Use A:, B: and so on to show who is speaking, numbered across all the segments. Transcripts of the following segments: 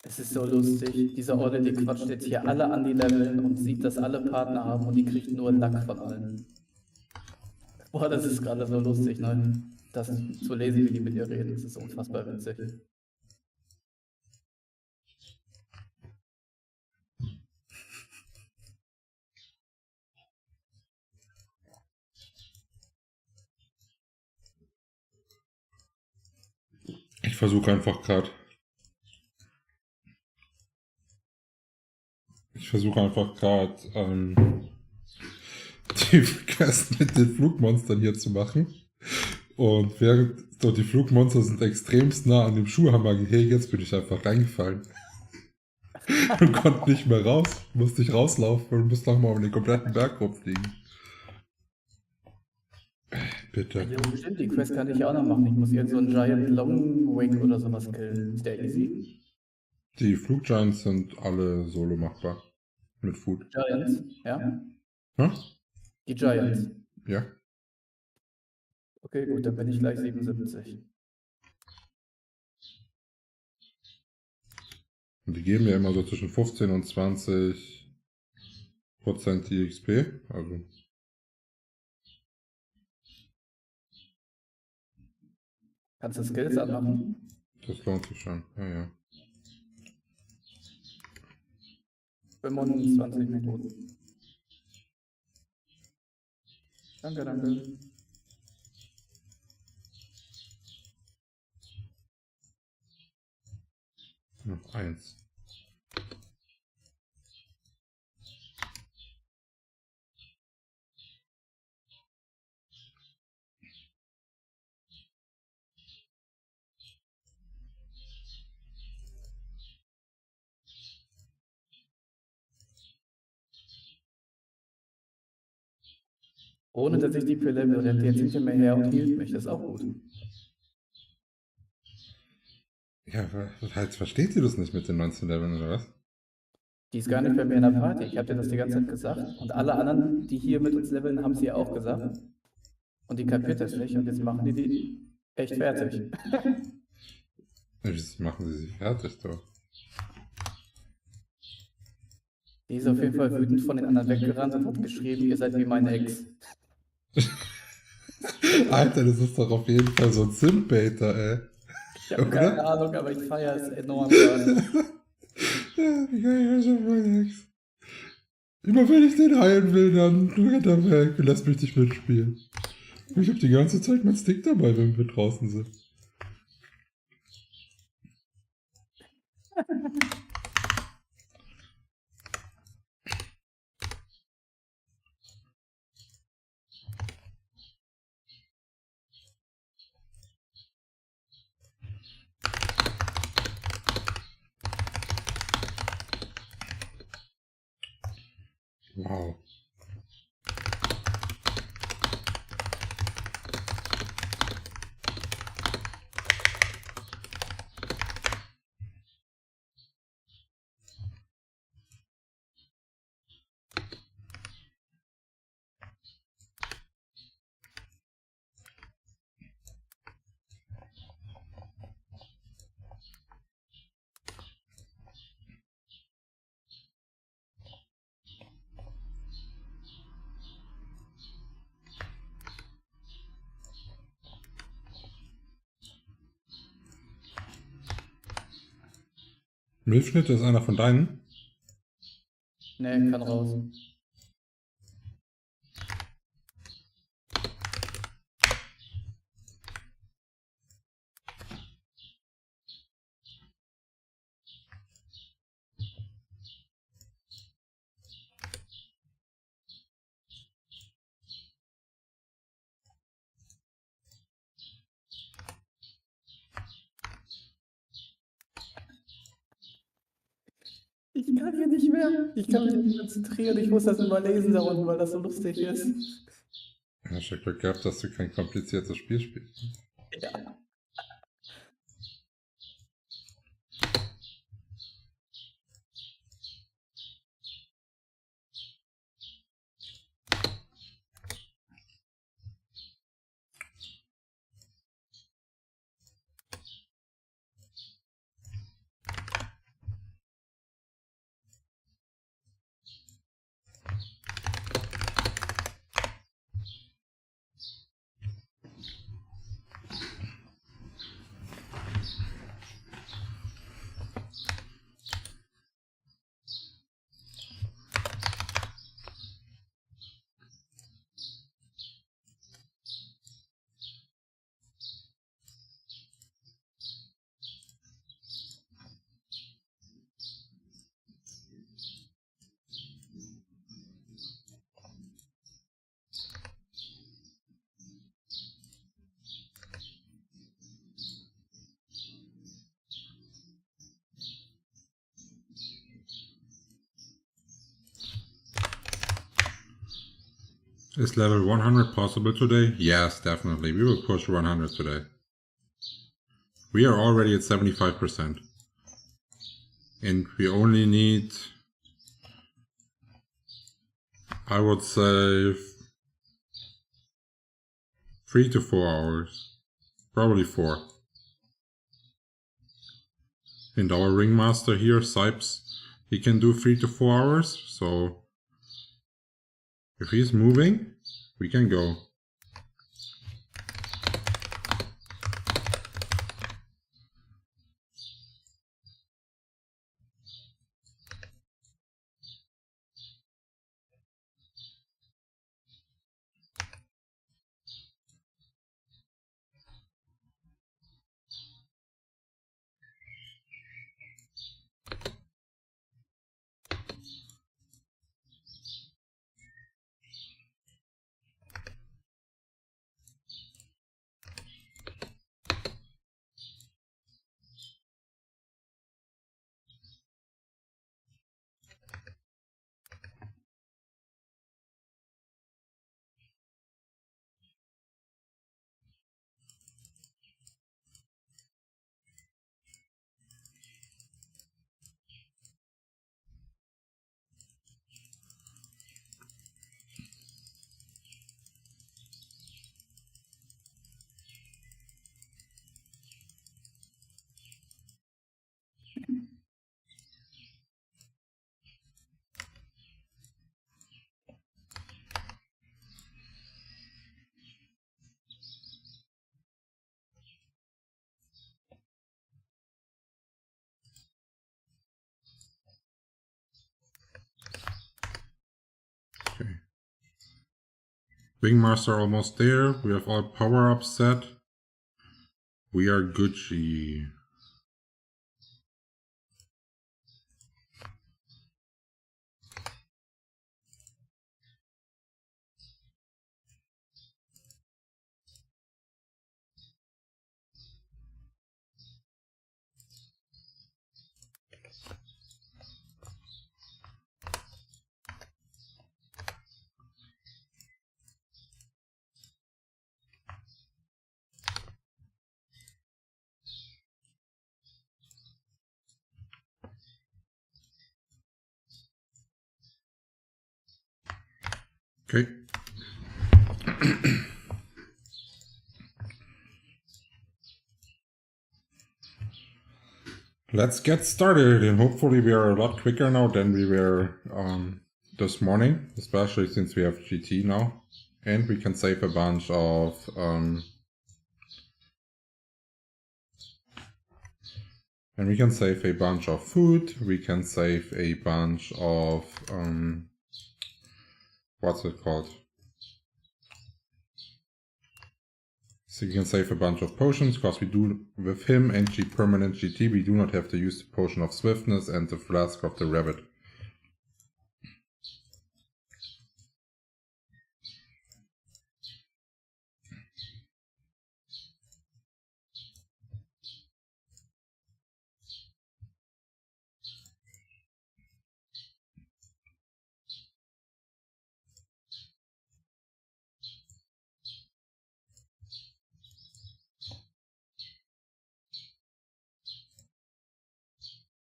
A: Es ist so lustig. Diese Olle, die quatscht jetzt hier alle an die Leveln und sieht, dass alle Partner haben und die kriegt nur Lack von allen. Boah, das ist gerade so lustig, ne? Das zu lesen, wie die mit ihr reden, das ist unfassbar witzig.
B: Ich versuche einfach gerade. Die Quest mit den Flugmonstern hier zu machen. Und während so die Flugmonster sind extremst nah an dem Schuhhammer-Gehege, jetzt bin ich einfach reingefallen. Und konnte nicht mehr raus. Musste ich rauslaufen und musste nochmal um den kompletten Berg rumfliegen. Bitte.
A: Ja, stimmt, die Quest kann ich auch noch machen. Ich muss irgend so einen Giant Long Wing oder sowas killen. Ist der easy?
B: Die Fluggiants sind alle solo machbar. Mit Food.
A: Giants, ja?
B: Hm?
A: Die Giants.
B: Ja.
A: Okay, gut, dann bin ich gleich 77.
B: Und die geben ja immer so zwischen 15 und 20% XP. Also.
A: Kannst du Skills anmachen?
B: Das lohnt sich schon. Ja, ja.
A: 25 Minuten. Danke, danke.
B: Noch 1.
A: Ohne dass ich die Pille rennt jetzt hinter mir her und hielt mich. Das ist auch gut.
B: Ja, halt, versteht ihr das nicht mit den 19 Leveln oder was?
A: Die ist gar nicht bei mir in der Party. Ich habe dir das die ganze Zeit gesagt. Und alle anderen, die hier mit uns leveln, haben sie auch gesagt. Und die kapiert das nicht. Und jetzt machen die echt fertig.
B: Jetzt machen sie sich fertig, doch.
A: Die ist auf jeden Fall wütend von den anderen weggerannt und hat geschrieben, ihr seid wie meine Ex.
B: Alter, das ist doch auf jeden Fall so ein Simp-Baiter, ey.
A: Ich habe keine Ahnung, aber ich feiere es enorm gerade.
B: Ja, ich weiß schon meine Ex. Immer wenn ich den heilen will, dann rennt er weg und lässt mich nicht mitspielen. Ich habe die ganze Zeit meinen Stick dabei, wenn wir draußen sind. Wow. Milchschnitte ist einer von deinen?
A: Nee, kann raus. Ich kann hier nicht mehr. Ich kann mich nicht konzentrieren. Ich muss das immer lesen da unten, weil das so lustig ist.
B: Ja, ich hab Glück gehabt, dass du kein kompliziertes Spiel spielst.
A: Ja.
B: Is level 100 possible today? Yes, definitely. We will push 100 today. We are already at 75%. And we only need, I would say, 3 to 4 hours. Probably 4. And our ringmaster here, Sipes, he can do 3 to 4 hours. So if he's moving, we can go. Okay. Wingmaster almost there. We have all power-ups set. We are Gucci. Okay. Let's get started, and hopefully we are a lot quicker now than we were this morning, especially since we have GT now, and we can save a bunch of food. We can save a bunch of what's it called? So you can save a bunch of potions, because we do, with him and permanent GT, we do not have to use the potion of swiftness and the flask of the rabbit.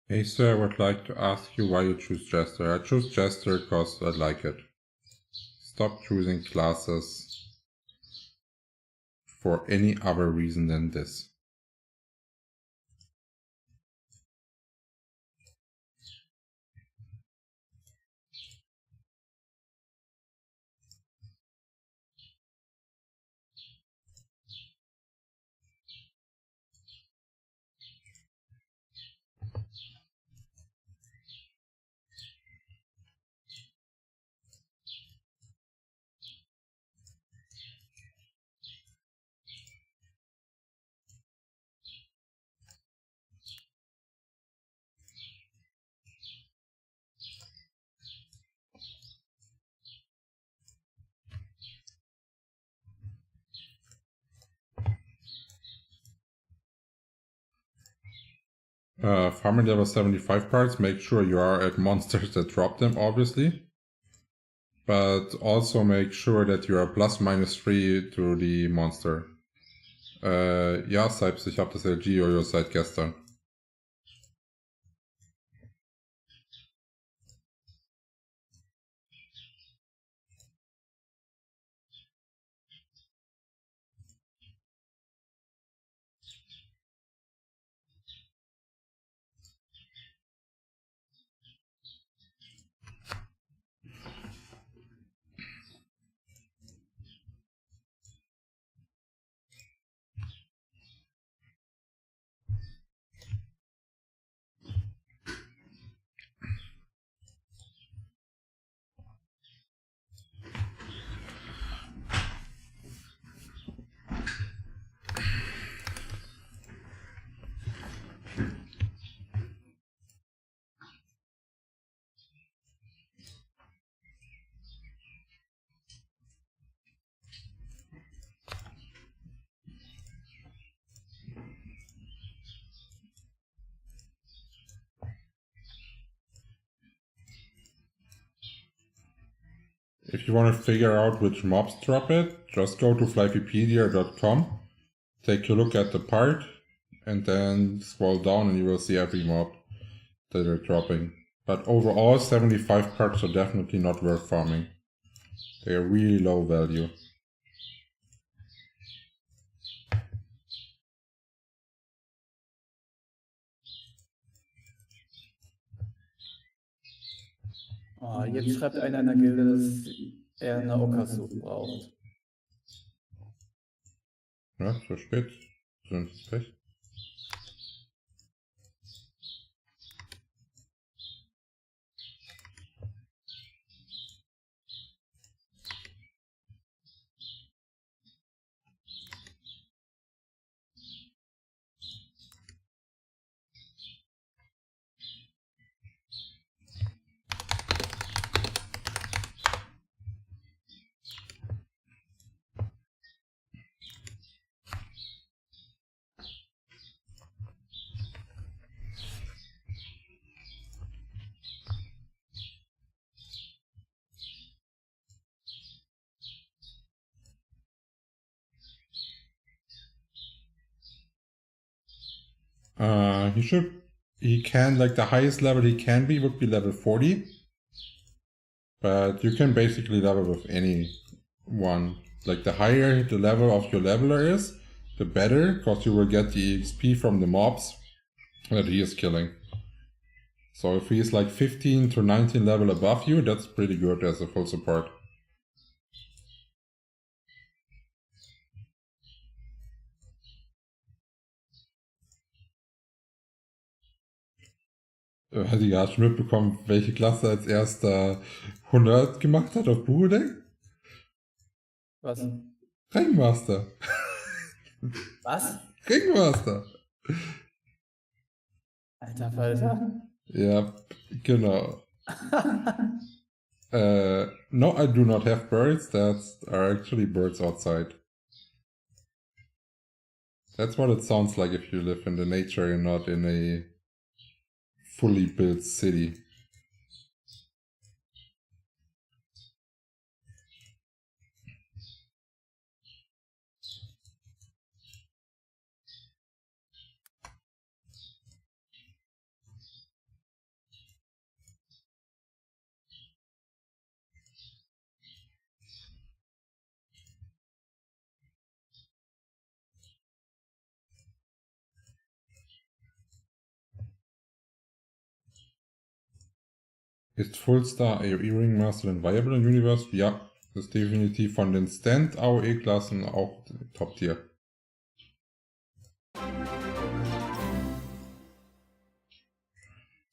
B: Hey sir, I would like to ask you why you choose Jester. I chose Jester because I like it. Stop choosing classes for any other reason than this. Farming level 75 parts, make sure you are at monsters that drop them, obviously. But also make sure that you are ±3 to the monster. Ja, Sipes, ich habe das LG-Yoyo seit gestern. If you want to figure out which mobs drop it, just go to flyffipedia.com, take a look at the part, and then scroll down and you will see every mob that are dropping. But overall, 75 parts are definitely not worth farming. They are really low value.
A: Oh, jetzt schreibt einer in der Gilde, dass er eine Ockersuche braucht.
B: Ja, so spät. Sind es recht. He can, like the highest level he can be would be level 40. But you can basically level with any one. Like the higher the level of your leveler is, the better, because you will get the XP from the mobs that he is killing. So if he is like 15 to 19 level above you, that's pretty good as a full support. Hast du gerade schon mitbekommen, welche Klasse als erster 100 gemacht hat auf Burudeck?
A: Was?
B: Ringmaster.
A: Was?
B: Ringmaster.
A: Alter Falter.
B: Ja, genau. No, I do not have birds. That are actually birds outside. That's what it sounds like if you live in the nature and not in a fully built city. Ist Fullstar AOE Ringmaster denn viable im Universe? Ja, das ist definitiv von den Stand AOE-Klassen auch Top-Tier.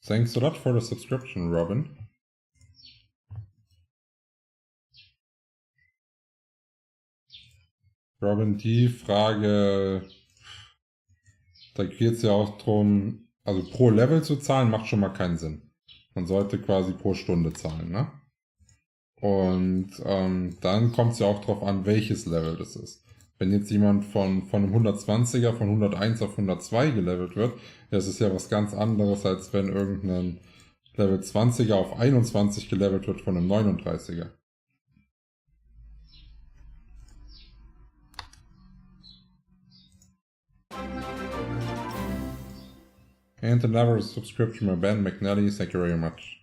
B: Thanks a lot for the subscription, Robin. Robin, die Frage, da geht es ja auch drum, also pro Level zu zahlen, macht schon mal keinen Sinn. Man sollte quasi pro Stunde zahlen, ne? Und dann kommt es ja auch drauf an, welches Level das ist. Wenn jetzt jemand von einem 120er von 101 auf 102 gelevelt wird, das ist ja was ganz anderes, als wenn irgendein Level 20er auf 21 gelevelt wird von einem 39er. And another subscription from Ben McNally, thank you very much.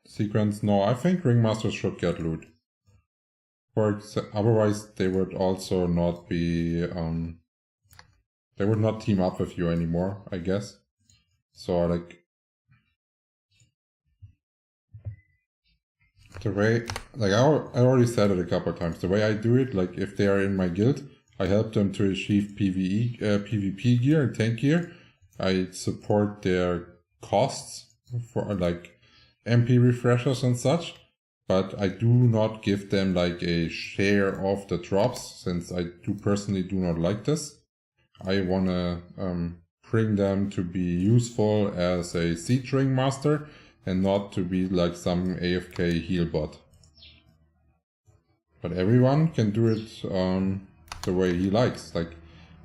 B: Sequence, no, I think Ringmasters should get loot. Otherwise they would also not be, they would not team up with you anymore, I guess. So like, the way, like I already said it a couple of times, the way I do it, like if they are in my guild, I help them to achieve PvP gear and tank gear. I support their costs for like MP refreshers and such, but I do not give them like a share of the drops, since I personally do not like this. I wanna bring them to be useful as a siege ring master and not to be like some AFK heal bot. But everyone can do it the way he likes. Like,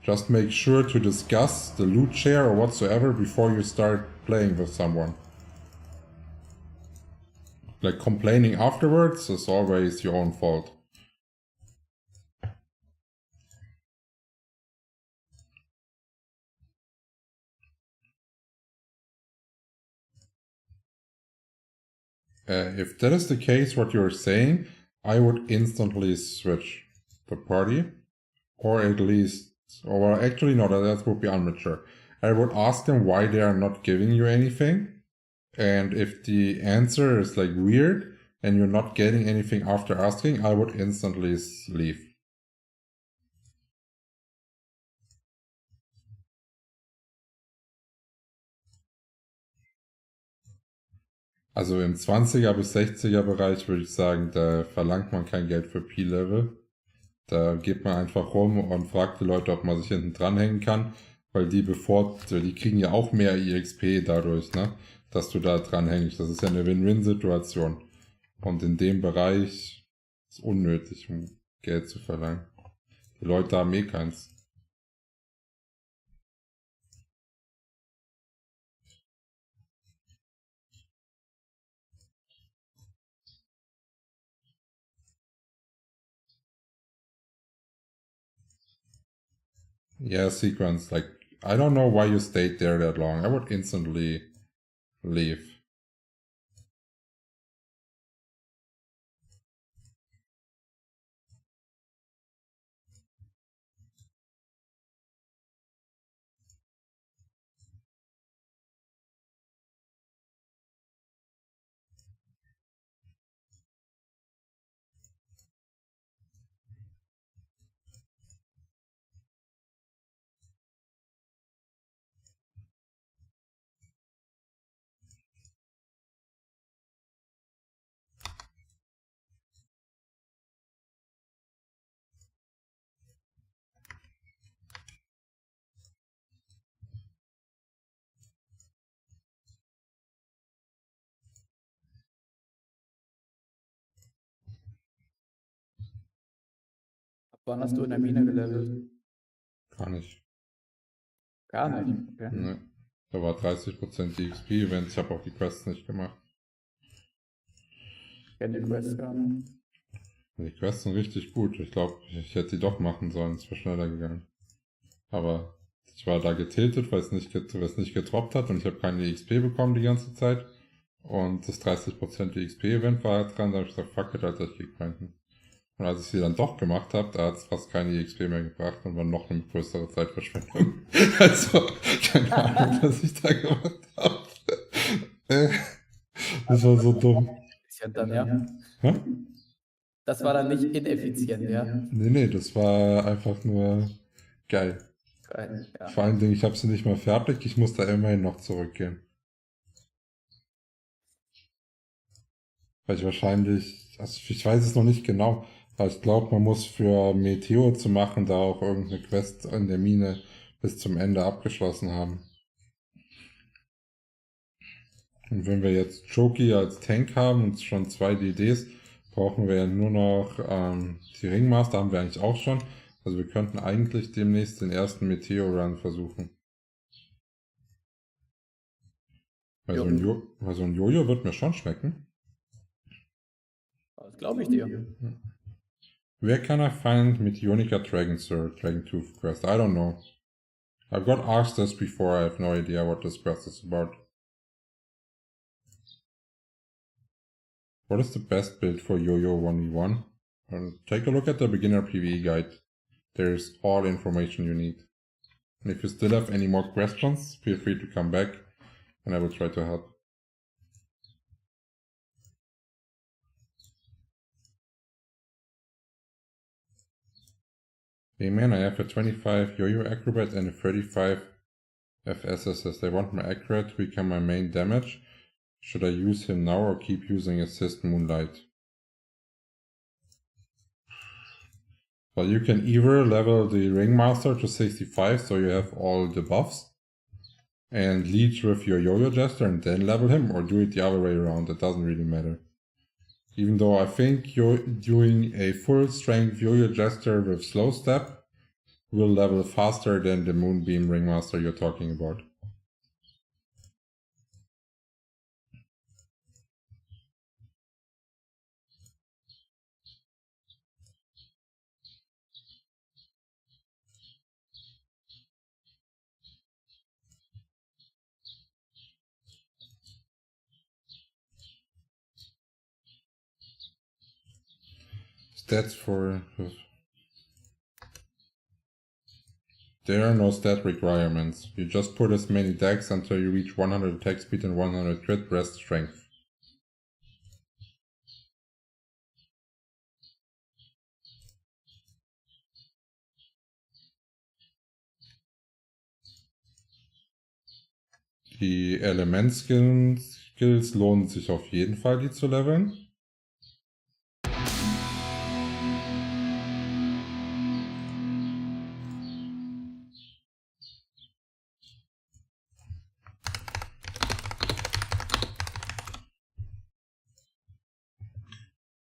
B: just make sure to discuss the loot share or whatsoever before you start playing with someone. Like, complaining afterwards is always your own fault. If that is the case, what you're saying, I would instantly switch the party. Or at least, or actually no, that would be immature. I would ask them why they are not giving you anything. And if the answer is like weird and you're not getting anything after asking, I would instantly leave. Also im 20er bis 60er Bereich würde ich sagen, da verlangt man kein Geld für P-Level. Da geht man einfach rum und fragt die Leute, ob man sich hinten dranhängen kann, weil die die kriegen ja auch mehr EXP dadurch, ne, dass du da dranhängst. Das ist ja eine Win-Win-Situation. Und in dem Bereich ist es unnötig, um Geld zu verlangen. Die Leute haben eh keins. Yeah, sequence. Like, I don't know why you stayed there that long. I would instantly leave.
A: Wann hast du in der Mine gelevelt?
B: Gar nicht.
A: Gar nicht. Okay.
B: Ne. Da war 30% die XP-Event. Ich habe auch die Quests nicht gemacht.
A: Ich kenne die Quests gar nicht.
B: Die Quests sind richtig gut. Ich glaube, ich hätte die doch machen sollen. Es wäre schneller gegangen. Aber ich war da getiltet, weil es nicht getroppt hat und ich habe keine XP bekommen die ganze Zeit. Und das 30% XP-Event war dran. Da habe ich gesagt, fuck it, Alter, ich geh grinden. Und als ich sie dann doch gemacht habe, da hat es fast keine XP mehr gebracht und war noch eine größere Zeitverschwendung. Also, keine Ahnung, was ich da gemacht habe. Das war so dumm.
A: Dann, ja.
B: Hä?
A: Das war dann nicht ineffizient, ja?
B: Nee, das war einfach nur geil.
A: Geil, ja.
B: Vor allen Dingen, ich habe sie nicht mal fertig, ich muss da immerhin noch zurückgehen. Weil ich wahrscheinlich, also ich weiß es noch nicht genau, aber ich glaube, man muss für Meteor zu machen, da auch irgendeine Quest in der Mine bis zum Ende abgeschlossen haben. Und wenn wir jetzt Choki als Tank haben und schon 2 DDs, brauchen wir ja nur noch die Ringmaster haben wir eigentlich auch schon. Also wir könnten eigentlich demnächst den ersten Meteor-Run versuchen. Weil so ein Jojo wird mir schon schmecken.
A: Das glaube ich dir.
B: Where can I find Meteonica Dragon Sword, Dragon Tooth quest? I don't know. I've got asked this before, I have no idea what this quest is about. What is the best build for Yo-Yo 1v1? Take a look at the beginner PvE guide. There's all information you need. And if you still have any more questions, feel free to come back and I will try to help. Hey man, I have a 25 Yo-Yo Acrobat and a 35 FS assist. I want my Acrobat to become my main damage. Should I use him now or keep using Assist Moonlight? Well, you can either level the Ringmaster to 65 so you have all the buffs and lead with your Yo-Yo Jester and then level him, or do it the other way around. It doesn't really matter. Even though I think you're doing a full strength Yo-Yo Jester with slow step will level faster than the Moonbeam Ringmaster you're talking about. Stats for... There are no stat requirements. You just put as many decks until you reach 100 attack speed and 100 crit rest strength. Die Element-Skills lohnen sich auf jeden Fall, die zu leveln.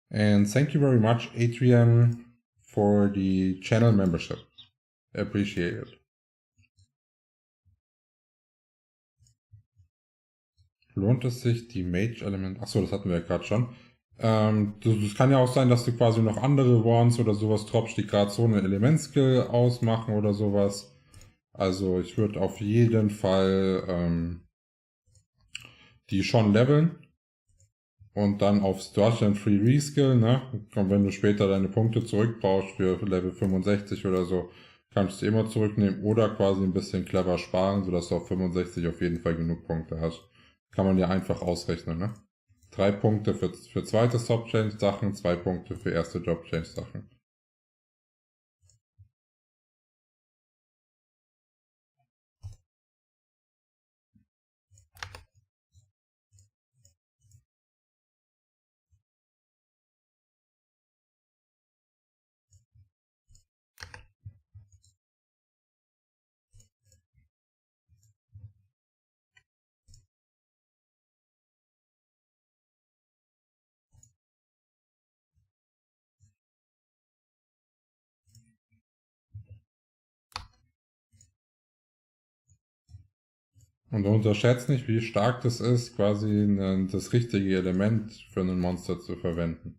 B: And thank you very much, Adrian, for the channel membership. Appreciate it. Lohnt es sich, die Mage-Element... Achso, das hatten wir ja gerade schon. Das kann ja auch sein, dass du quasi noch andere Wands oder sowas droppst, die gerade so eine Element-Skill ausmachen oder sowas. Also ich würde auf jeden Fall die schon leveln. Und dann aufs Deutschland Free Reskill, ne? Und wenn du später deine Punkte zurückbrauchst für Level 65 oder so, kannst du immer zurücknehmen oder quasi ein bisschen clever sparen, sodass du auf 65 auf jeden Fall genug Punkte hast. Kann man ja einfach ausrechnen, ne? 3 Punkte für zweite Stop-Change-Sachen, 2 Punkte für erste Drop-Change-Sachen. Und unterschätzt nicht, wie stark das ist, quasi das richtige Element für ein Monster zu verwenden.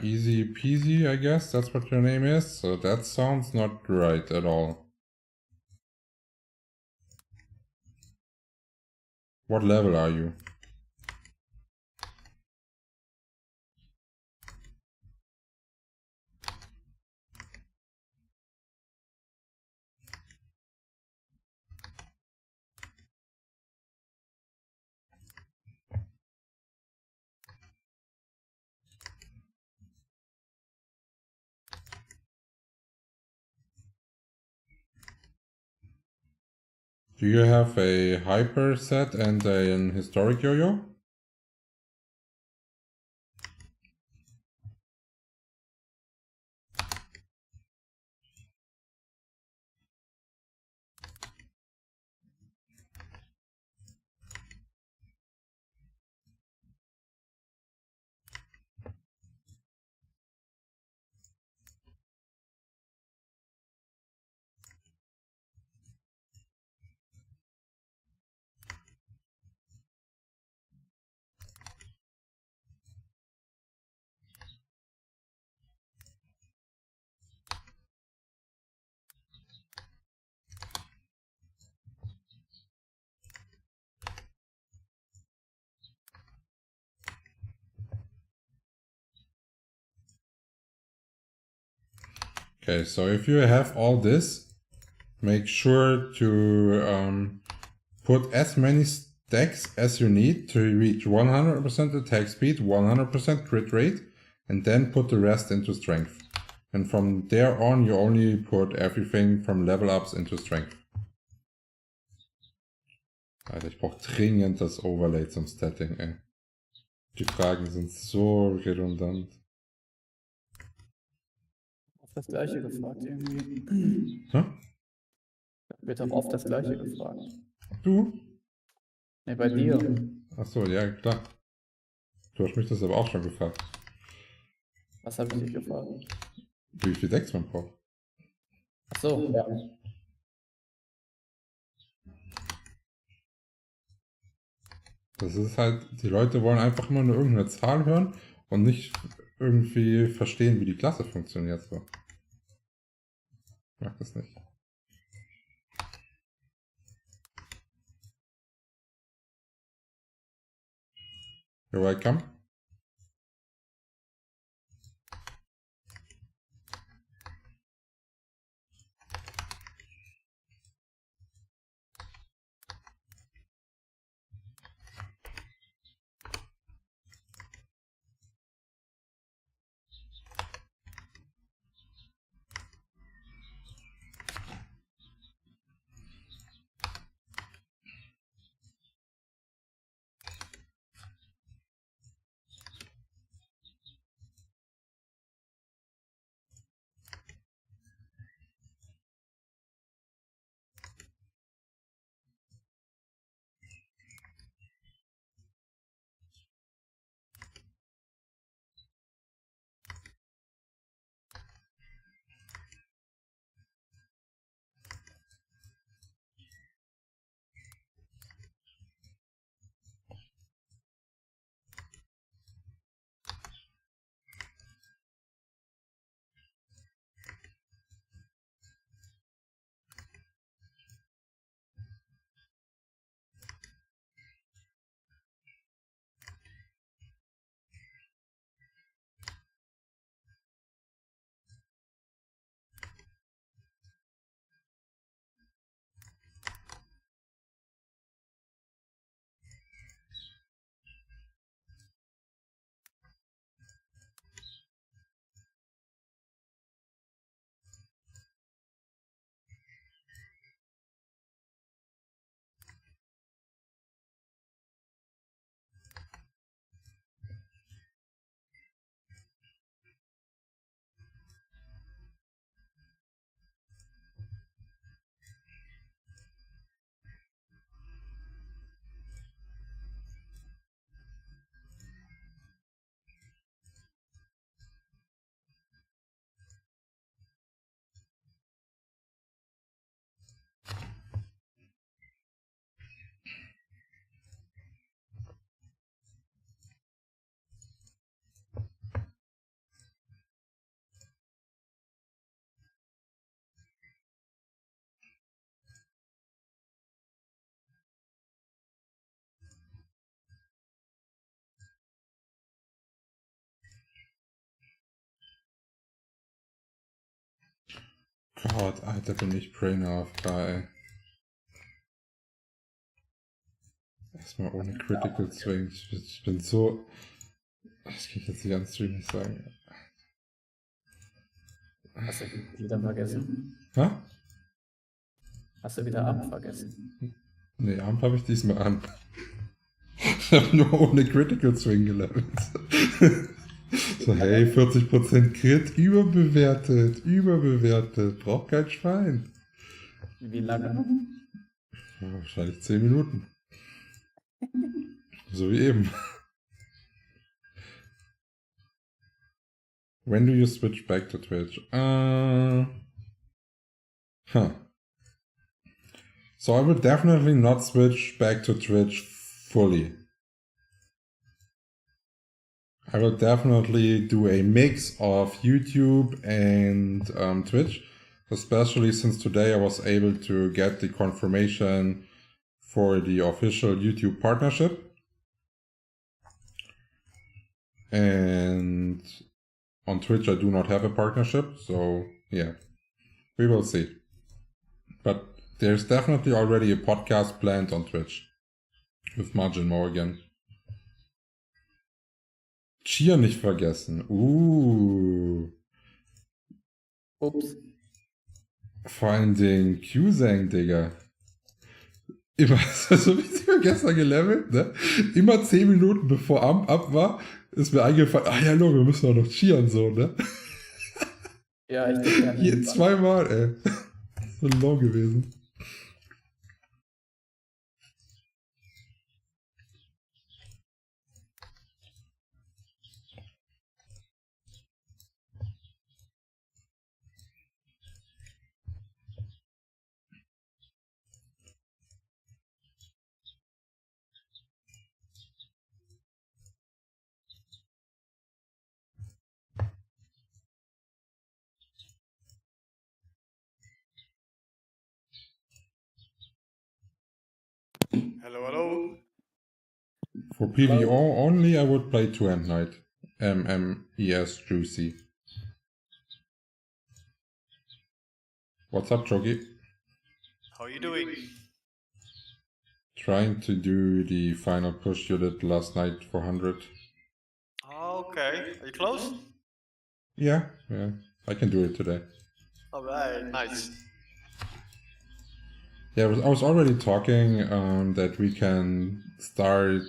B: Easy peasy, I guess that's what your name is. So that sounds not right at all. What level are you? Do you have a hyper set and an historic yo-yo? Okay, so if you have all this, make sure to put as many stacks as you need to reach 100% attack speed, 100% crit rate, and then put the rest into strength. And from there on, you only put everything from level ups into strength. Alter, ich brauche dringend das Overlay zum Statting, ey. Die Fragen sind so redundant.
A: Auf das Gleiche gefragt irgendwie.
B: Hä?
A: Wird auch oft das Gleiche gefragt.
B: Du?
A: Ne, bei dir.
B: Achso, ja, klar. Du hast mich das aber auch schon gefragt.
A: Was habe ich dich gefragt?
B: Wie viel Decks man braucht.
A: Achso, ja.
B: Das ist halt, die Leute wollen einfach immer nur irgendeine Zahl hören und nicht irgendwie verstehen, wie die Klasse funktioniert. So. Ich mag das nicht. You're welcome. Gott, Alter, bin ich Brainer AFK, ey. Erstmal ohne Critical Swing. Ich bin so... Das kann ich jetzt nicht an Stream nicht sagen.
A: Hast du wieder vergessen?
B: Hä?
A: Hast du wieder Abend vergessen?
B: Nee, Abend habe ich diesmal an. Ich habe nur ohne Critical Swing gelevelt. So, hey, 40% Crit, überbewertet, braucht kein Schwein.
A: Wie lange?
B: Ja, wahrscheinlich 10 Minuten. So wie eben. When do you switch back to Twitch? So I will definitely not switch back to Twitch fully. I will definitely do a mix of YouTube and Twitch, especially since today I was able to get the confirmation for the official YouTube partnership. And on Twitch I do not have a partnership, so yeah. We will see. But there's definitely already a podcast planned on Twitch. With Margin Morgan. Cheer nicht vergessen.
A: Ups.
B: Vor allen Dingen Qzang, Digga. Immer, also wie wir gestern gelevelt, ne? Immer 10 Minuten bevor ab war, ist mir eingefallen, ja, wir müssen auch noch cheeren, so, ne?
A: Ja, ich denke an
B: Hier 2-mal, ey. Das ist so low gewesen.
C: Hello.
B: For PvO only, I would play Two-Hand Knight. MMES Juicy. What's up, Jogi?
C: How are you doing?
B: Trying to do the final push you did last night for 100.
C: Okay. Are you close?
B: Yeah, I can do it today.
C: Alright, nice.
B: Yeah, I was already talking that we can start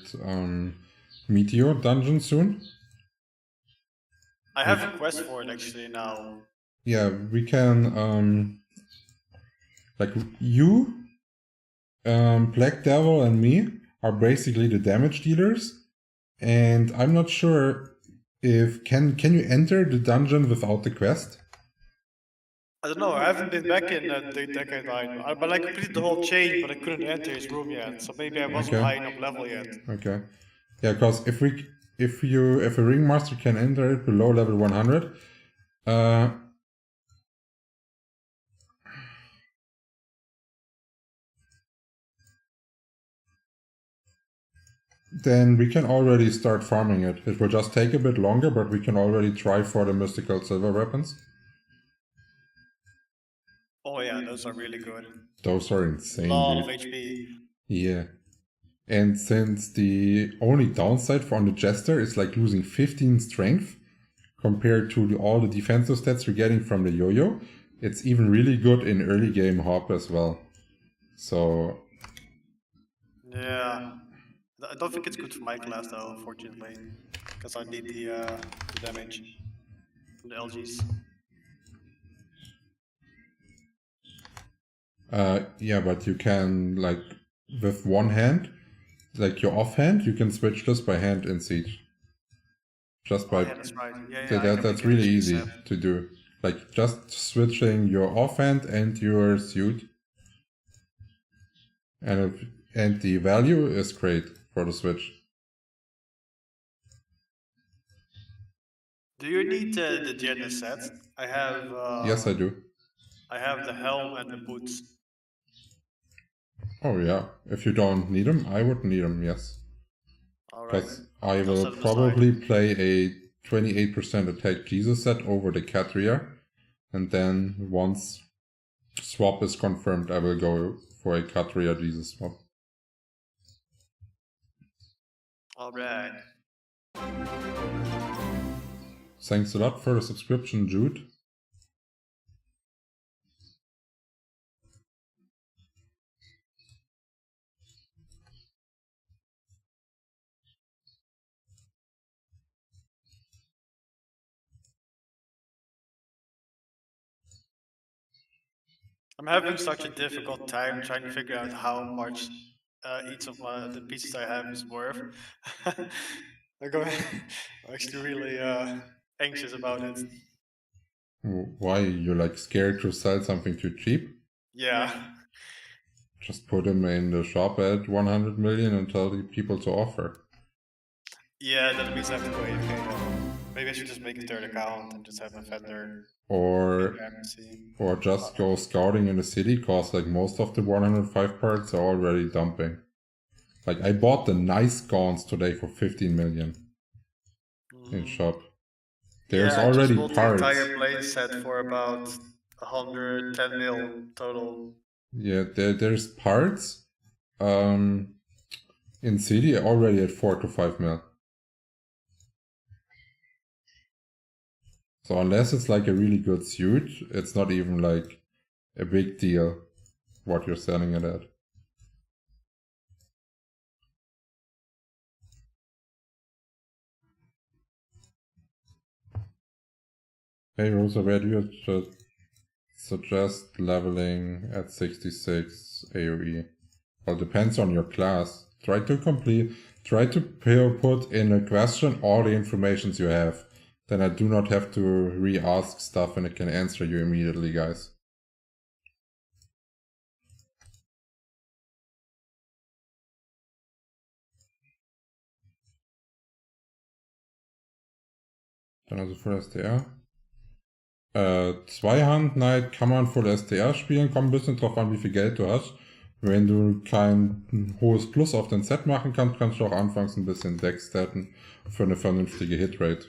B: Meteor Dungeon soon.
C: I have a quest for it actually now.
B: Yeah, we can, like you, Black Devil and me are basically the damage dealers. And I'm not sure if, can you enter the dungeon without the quest?
C: I don't know, I haven't been back in the decade line. But I completed the whole chain, but I couldn't enter his room yet. So maybe I wasn't high enough level yet.
B: Okay. Yeah, because if a ringmaster can enter it below level 100, then we can already start farming it. It will just take a bit longer, but we can already try for the mystical silver weapons.
C: Oh yeah, those are really good.
B: Those are insane,
C: A lot
B: dude.
C: of HP.
B: Yeah. And since the only downside for on the Jester is like losing 15 strength compared to all the defensive stats you're getting from the Yo-Yo, it's even really good in early game hop as well. So...
C: Yeah. I don't think it's good for my class though, unfortunately. Because I need the damage from the LGs.
B: Yeah, but you can, like, with one hand, like your offhand, you can switch this by hand in Siege. Just by...
C: Yeah, that's right. Yeah,
B: that's really easy to do. Like, just switching your offhand and your suit. And the value is great for the switch.
C: Do you need the Jenna set? I have...
B: Yes, I do.
C: I have the helm and the boots.
B: Oh yeah, if you don't need them, I would need them, yes. Because I will probably play a 28% attack Jesus set over the Katria, and then once swap is confirmed, I will go for a Katria Jesus swap.
C: Alright.
B: Thanks a lot for the subscription, Jude.
C: I'm having such a difficult time trying to figure out how much each of the pieces I have is worth. I'm actually really anxious about it.
B: Why? You're like scared to sell something too cheap?
C: Yeah.
B: Just put them in the shop at 100 million and tell the people to offer.
C: Yeah, that means I have to go AFK. Maybe I should just make a third account and just have a vendor.
B: Or just go scouting in the city, cause like most of the 105 parts are already dumping. Like I bought the nice gaunts today for 15 million in shop. There's already
C: I just bought the entire blade set for about 110 mil total.
B: Yeah, there's parts. In CD already at 4 to 5 mil. So unless it's like a really good suit, it's not even like a big deal what you're selling it at. Hey Rosa, where do you just suggest leveling at 66 AoE? Well, depends on your class. Try to put in a question all the informations you have. Then I do not have to re-ask stuff and it can answer you immediately, guys. Dann also Full STR. Zweihand Knight kann man Full STR spielen, kommt ein bisschen drauf an, wie viel Geld du hast. Wenn du kein hohes Plus auf dein Set machen kannst, kannst du auch anfangs ein bisschen Deck staten für eine vernünftige Hitrate.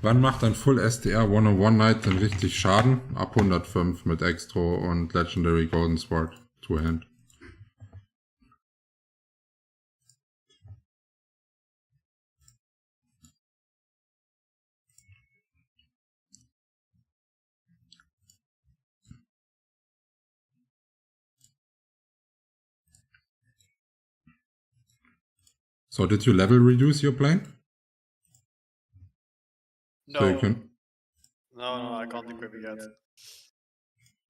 B: Wann macht ein Full STR One-on-One Knight denn richtig Schaden? Ab 105 mit Extro und Legendary Golden Sword Two-Hand. So did you level reduce your plane?
C: No.
B: So you can...
C: No, I can't equip it yet.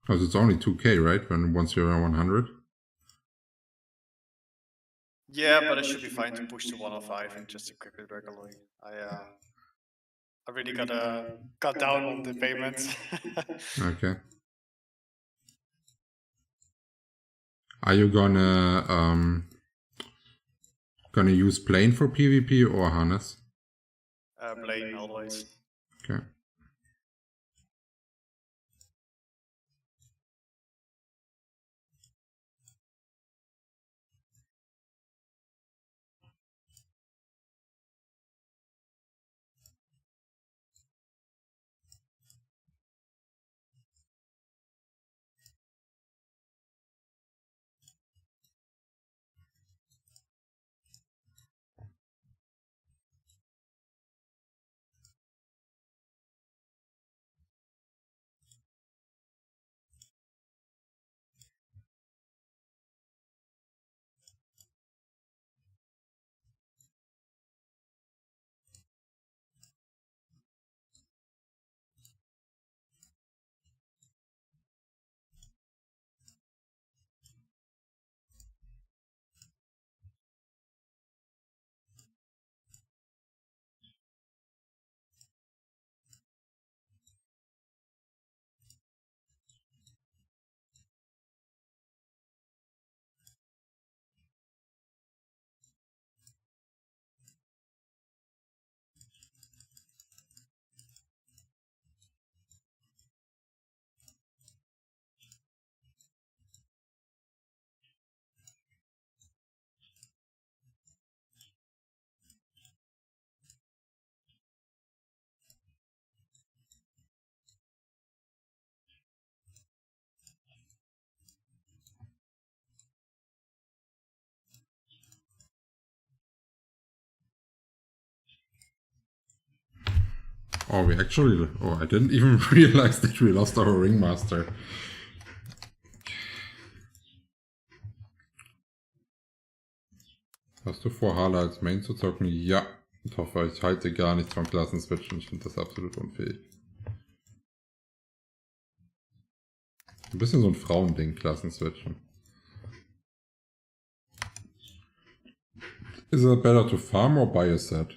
B: Because it's only 2k, right? Once you're at 100?
C: Yeah, but it should be fine to push to 105 and just equip it regularly. I really gotta cut down on the payments.
B: Okay. Are you gonna use plane for PvP or harness?
C: Plane always.
B: Okay. Oh, we actually... Oh, I didn't even realize that we lost our Ringmaster. Hast du vor, Hala als Main zu zocken? Ja. Ich hoffe, ich halte gar nichts von Klassenswitchen. Ich finde das absolut unfähig. Ein bisschen so ein Frauending, Klassenswitchen. Is it better to farm or buy a set?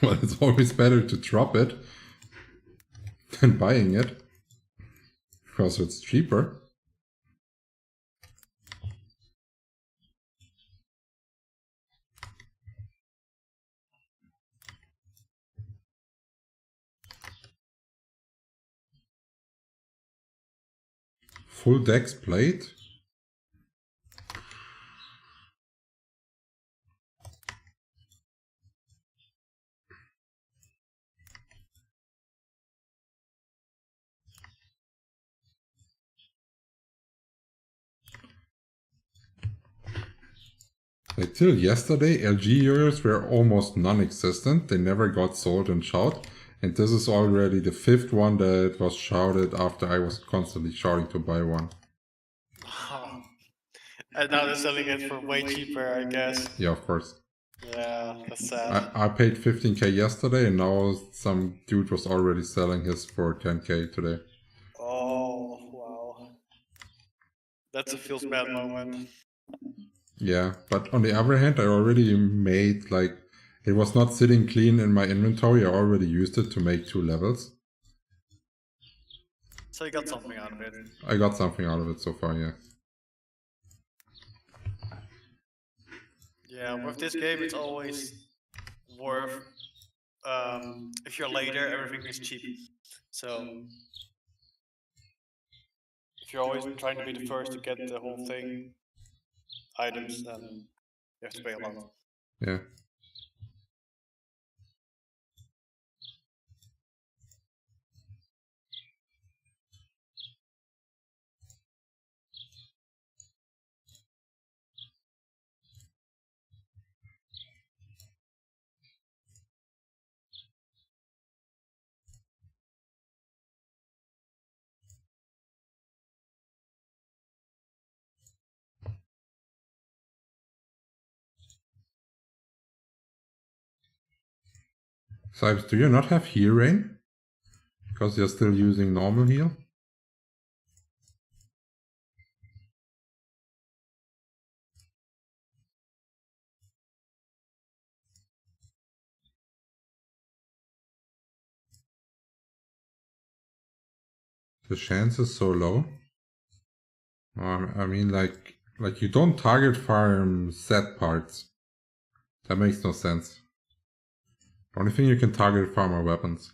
B: Well, it's always better to drop it than buying it. Because it's cheaper. full decks played? Like till yesterday, LG-Yoyos were almost non-existent. They never got sold and shout. And this is already the 5th one that was shouted after I was constantly shouting to buy one.
C: Oh. And now they're selling it for way cheaper, I guess.
B: Yeah, of course.
C: Yeah, that's sad.
B: I paid 15k yesterday and now some dude was already selling his for 10k today.
C: Oh, wow. That's a feels bad moment.
B: Yeah, but on the other hand, I already made, like, it was not sitting clean in my inventory. I already used it to make 2 levels.
C: So you got something out of it.
B: I got something out of it so far, yeah.
C: Yeah, with this game, it's always worth. If you're later, everything is cheap. So if you're always trying to be the first to get the whole thing, items, then you have to pay a lot.
B: Yeah. Sibes, do you not have heal rain? Because you're still using normal heal? The chance is so low. I mean, like you don't target farm set parts. That makes no sense. The only thing you can target farm are weapons.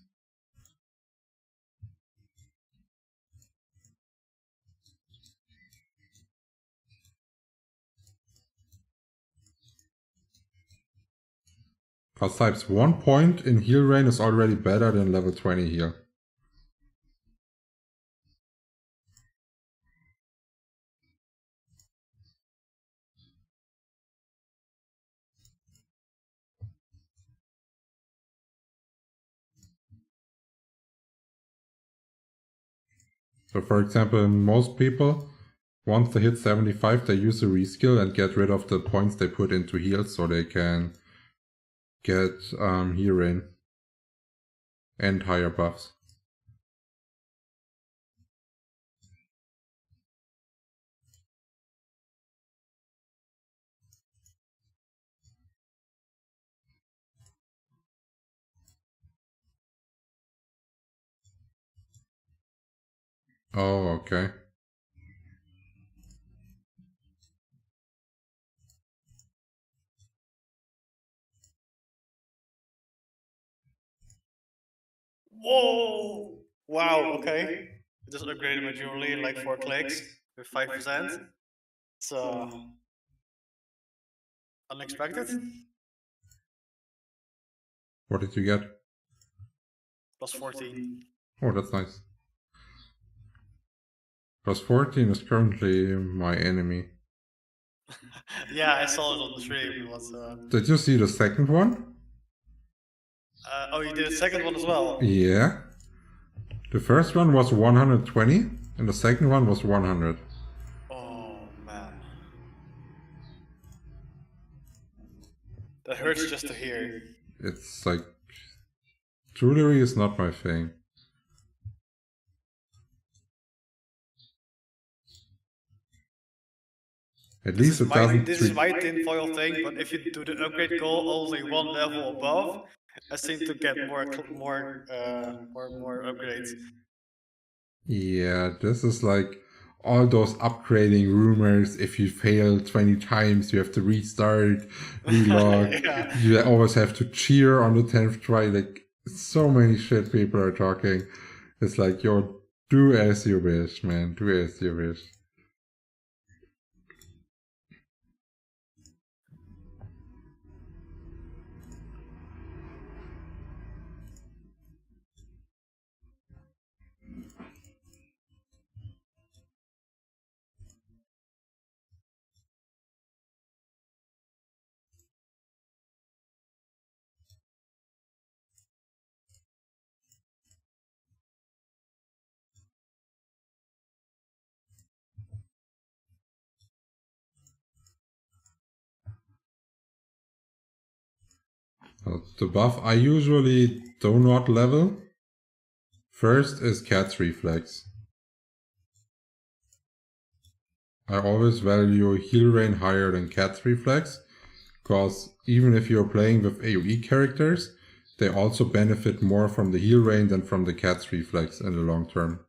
B: Cause types 1 point in heal rain is already better than level 20 heal. So for example, most people, once they hit 75, they use a reskill and get rid of the points they put into heals so they can get heal rain and higher buffs. Oh, okay.
C: Whoa! Wow, okay. I just upgraded my jewelry in like 4 clicks with 5%. It's unexpected.
B: What did you get?
C: Plus 14.
B: Oh, that's nice. Plus 14 is currently my enemy.
C: Yeah, I saw it on the stream. It was,
B: Did you see the second one?
C: oh, you did a second one as well?
B: Yeah. The first one was 120 and the second one was 100.
C: Oh, man. That hurts just to hear.
B: It's like, jewelry is not my thing. At least it doesn't.
C: This is my tinfoil thing, but if you do the upgrade goal only 1 level above, I seem to get more upgrades.
B: Yeah, this is like all those upgrading rumors. If you fail 20 times, you have to restart, relog.
C: Yeah.
B: You always have to cheer on the 10th try. Like, so many shit people are talking. It's like, yo, Do as you wish, man. Do as you wish. The buff I usually do not level first is Cat's Reflex. I always value heal rain higher than Cat's Reflex, because even if you're playing with AoE characters, they also benefit more from the heal rain than from the Cat's Reflex in the long term.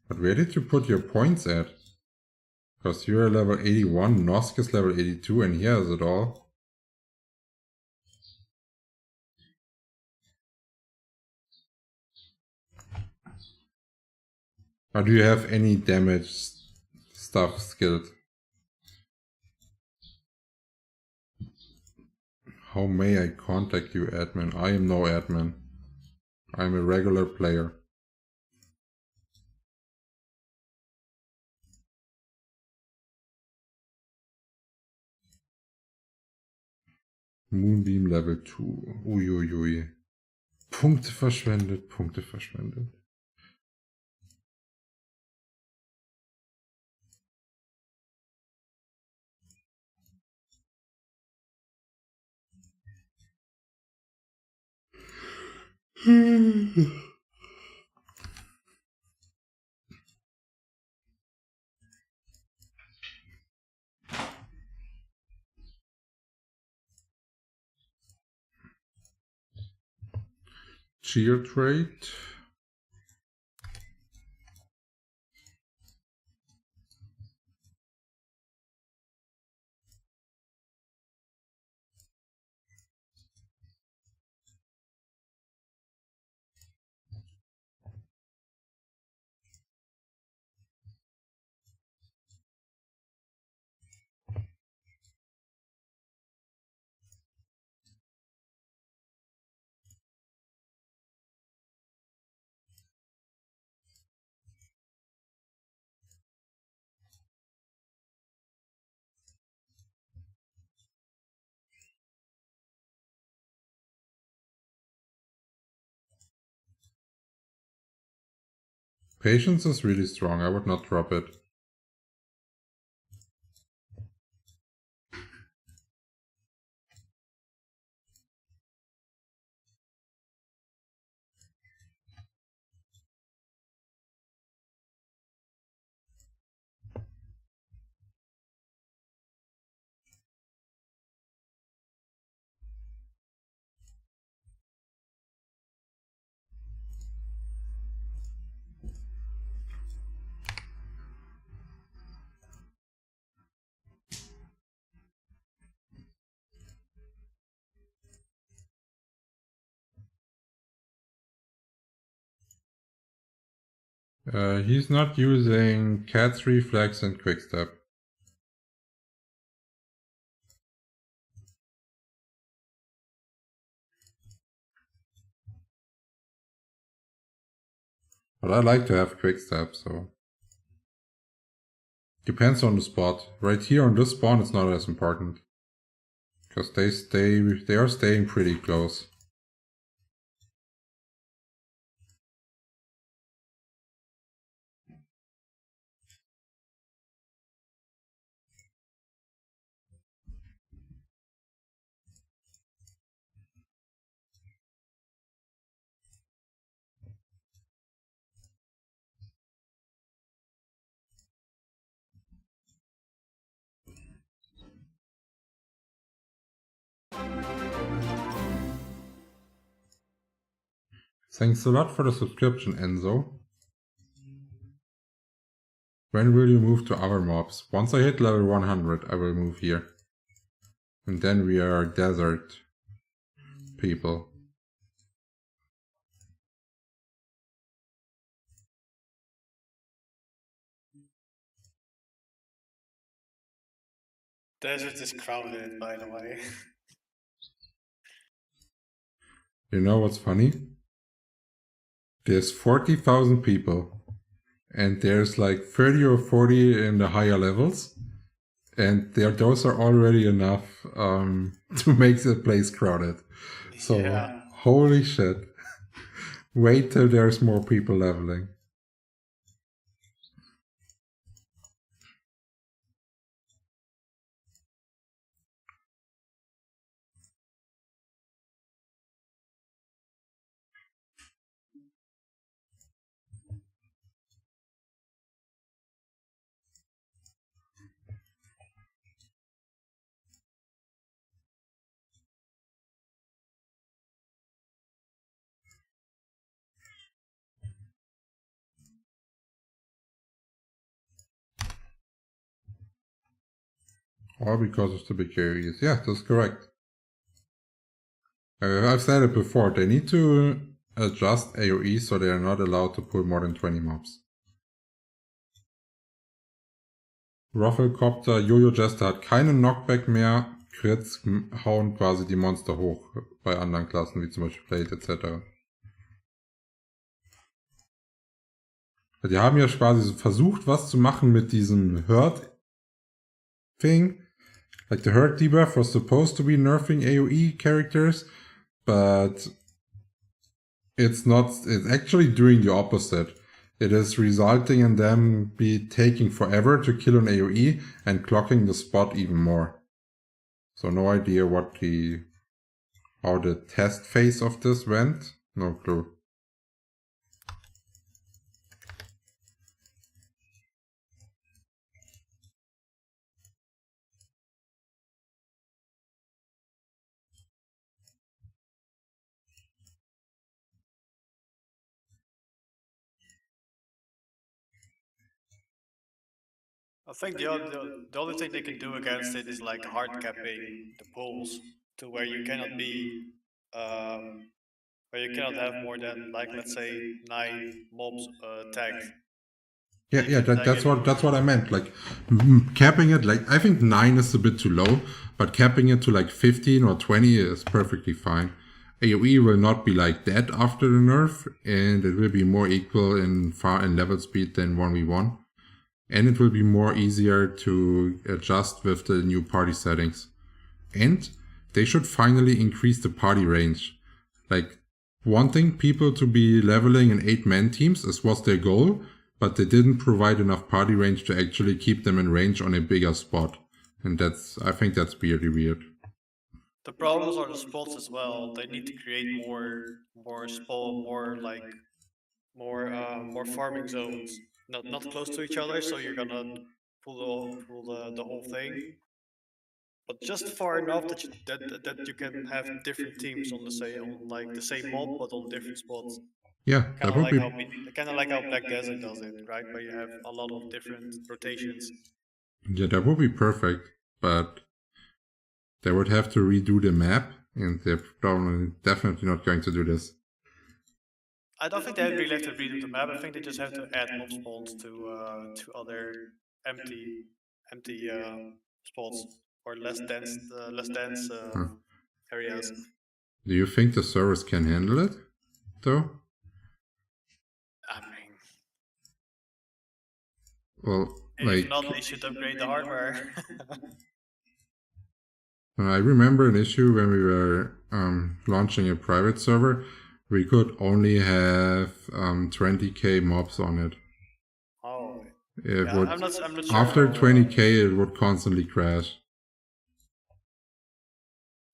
B: But where did you put your points at? Because you're level 81, Nosk is level 82, and he has it all. Or do you have any damage stuff skilled? How may I contact you, admin? I am no admin. I'm a regular player. Moonbeam Level 2. Uiuiui. Punkte verschwendet, Punkte verschwendet. Cheer trade. Patience is really strong, I would not drop it. He's not using Cat's Reflex and Quickstep. But I like to have Quickstep, so... Depends on the spot. Right here on this spawn it's not as important. Because they are staying pretty close. Thanks a lot for the subscription, Enzo. When will you move to other mobs? Once I hit level 100, I will move here. And then we are desert people.
C: Desert is crowded, by the way.
B: You know what's funny? There's 40,000 people, and there's like 30 or 40 in the higher levels, and those are already enough to make the place crowded. So,
C: Yeah.
B: holy shit. Wait till there's more people leveling. All because of the big areas. Yeah, that's correct. I've said it before, they need to adjust AoE so they are not allowed to pull more than 20 mobs. Roffelcopter, Jojo Jester hat keine Knockback mehr, Crits hauen quasi die Monster hoch bei anderen Klassen, wie zum Beispiel Blade etc. Die haben ja quasi so versucht, was zu machen mit diesem Hurt-Thing. Like the Hurt debuff was supposed to be nerfing AoE characters, but it's actually doing the opposite. It is resulting in them taking forever to kill an AoE and clocking the spot even more. So no idea how the test phase of this went. No clue.
C: I think the only thing they can do against it is like hard capping the pools to where you cannot have more than, like, let's say 9 mobs tagged.
B: Yeah, that's what I meant. Like capping it, like I think 9 is a bit too low, but capping it to like 15 or 20 is perfectly fine. AoE will not be like that after the nerf, and it will be more equal in level speed than 1v1. And it will be more easier to adjust with the new party settings. And they should finally increase the party range. Like, wanting people to be leveling in 8-man teams was their goal, but they didn't provide enough party range to actually keep them in range on a bigger spot. And I think that's really weird.
C: The problems are the spots as well. They need to create more farming zones, not close to each other, so you're gonna pull the whole thing, but just far enough that you can have different teams on the same mob but on different spots.
B: Yeah,
C: Kind of like how Black Desert does it, right? Where you have a lot of different rotations.
B: Yeah, that would be perfect, but they would have to redo the map, and they're definitely not going to do this.
C: I don't think they really have to redo the map. I think they just have to add mob spawns to other empty spots or less dense areas.
B: Do you think the servers can handle it, though?
C: I mean,
B: well,
C: if not, they should upgrade the hardware.
B: I remember an issue when we were launching a private server. We could only have 20k mobs on it.
C: Oh,
B: I'm
C: not sure.
B: After 20k, it would constantly crash.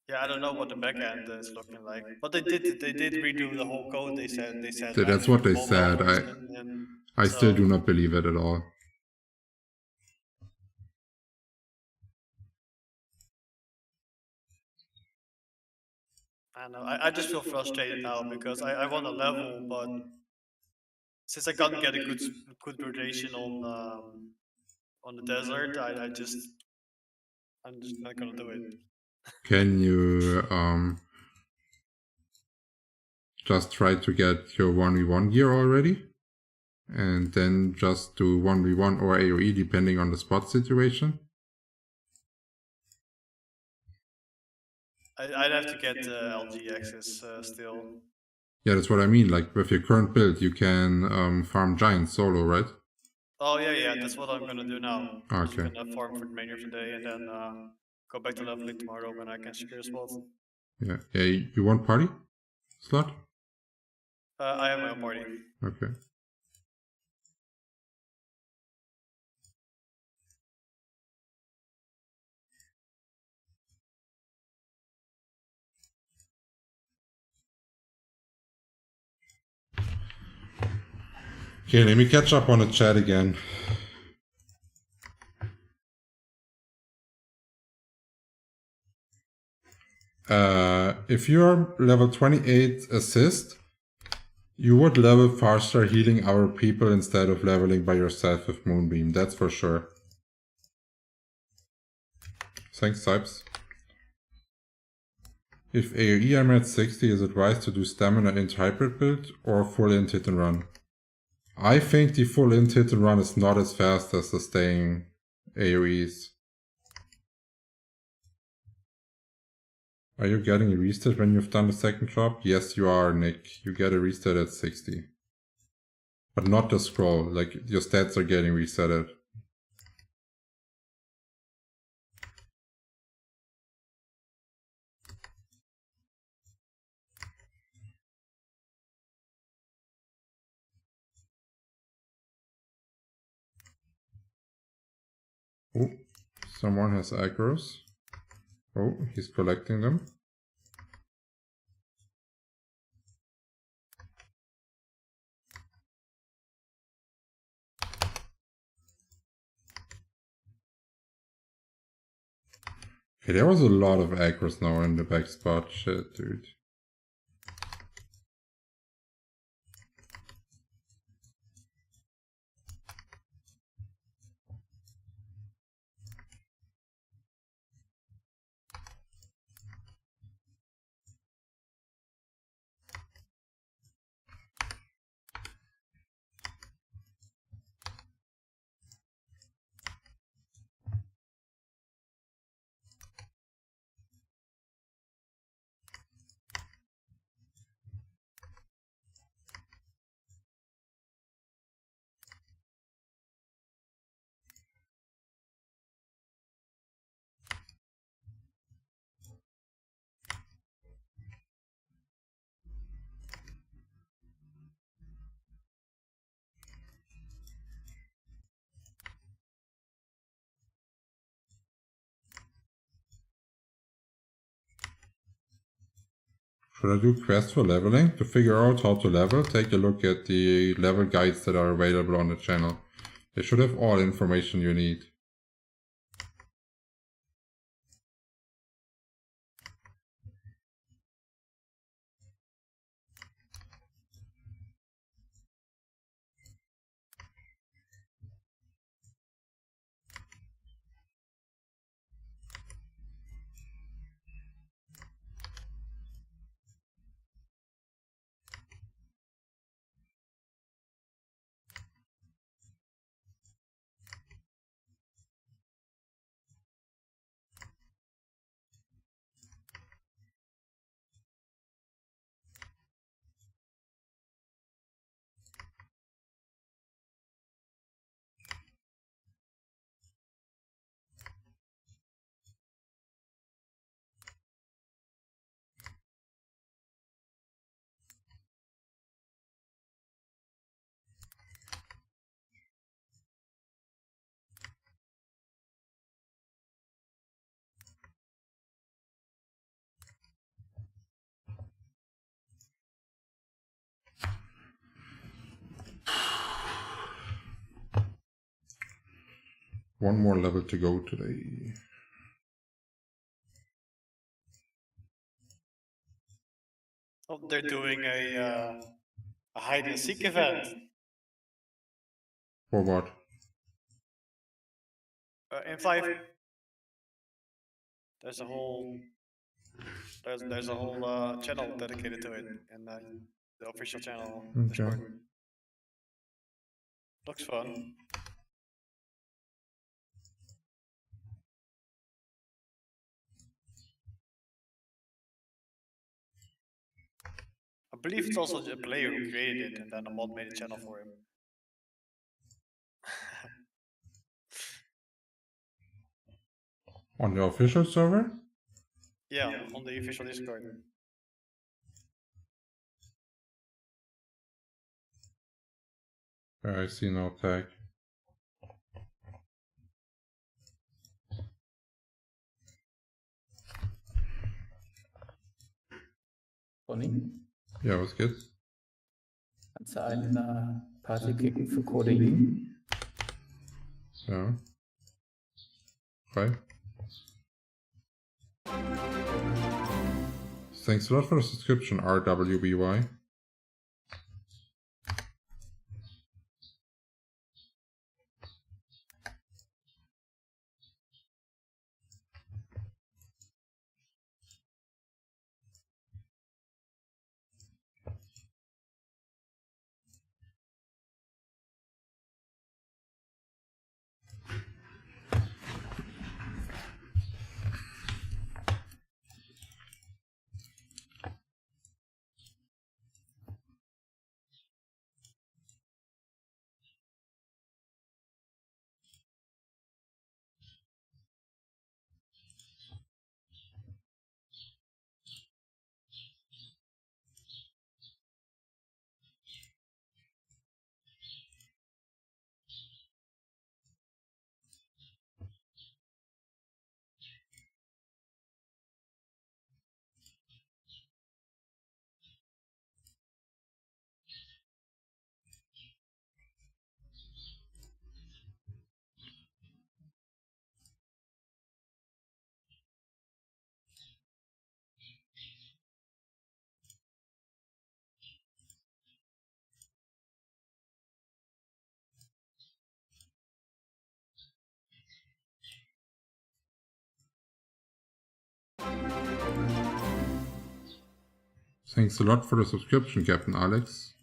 C: Yeah, I don't know what the backend is looking like, but they did redo the whole code. They said
B: that's what they said. I still do not believe it at all.
C: I know. I just feel frustrated now because I want a level, but since I can't get a good rotation on the desert, I'm just not gonna do it.
B: Can you just try to get your 1v1 gear already? And then just do 1v1 or AoE depending on the spot situation?
C: I'd have to get LG access still.
B: Yeah, that's what I mean. Like with your current build, you can farm giants solo, right?
C: Oh yeah, that's what I'm gonna do now. I'm just
B: Okay.
C: gonna farm for the mania today and then go back to leveling tomorrow when I can secure a spot.
B: Yeah. You want party slot?
C: I have my own party.
B: Okay. Okay, let me catch up on the chat again. If you're level 28 assist, you would level faster healing our people instead of leveling by yourself with Moonbeam, that's for sure. Thanks, Sipes. If AoE I'm at 60, is it wise to do stamina int hybrid build or full int hit and run? I think the full int hit and run is not as fast as the staying AoEs. Are you getting a reset when you've done the second drop? Yes, you are, Nick. You get a reset at 60. But not the scroll, like your stats are getting resetted. Oh, someone has aggros. Oh, he's collecting them. Okay, there was a lot of aggros now in the back spot. Shit, dude. Should I do quests for leveling? To figure out how to level, take a look at the level guides that are available on the channel. They should have all information you need. One more level to go today.
C: Oh, they're doing a hide and seek event.
B: For what?
C: In Flyff, there's a whole there's a whole channel dedicated to it, and the official channel
B: Okay.
C: Discord. Looks fun. I believe it's also a player who created it, and then a mod made a channel for him.
B: On the official server?
C: Yeah, on the official Discord.
B: I see no tag.
A: Bonnie?
B: Ja, was geht's?
A: Kannst du einen in der Party kicken für Codein?
B: Ja. Frei. Thanks a lot for the subscription, RWBY. Thanks a lot for the subscription, Captain Alex.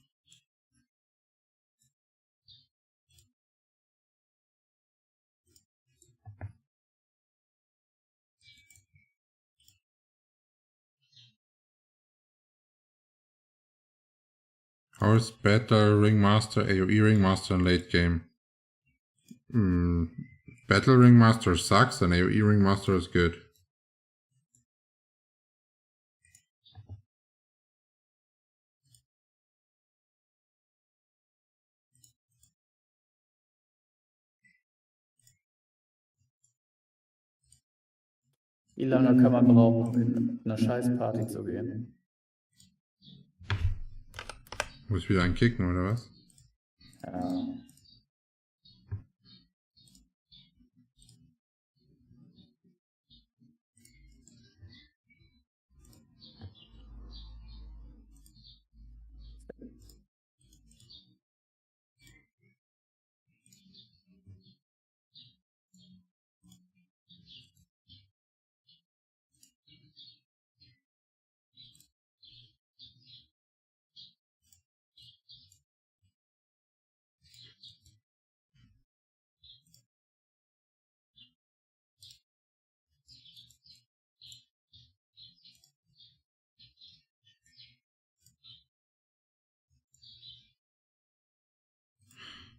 B: How is Battle Ringmaster, AoE Ringmaster in late game? Battle Ringmaster sucks and AoE Ringmaster is good.
A: Wie lange kann man brauchen, in eine Scheißparty zu gehen?
B: Muss ich wieder einen kicken, oder was?
A: Ja.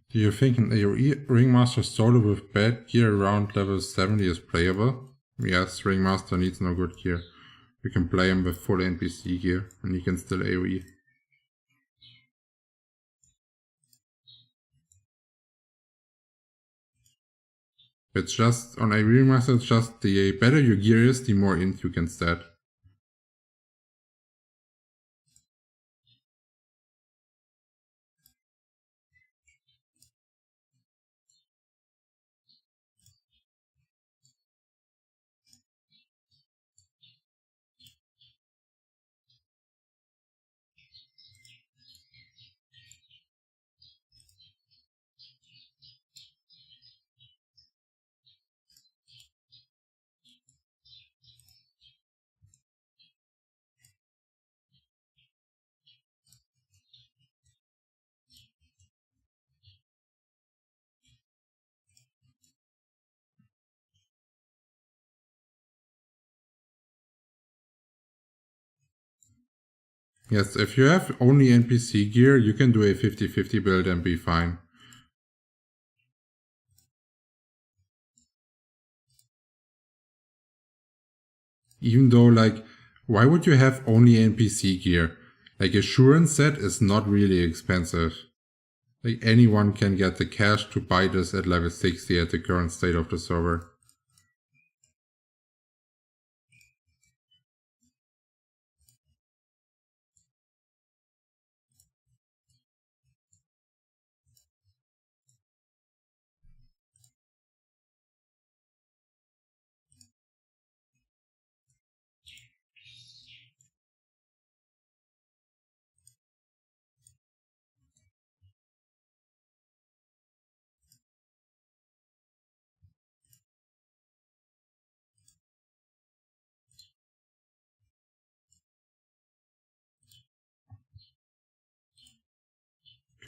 B: Do you think an AoE Ringmaster solo with bad gear around level 70 is playable? Yes, Ringmaster needs no good gear. You can play him with full NPC gear and he can still AoE. It's just, on AoE Ringmaster, it's just the better your gear is, the more int you can stat. Yes, if you have only NPC gear, you can do a 50-50 build and be fine. Even though, like, why would you have only NPC gear? Like, assurance set is not really expensive. Like, anyone can get the cash to buy this at level 60 at the current state of the server.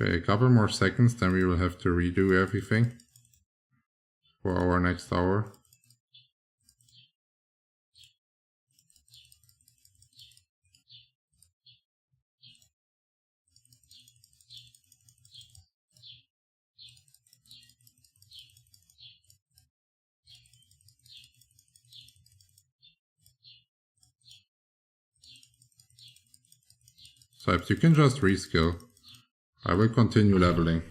B: Okay, a couple more seconds, then we will have to redo everything for our next hour. So if you can just reskill, I will continue leveling.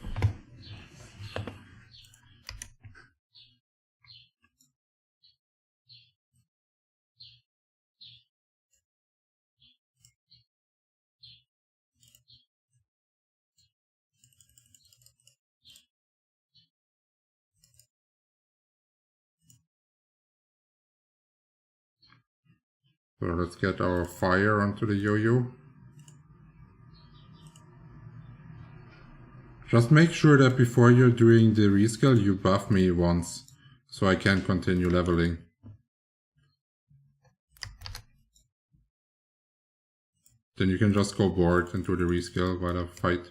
B: So let's get our fire onto the yo-yo. Just make sure that before you're doing the reskill, you buff me once, so I can continue leveling. Then you can just go board and do the reskill while I fight.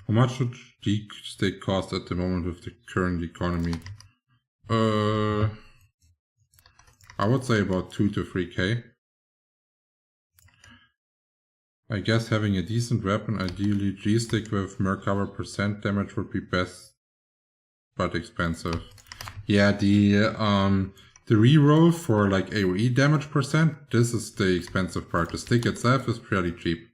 B: How much should the stake cost at the moment with the current economy? I would say about 2 to 3k. I guess having a decent weapon, ideally G-stick with mer cover percent damage would be best, but expensive. Yeah, the reroll for like AoE damage percent, this is the expensive part. The stick itself is pretty cheap.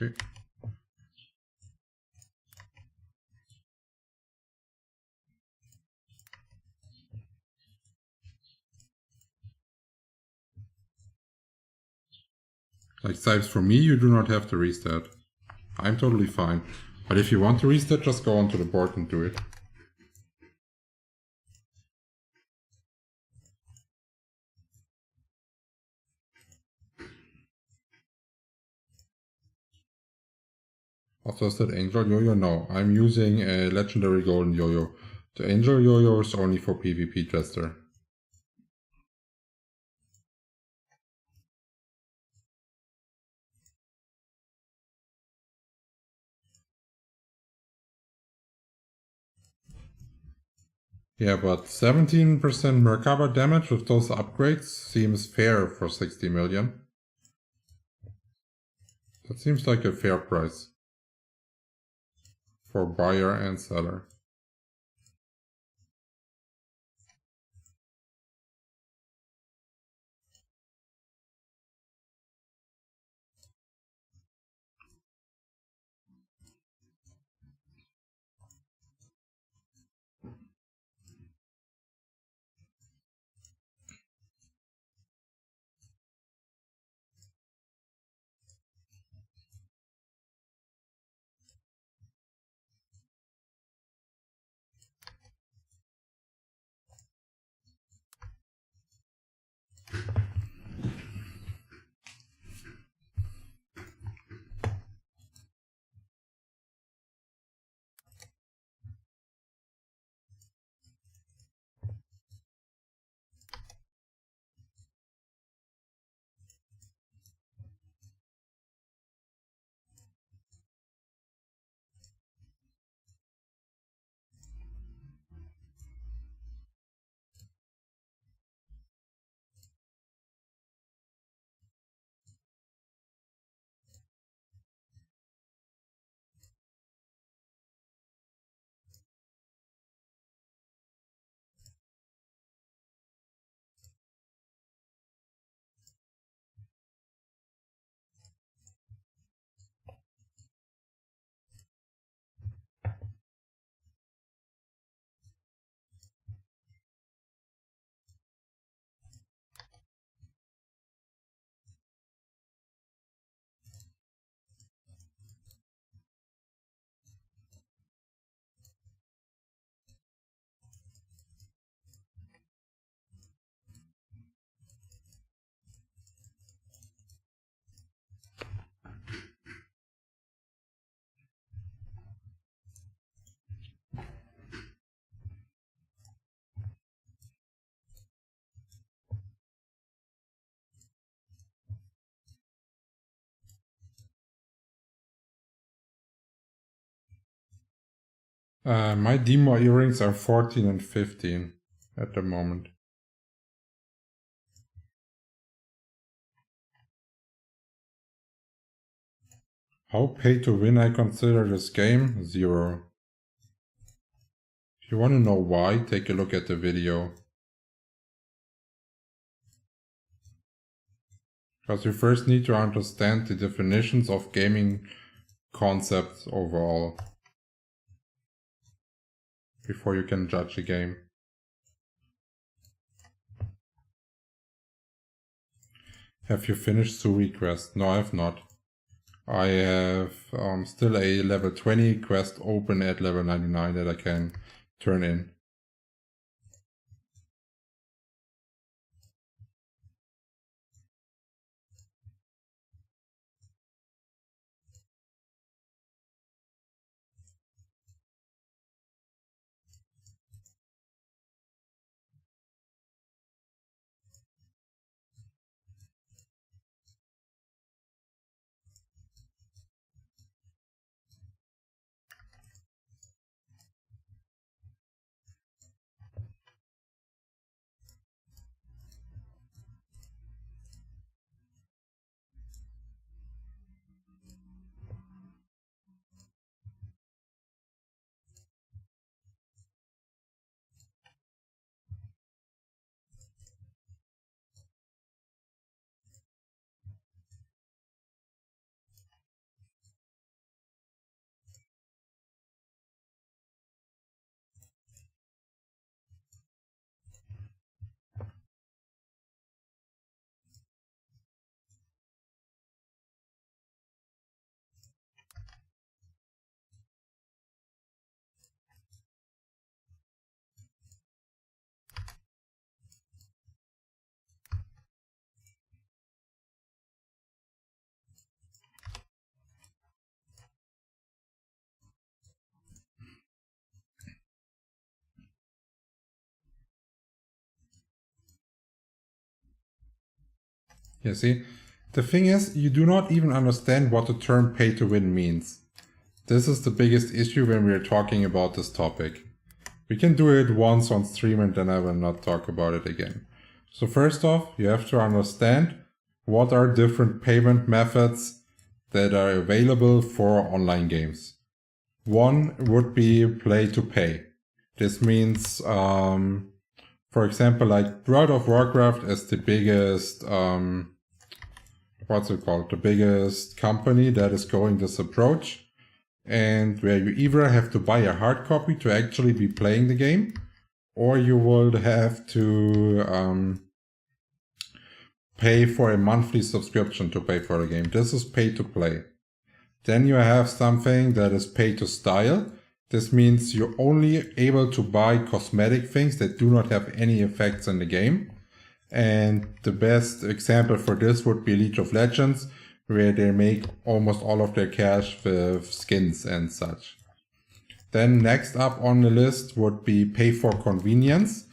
B: Okay. Like Sipes, for me, you do not have to restart. I'm totally fine. But if you want to restart, just go onto the board and do it. Also, is that Angel Yo-Yo? No, I'm using a legendary golden Yo-Yo. The Angel Yo-Yo is only for PvP Jester. Yeah, but 17% Merkaba damage with those upgrades seems fair for 60 million. That seems like a fair price for buyer and seller. My demo earrings are 14 and 15 at the moment. How pay to win I consider this game? 0. If you want to know why, take a look at the video. Because you first need to understand the definitions of gaming concepts overall before you can judge a game. Have you finished Suri quest? No, I have not. I have still a level 20 quest open at level 99 that I can turn in. You see, the thing is, you do not even understand what the term pay to win means. This is the biggest issue when we are talking about this topic. We can do it once on stream and then I will not talk about it again. So first off, you have to understand what are different payment methods that are available for online games. One would be play to pay. This means, for example, like World of Warcraft is the biggest, the biggest company that is going this approach. And where you either have to buy a hard copy to actually be playing the game, or you will have to pay for a monthly subscription to pay for the game. This is pay to play. Then you have something that is pay to style. This means you're only able to buy cosmetic things that do not have any effects in the game. And the best example for this would be League of Legends, where they make almost all of their cash with skins and such. Then next up on the list would be pay for convenience.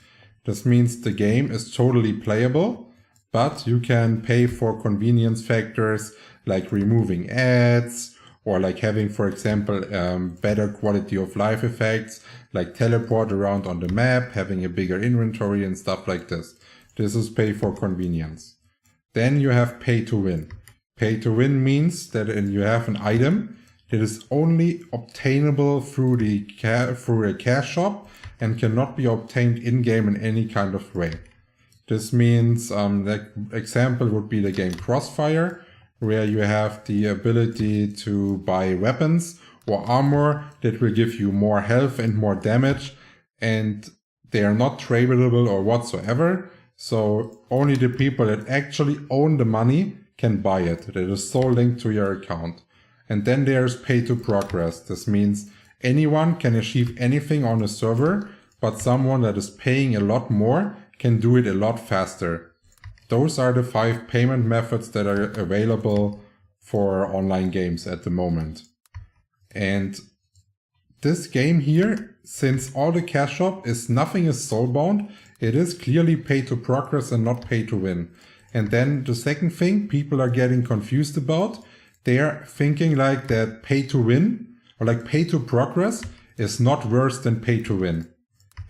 B: This means the game is totally playable, but you can pay for convenience factors like removing ads, or like having, for example, better quality of life effects, like teleport around on the map, having a bigger inventory and stuff like this. This is pay for convenience. Then you have pay to win. Pay to win means that you have an item that is only obtainable through a cash shop and cannot be obtained in-game in any kind of way. This means, that example would be the game Crossfire, where you have the ability to buy weapons or armor that will give you more health and more damage, and they are not tradable or whatsoever. So only the people that actually own the money can buy it. It is so linked to your account. And then there's pay to progress. This means anyone can achieve anything on a server, but someone that is paying a lot more can do it a lot faster. Those are the 5 payment methods that are available for online games at the moment. And this game here, since all the cash shop is nothing is soulbound, it is clearly pay to progress and not pay to win. And then the second thing people are getting confused about, they are thinking like that pay to win or like pay to progress is not worse than pay to win.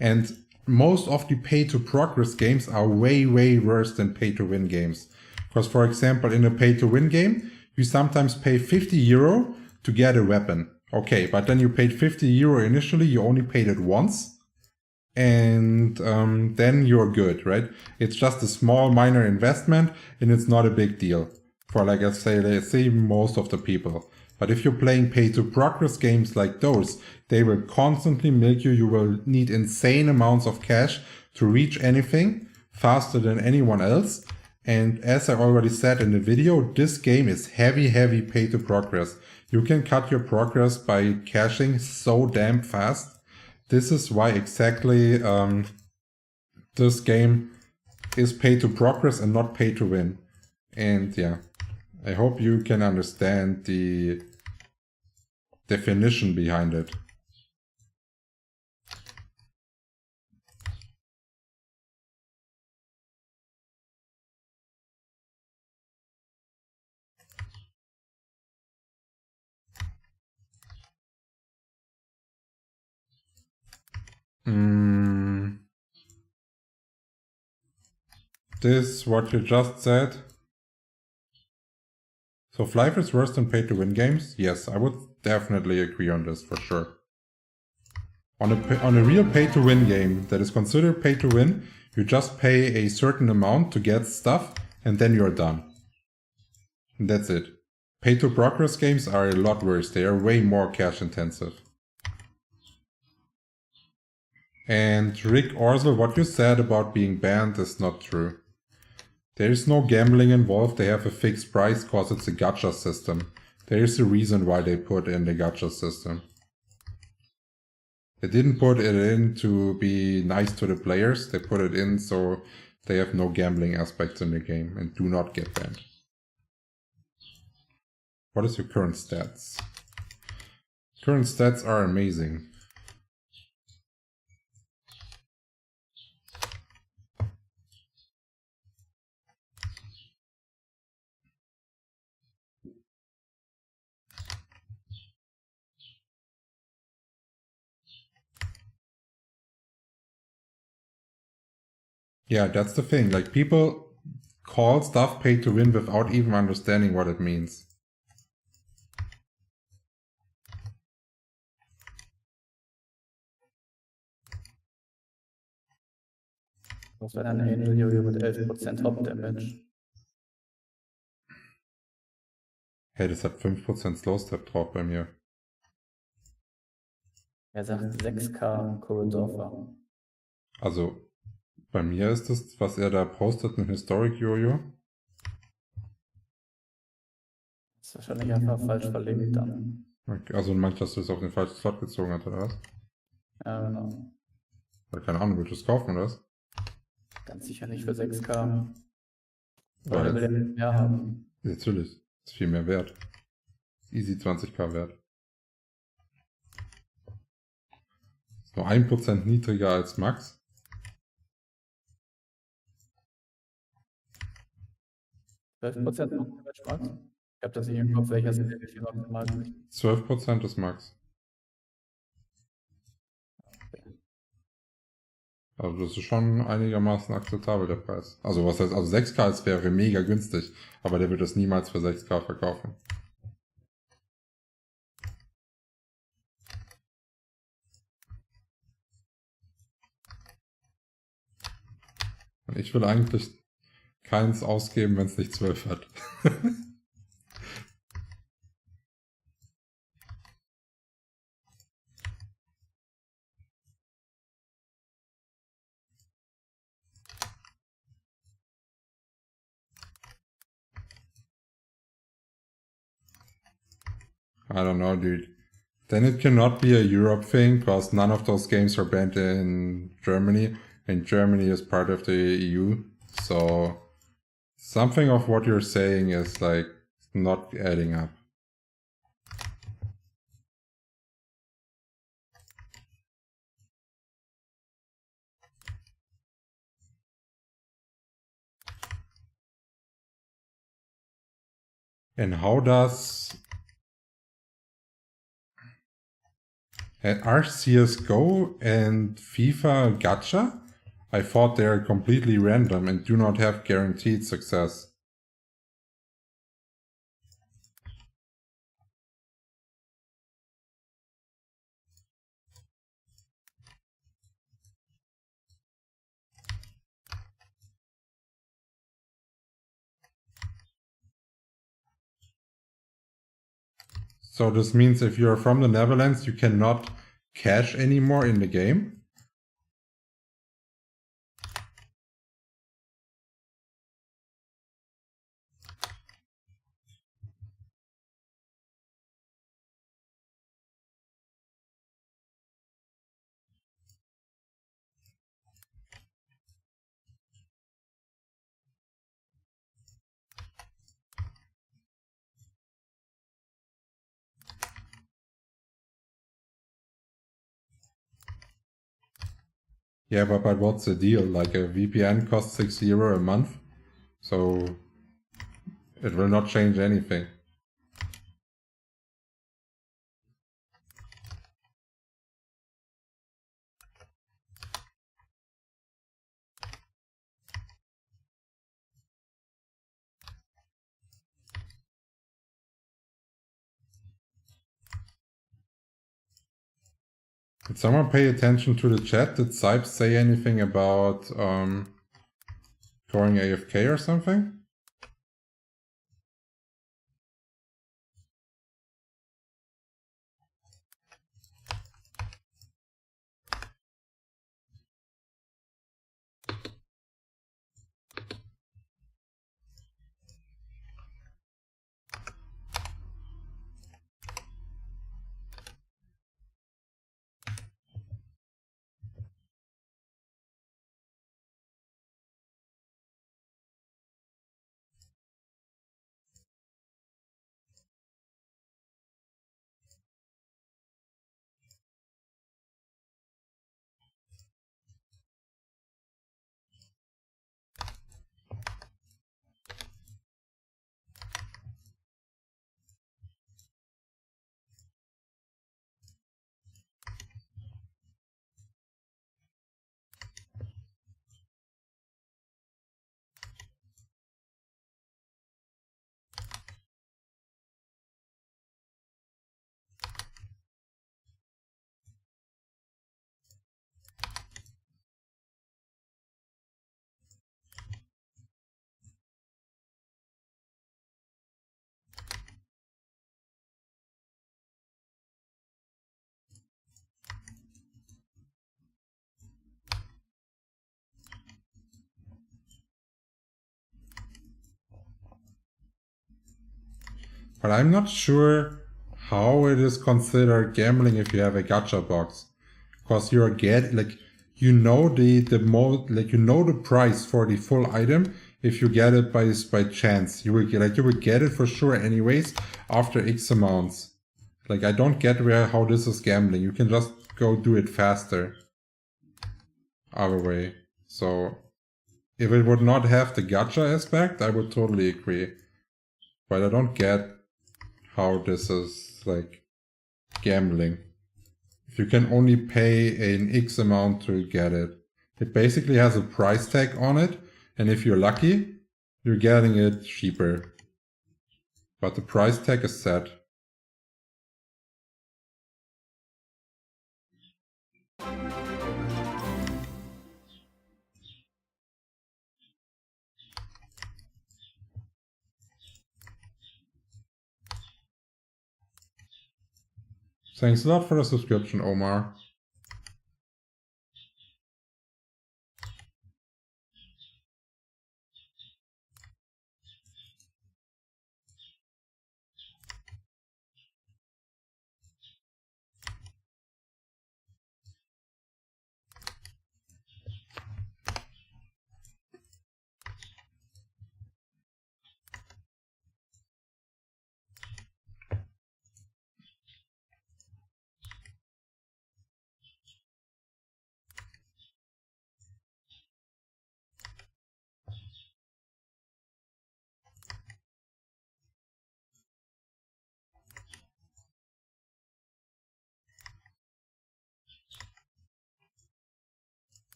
B: And most of the pay to progress games are way, way worse than pay to win games. Because for example, in a pay to win game, you sometimes pay 50 euro to get a weapon. Okay, but then you paid 50 euro initially, you only paid it once. And then you're good, right? It's just a small minor investment and it's not a big deal for, like, let's say most of the people. But if you're playing pay to progress games like those, they will constantly milk you. You will need insane amounts of cash to reach anything faster than anyone else. And as I already said in the video, this game is heavy pay to progress. You can cut your progress by cashing so damn fast. This is why exactly this game is pay to progress and not pay to win. And yeah, I hope you can understand the definition behind it. This, what you just said. So Flyff is worse than pay to win games? Yes, I would definitely agree on this for sure. On a real pay to win game that is considered pay to win, you just pay a certain amount to get stuff and then you're done. And that's it. Pay to progress games are a lot worse. They are way more cash intensive. And Rick Orzel, what you said about being banned is not true. There is no gambling involved. They have a fixed price because it's a gacha system. There is a reason why they put in the gacha system. They didn't put it in to be nice to the players. They put it in so they have no gambling aspects in the game and do not get banned. What is your current stats? Current stats are amazing. Yeah, that's the thing. Like, people call stuff pay to win without even understanding what it means.
A: Was war ein Angel-Jojo mit 11% Hop-Damage?
B: Hey, das hat 5% Slow-Step drauf bei mir.
A: Er sagt 6k Corridor.
B: Also, bei mir ist das, was er da postet, ein Historic-Jojo.
A: Das ist wahrscheinlich einfach falsch verlinkt dann.
B: Okay, also meinst du, dass du es auf den falschen Slot gezogen hast, oder was?
A: Ja, genau.
B: Oder keine Ahnung, willst du es kaufen, oder was?
A: Ganz sicher nicht für 6k. Weil er will ja mehr haben.
B: Natürlich, ist viel mehr wert. Easy 20k wert. Ist nur 1% niedriger als Max.
A: $12% noch Damage Max? Ich habe das nicht im Kopf, welches hier noch im Markt ist.
B: 12% ist Max. Also das ist schon einigermaßen akzeptabel, der Preis. Also was heißt, also 6k wäre mega günstig, aber der wird das niemals für 6k verkaufen. Und ich will eigentlich keins ausgeben, wenn es nicht 12 hat. I don't know, dude. Then it cannot be a Europe thing, because none of those games are banned in Germany, and Germany is part of the EU. So something of what you're saying is like not adding up. And how does Are CSGO and FIFA gacha? I thought they are completely random and do not have guaranteed success. So this means if you're from the Netherlands, you cannot cash anymore in the game? Yeah, but what's the deal? Like a VPN costs €6 a month, so it will not change anything. Did someone pay attention to the chat? Did Sipes say anything about going AFK or something? But I'm not sure how it is considered gambling if you have a gacha box, because you're you know the price for the full item. If you get it by chance, you will get it for sure anyways after X amounts. Like, I don't get how this is gambling. You can just go do it faster. Other way. So if it would not have the gacha aspect, I would totally agree. But I don't get how this is like gambling. If you can only pay an X amount to get it. It basically has a price tag on it, and if you're lucky, you're getting it cheaper. But the price tag is set. Thanks a lot for the subscription, Omar.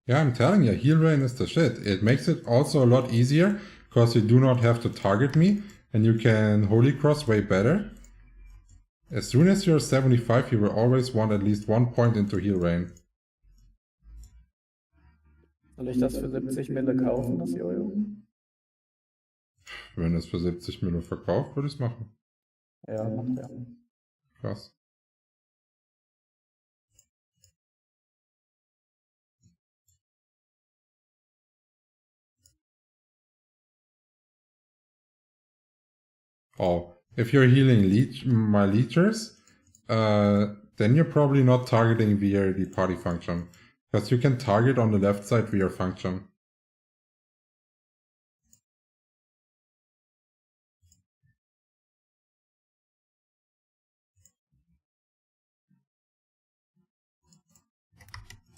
B: Yeah, I'm telling you, heal rain is the shit. It makes it also a lot easier because you do not have to target me and you can Holy Cross way better. As soon as you're 75, you will always want at least 1 point into heal rain.
A: Soll ich das für 70 Mille kaufen, das Jojo?
B: Wenn es für 70 Mille verkauft, würde ich es machen.
A: Ja, macht ja.
B: Krass. Oh, if you're healing my leechers, then you're probably not targeting via the party function. Because you can target on the left side via function.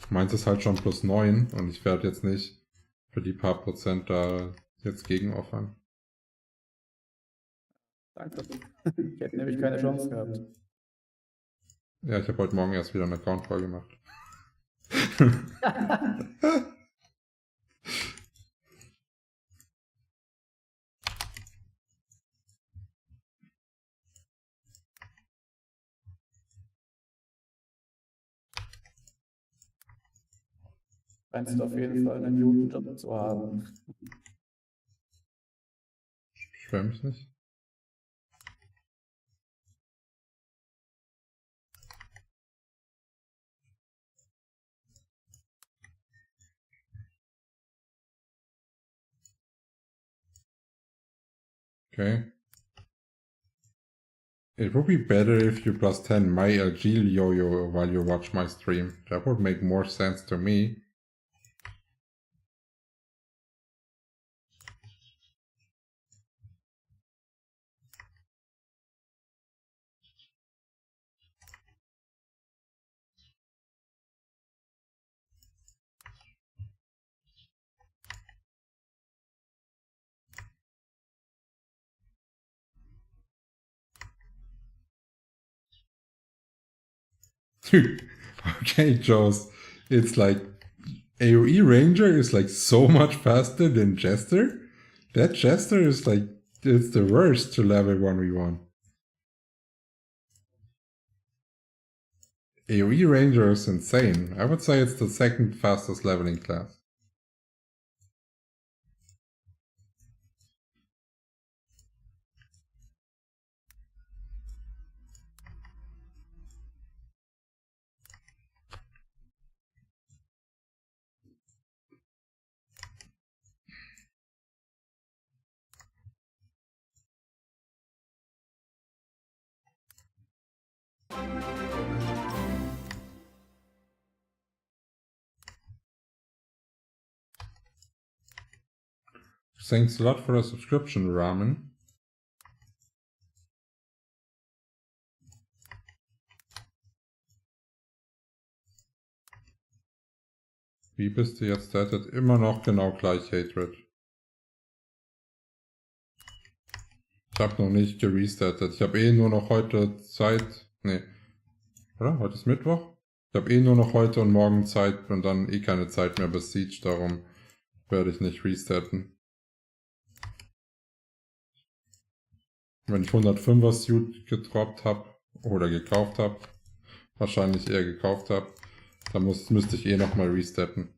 B: Meins ist halt schon +9 und ich werde jetzt nicht für die paar Prozent da jetzt gegen offern.
A: Danke. Ich hätte nämlich keine Chance gehabt.
B: Ja, ich habe heute Morgen erst wieder einen Account voll gemacht.
A: Scheinst du auf jeden Fall einen Judenjob zu haben.
B: Ich beschwere mich nicht. Okay. It would be better if you +10 my LG-Yoyo while you watch my stream. That would make more sense to me. Okay, Joes. It's like AoE Ranger is like so much faster than Jester. That Jester is like, it's the worst to level 1v1. AoE Ranger is insane. I would say it's the second fastest leveling class. Thanks a lot for the subscription, Ramen. Wie bist du jetzt startet? Immer noch genau gleich Hatred. Ich habe noch nicht gerestartet. Ich habe nur noch heute Zeit. Nee. Oder? Heute ist Mittwoch? Ich habe nur noch heute und morgen Zeit und dann keine Zeit mehr bis Siege. Darum werde ich nicht restarten. Wenn ich 105er Suit gedroppt habe oder gekauft habe, wahrscheinlich eher gekauft habe, dann müsste ich nochmal restarten.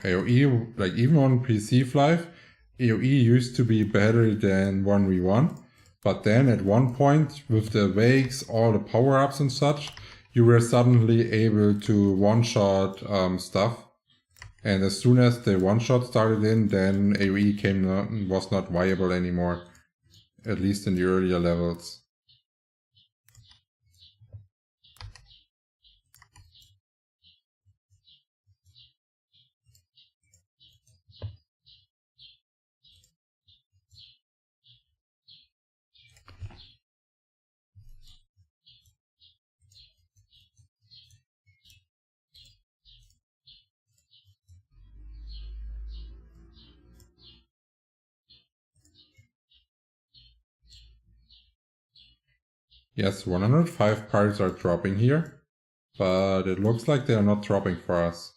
B: AoE, like even on PC Flyff, AoE used to be better than 1v1, but then at one point with the wakes, all the power-ups and such, you were suddenly able to one-shot stuff. And as soon as the one-shot started in, then AoE was not viable anymore, at least in the earlier levels. Yes, 105 parts are dropping here, but it looks like they are not dropping for us.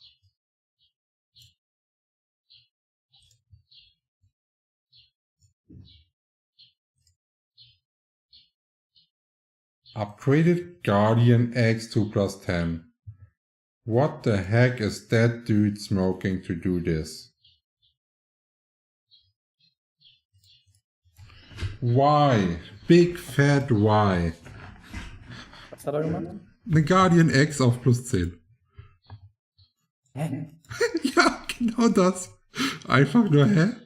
B: Upgraded Guardian X2 plus 10. What the heck is that dude smoking to do this? Why? Big fat why?
A: Was hat er gemacht?
B: Eine Guardian X auf plus 10.
A: Hä?
B: Ja, genau das. Einfach nur, hä?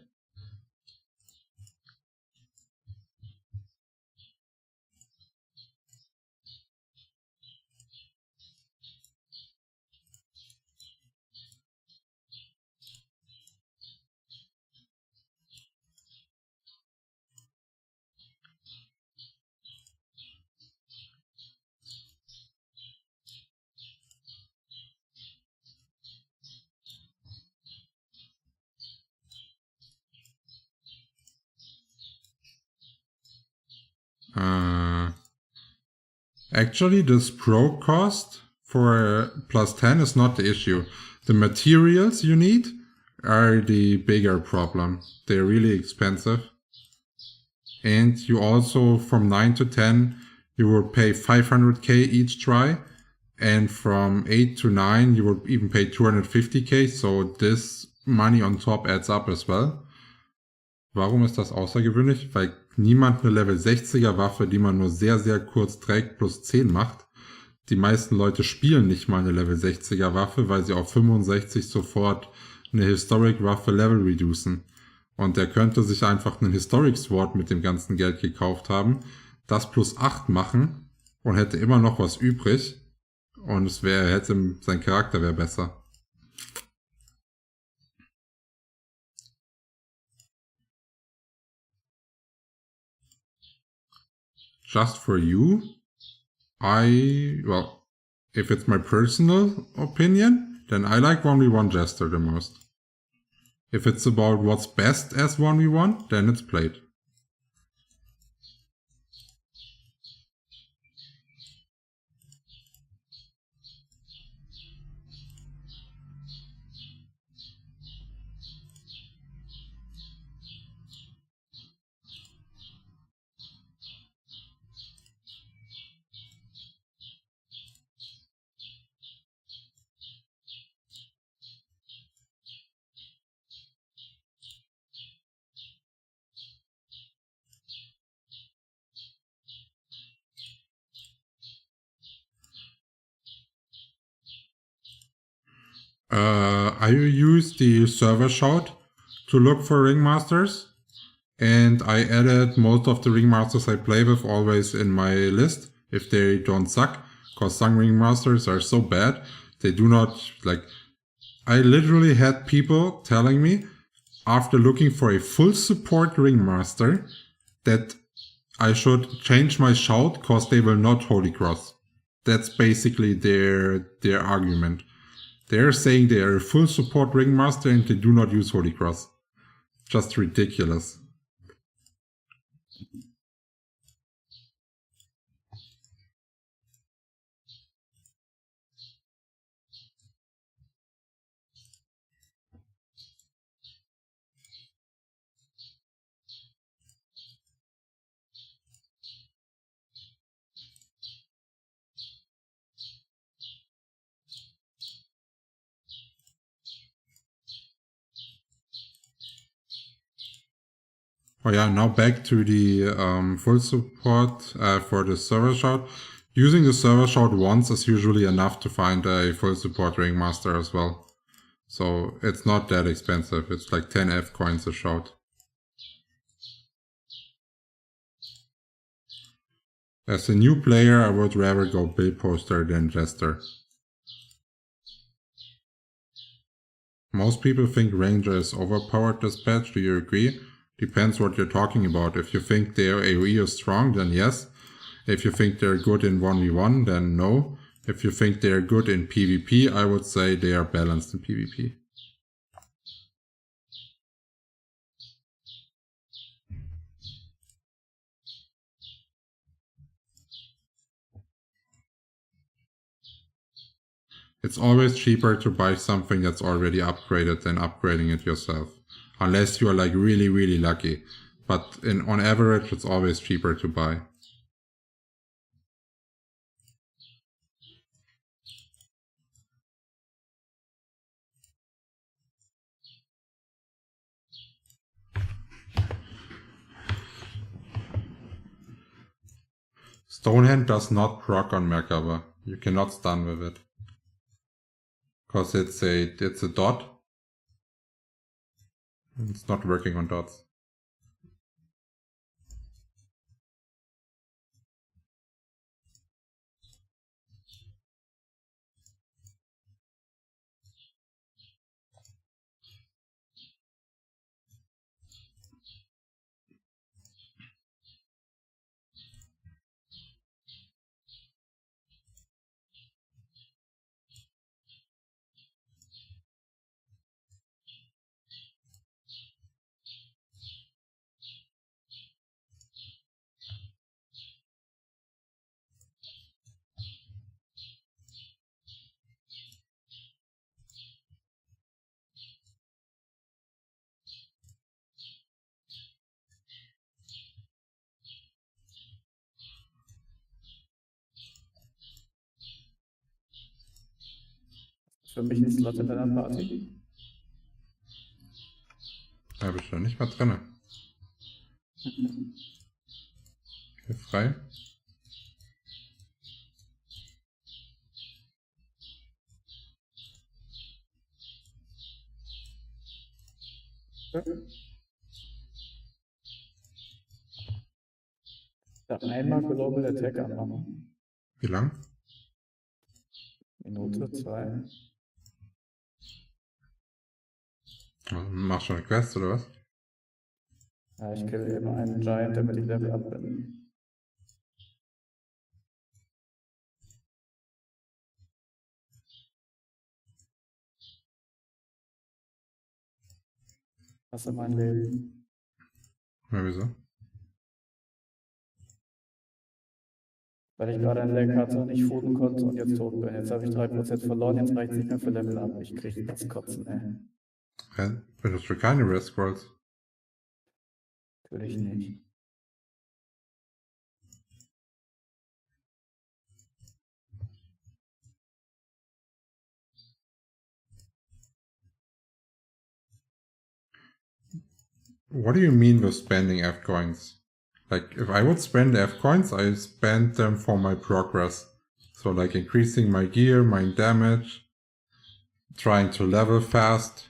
B: Actually, this pro cost for plus 10 is not the issue. The materials you need are the bigger problem. They're really expensive. And you also, from 9 to 10, you will pay 500k each try. And from 8 to 9, you will even pay 250k. So this money on top adds up as well. Warum ist das außergewöhnlich? Weil niemand eine Level 60er Waffe, die man nur sehr, sehr kurz trägt, plus 10 macht. Die meisten Leute spielen nicht mal eine Level 60er Waffe, weil sie auf 65 sofort eine Historic Waffe Level reducen. Und der könnte sich einfach einen Historic Sword mit dem ganzen Geld gekauft haben, das plus 8 machen und hätte immer noch was übrig. Und es wäre, sein Charakter wäre besser. Just for you, well, if it's my personal opinion, then I like 1v1 Jester the most. If it's about what's best as 1v1, then it's Blade. I use the server shout to look for ringmasters, and I added most of the ringmasters I play with always in my list if they don't suck, because some ringmasters are so bad they do not like. I literally had people telling me after looking for a full support ringmaster that I should change my shout because they will not Holy Cross. That's basically their argument. They're saying they are a full support ringmaster and they do not use Holy Cross. Just ridiculous. Oh yeah, now back to the full support for the server shout. Using the server shout once is usually enough to find a full support ringmaster as well. So it's not that expensive. It's like 10 F coins a shout. As a new player, I would rather go build poster than jester. Most people think Ranger is overpowered this patch, do you agree? Depends what you're talking about. If you think their AoE is strong, then yes. If you think they're good in 1v1, then no. If you think they're good in PvP, I would say they are balanced in PvP. It's always cheaper to buy something that's already upgraded than upgrading it yourself. Unless you're like really, really lucky. But on average, it's always cheaper to buy. Stonehand does not proc on Merkaba. You cannot stun with it. Because it's a dot. It's not working on dots.
A: Für mich ein Slot in deiner Party.
B: Da bin ich noch nicht mal drin. Okay, frei.
A: Da einmal Global Attack anmachen.
B: Wie lang?
A: Minute, 2.
B: Machst du eine Quest oder was?
A: Ja, ich kill immer einen Giant, damit ich Level up bin. Hasse mein Leben.
B: Ja, wieso?
A: Weil ich gerade ein Lag hatte, nicht fooden konnte und jetzt tot bin. Jetzt habe ich 3% verloren, jetzt reicht es nicht mehr für Level up. Ich kriege das Kotzen, ey.
B: Ja, benutzt du keine Red Scrolls?
A: Natürlich nicht.
B: What do you mean with spending F coins? Like, if I would spend F coins, I spend them for my progress. So like increasing my gear, my damage, trying to level fast.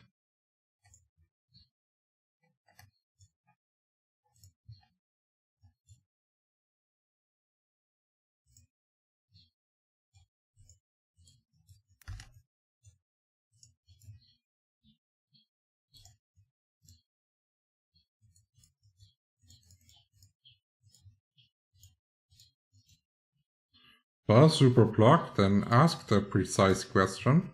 B: Well, super block, then ask the precise question.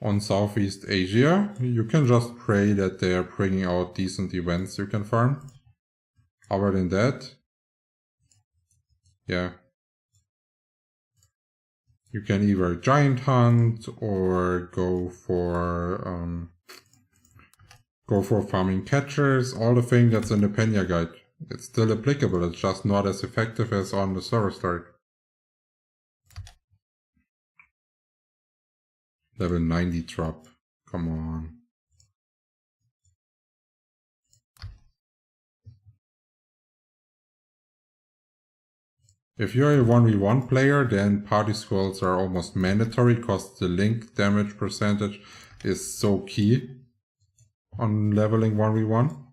B: On Southeast Asia, you can just pray that they are bringing out decent events you can farm. Other than that, yeah. You can either giant hunt or go for farming catchers, all the thing that's in the Penya guide. It's still applicable, it's just not as effective as on the server start. Level 90 drop. Come on. If you're a 1v1 player, then party scrolls are almost mandatory because the link damage percentage is so key on leveling 1v1.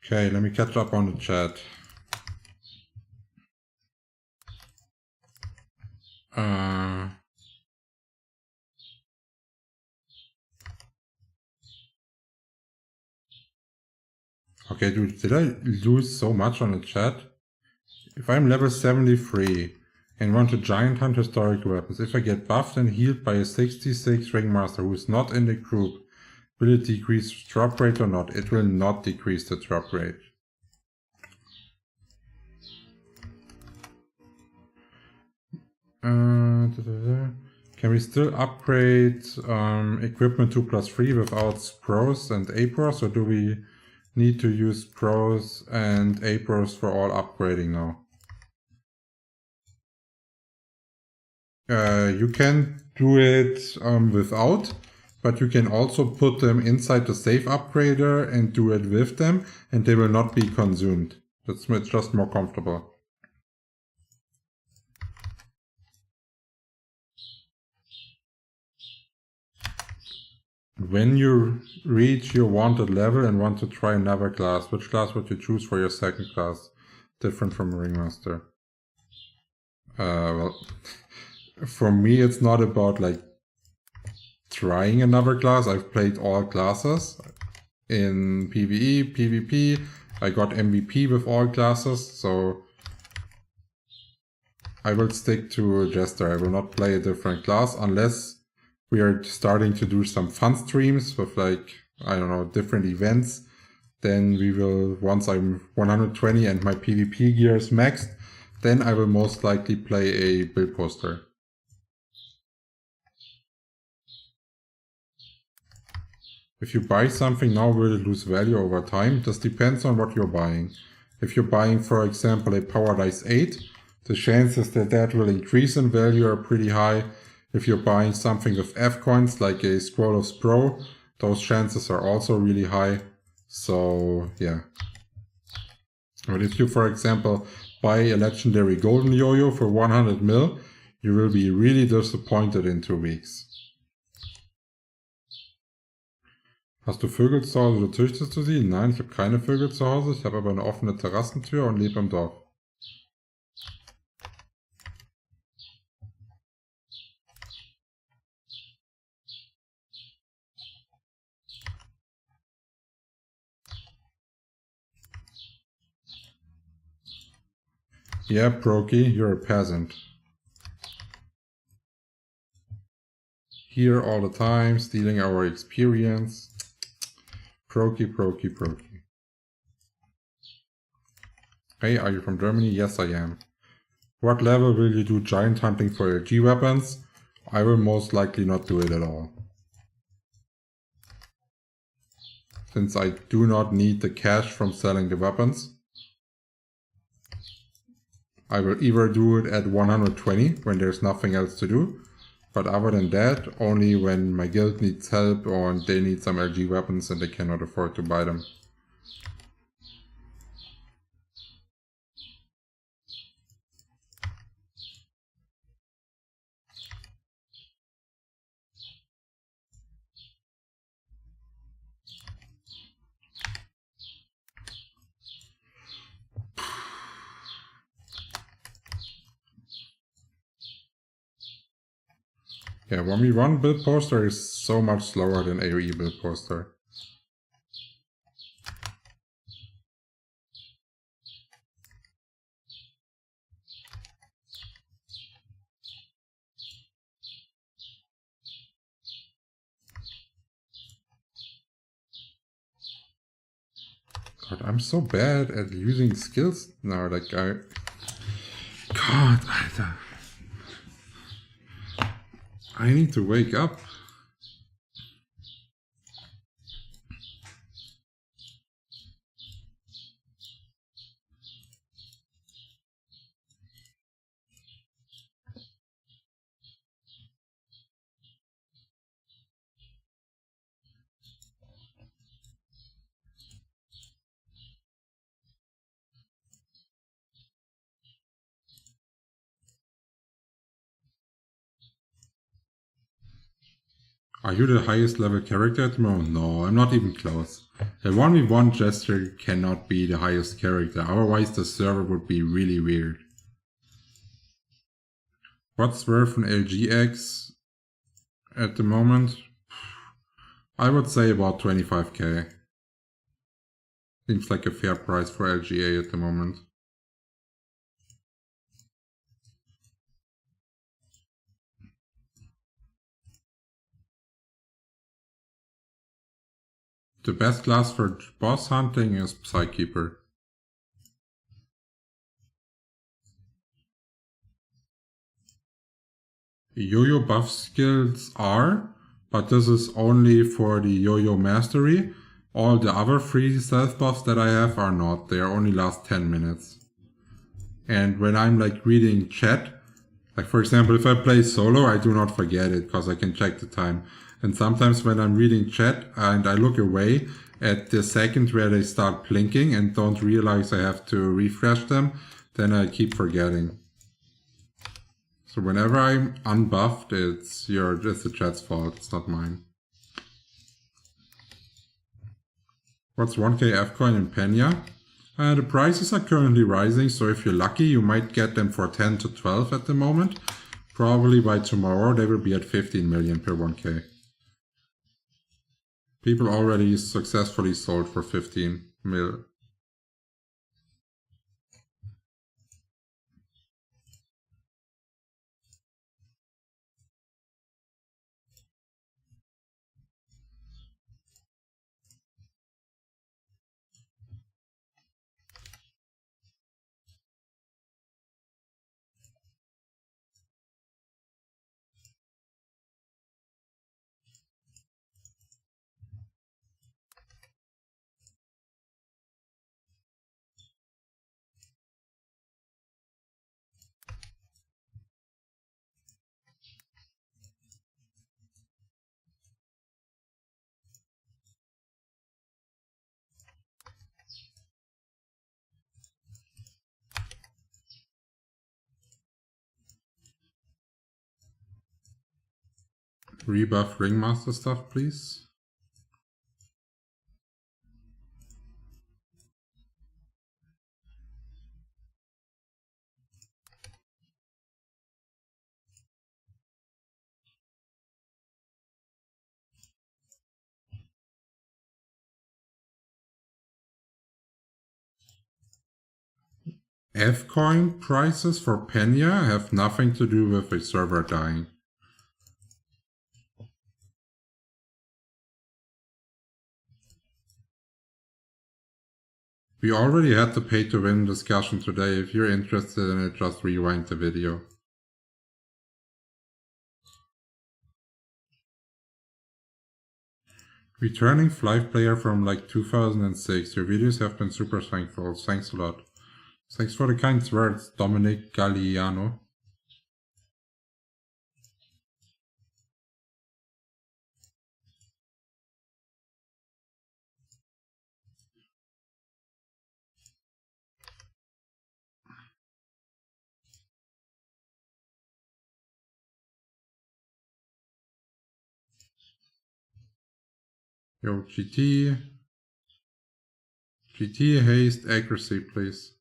B: Okay, let me catch up on the chat. Okay, dude, did I lose so much on the chat? If I'm level 73 and want to giant hunt historical weapons, if I get buffed and healed by a 66 ringmaster who is not in the group, will it decrease drop rate or not? It will not decrease the drop rate. Can we still upgrade equipment 2+3 without pros and A-pros, or do we need to use pros and A-pros for all upgrading now? You can do it without, but you can also put them inside the save upgrader and do it with them, and they will not be consumed. That's just more comfortable. When you reach your wanted level and want to try another class, which class would you choose for your second class? Different from a ringmaster. Well, for me it's not about like trying another class. I've played all classes in PvE, PvP. I got MVP with all classes, so I will stick to Jester. I will not play a different class unless we are starting to do some fun streams with like, I don't know, different events. Then we will, once I'm 120 and my PvP gear is maxed, then I will most likely play a build poster. If you buy something now, will it lose value over time? This depends on what you're buying. If you're buying, for example, a Power Dice 8, the chances that that will increase in value are pretty high. If you're buying something with F coins, like a Scroll of Pro, those chances are also really high. So, yeah. But if you, for example, buy a legendary golden yo-yo for 100 mil, you will be really disappointed in 2 weeks. Hast du Vögel zu Hause oder züchtest du sie? Nein, ich habe keine Vögel zu Hause, ich habe aber eine offene Terrassentür und lebe im Dorf. Yeah, Proki, you're a peasant. Here all the time, stealing our experience. Proki, Proki, Proki. Hey, are you from Germany? Yes, I am. What level will you do giant hunting for LG weapons? I will most likely not do it at all. Since I do not need the cash from selling the weapons. I will either do it at 120 when there's nothing else to do. But other than that, only when my guild needs help or they need some LG weapons and they cannot afford to buy them. Yeah, 1v1 build poster is so much slower than AoE build poster. God, I'm so bad at using skills now, like God, Alter. I need to wake up. Are you the highest level character at the moment? No, I'm not even close. A 1v1 gesture cannot be the highest character, otherwise the server would be really weird. What's worth an LGX at the moment? I would say about 25k. Seems like a fair price for LGA at the moment. The best class for boss hunting is Psykeeper. Yo-yo buff skills are, but this is only for the yo-yo mastery. All the other 3 stealth buffs that I have are not. They only last 10 minutes. And when I'm like reading chat, like for example, if I play solo, I do not forget it because I can check the time. And sometimes when I'm reading chat and I look away at the second where they start blinking and don't realize I have to refresh them, then I keep forgetting. So whenever I'm unbuffed, it's the chat's fault, it's not mine. What's 1k F-coin in Pena? The prices are currently rising, so if you're lucky, you might get them for 10 to 12 at the moment. Probably by tomorrow, they will be at 15 million per 1k. People already successfully sold for 15 mil. Rebuff Ringmaster stuff, please. F-coin prices for Pena have nothing to do with a server dying. We already had the pay to win discussion today. If you're interested in it, just rewind the video. Returning Flyff player from like 2006. Your videos have been super thankful. Thanks a lot. Thanks for the kind words, Dominic Galliano. Yo, GT, haste, accuracy, please.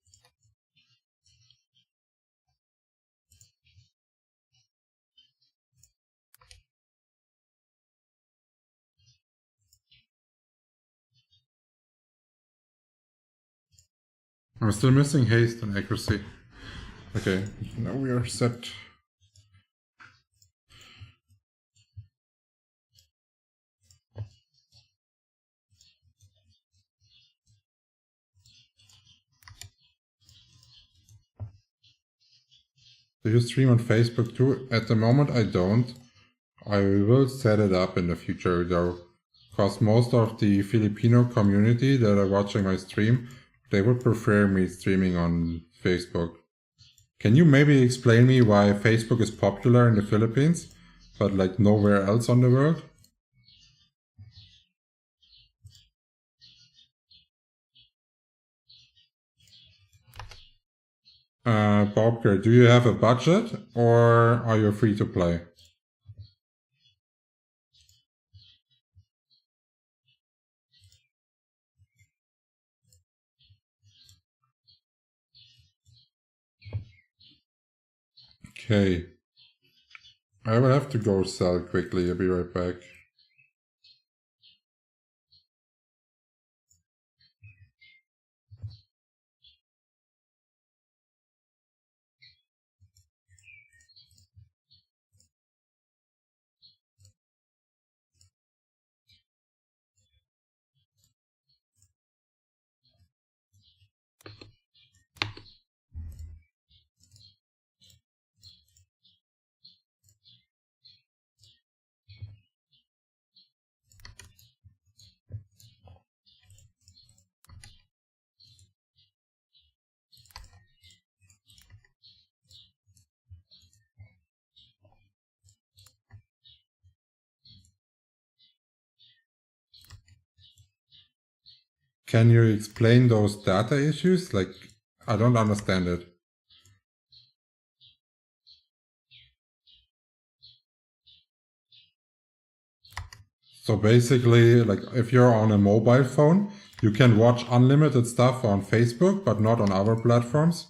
B: I'm still missing haste and accuracy. Okay, now we are set. Do you stream on Facebook too? At the moment I don't. I will set it up in the future though, because most of the Filipino community that are watching my stream, they would prefer me streaming on Facebook. Can you maybe explain me why Facebook is popular in the Philippines, but like nowhere else on the world? Bobker, do you have a budget or are you free to play? Okay. I will have to go sell quickly. I'll be right back. Can you explain those data issues? Like, I don't understand it. So basically, like if you're on a mobile phone, you can watch unlimited stuff on Facebook, but not on other platforms.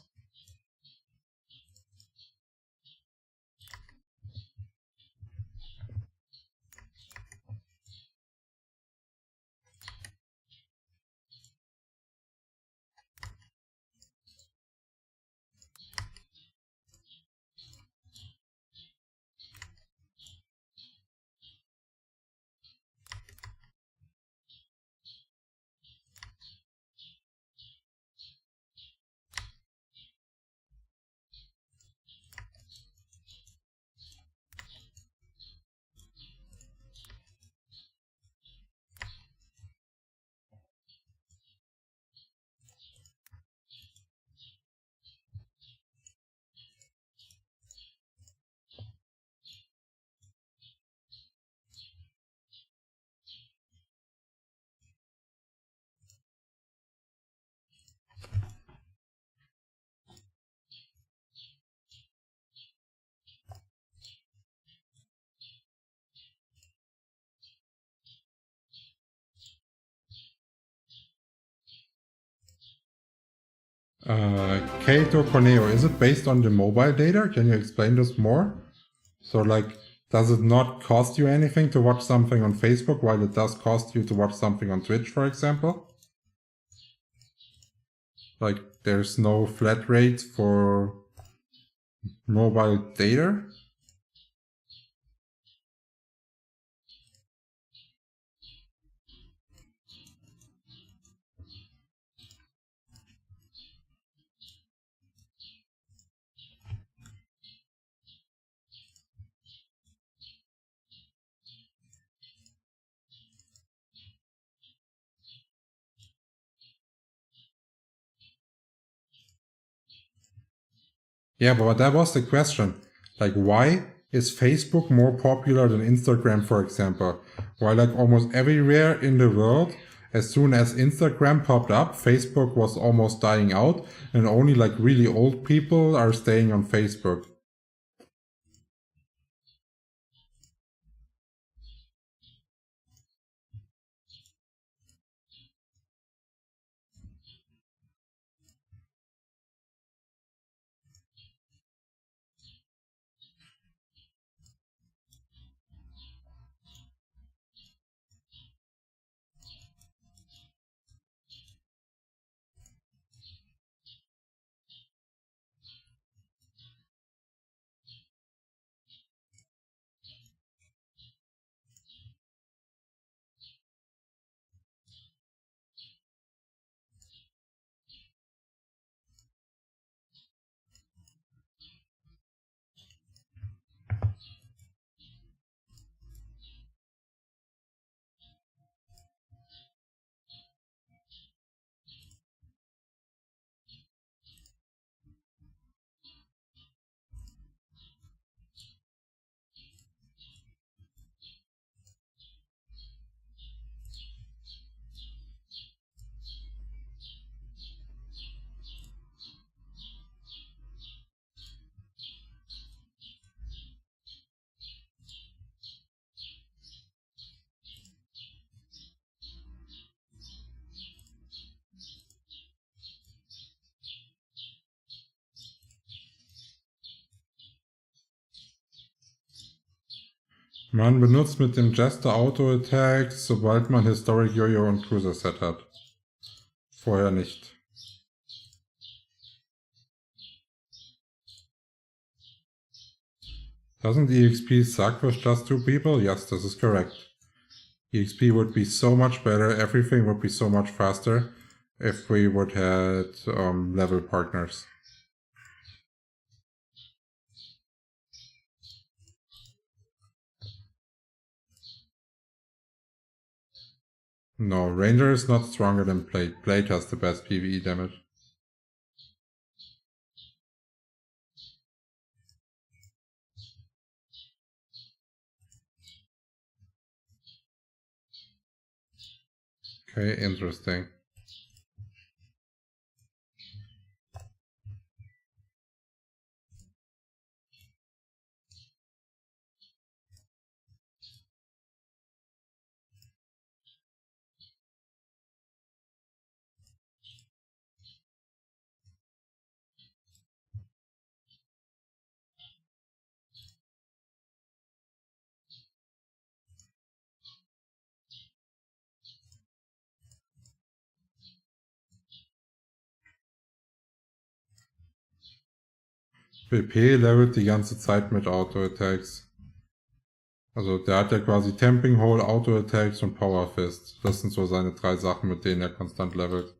B: Kato Corneo, is it based on the mobile data? Can you explain this more? So like, does it not cost you anything to watch something on Facebook while it does cost you to watch something on Twitch, for example? Like, there's no flat rate for mobile data? Yeah, but that was the question. Like, why is Facebook more popular than Instagram, for example? While like almost everywhere in the world, as soon as Instagram popped up, Facebook was almost dying out, and only like really old people are staying on Facebook. Man benutzt mit dem Jester Auto-Attack, sobald man Historic Yo-Yo und Cruiser Set hat. Vorher nicht. Doesn't EXP suck with just 2 people? Yes, this is correct. EXP would be so much better, everything would be so much faster if we would have level partners. No, Ranger is not stronger than Blade. Blade has the best PvE damage. Okay, interesting. BP levelt die ganze Zeit mit Auto-Attacks. Also der hat ja quasi Tamping Hole, Auto-Attacks und Power Fist. Das sind so seine 3 Sachen, mit denen er konstant levelt.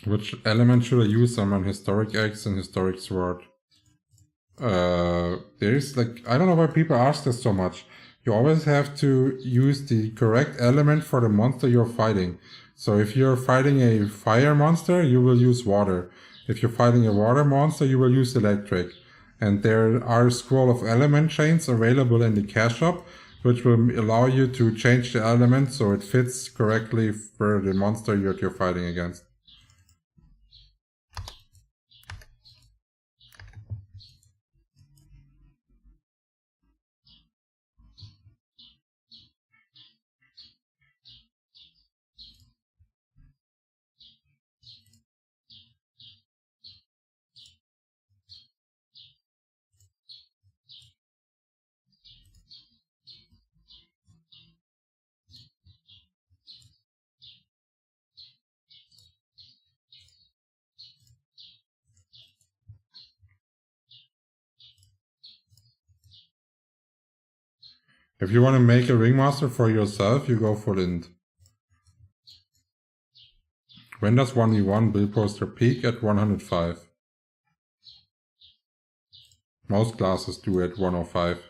B: Which element should I use on Historic Axe and Historic Sword? There's like, I don't know why people ask this so much. You always have to use the correct element for the monster you're fighting. So if you're fighting a fire monster, you will use water. If you're fighting a water monster, you will use electric. And there are scroll of element chains available in the cash shop, which will allow you to change the element so it fits correctly for the monster you're fighting against. If you want to make a ringmaster for yourself, you go for Lind. When does 1v1 bill poster peak? At 105. Most classes do at 105.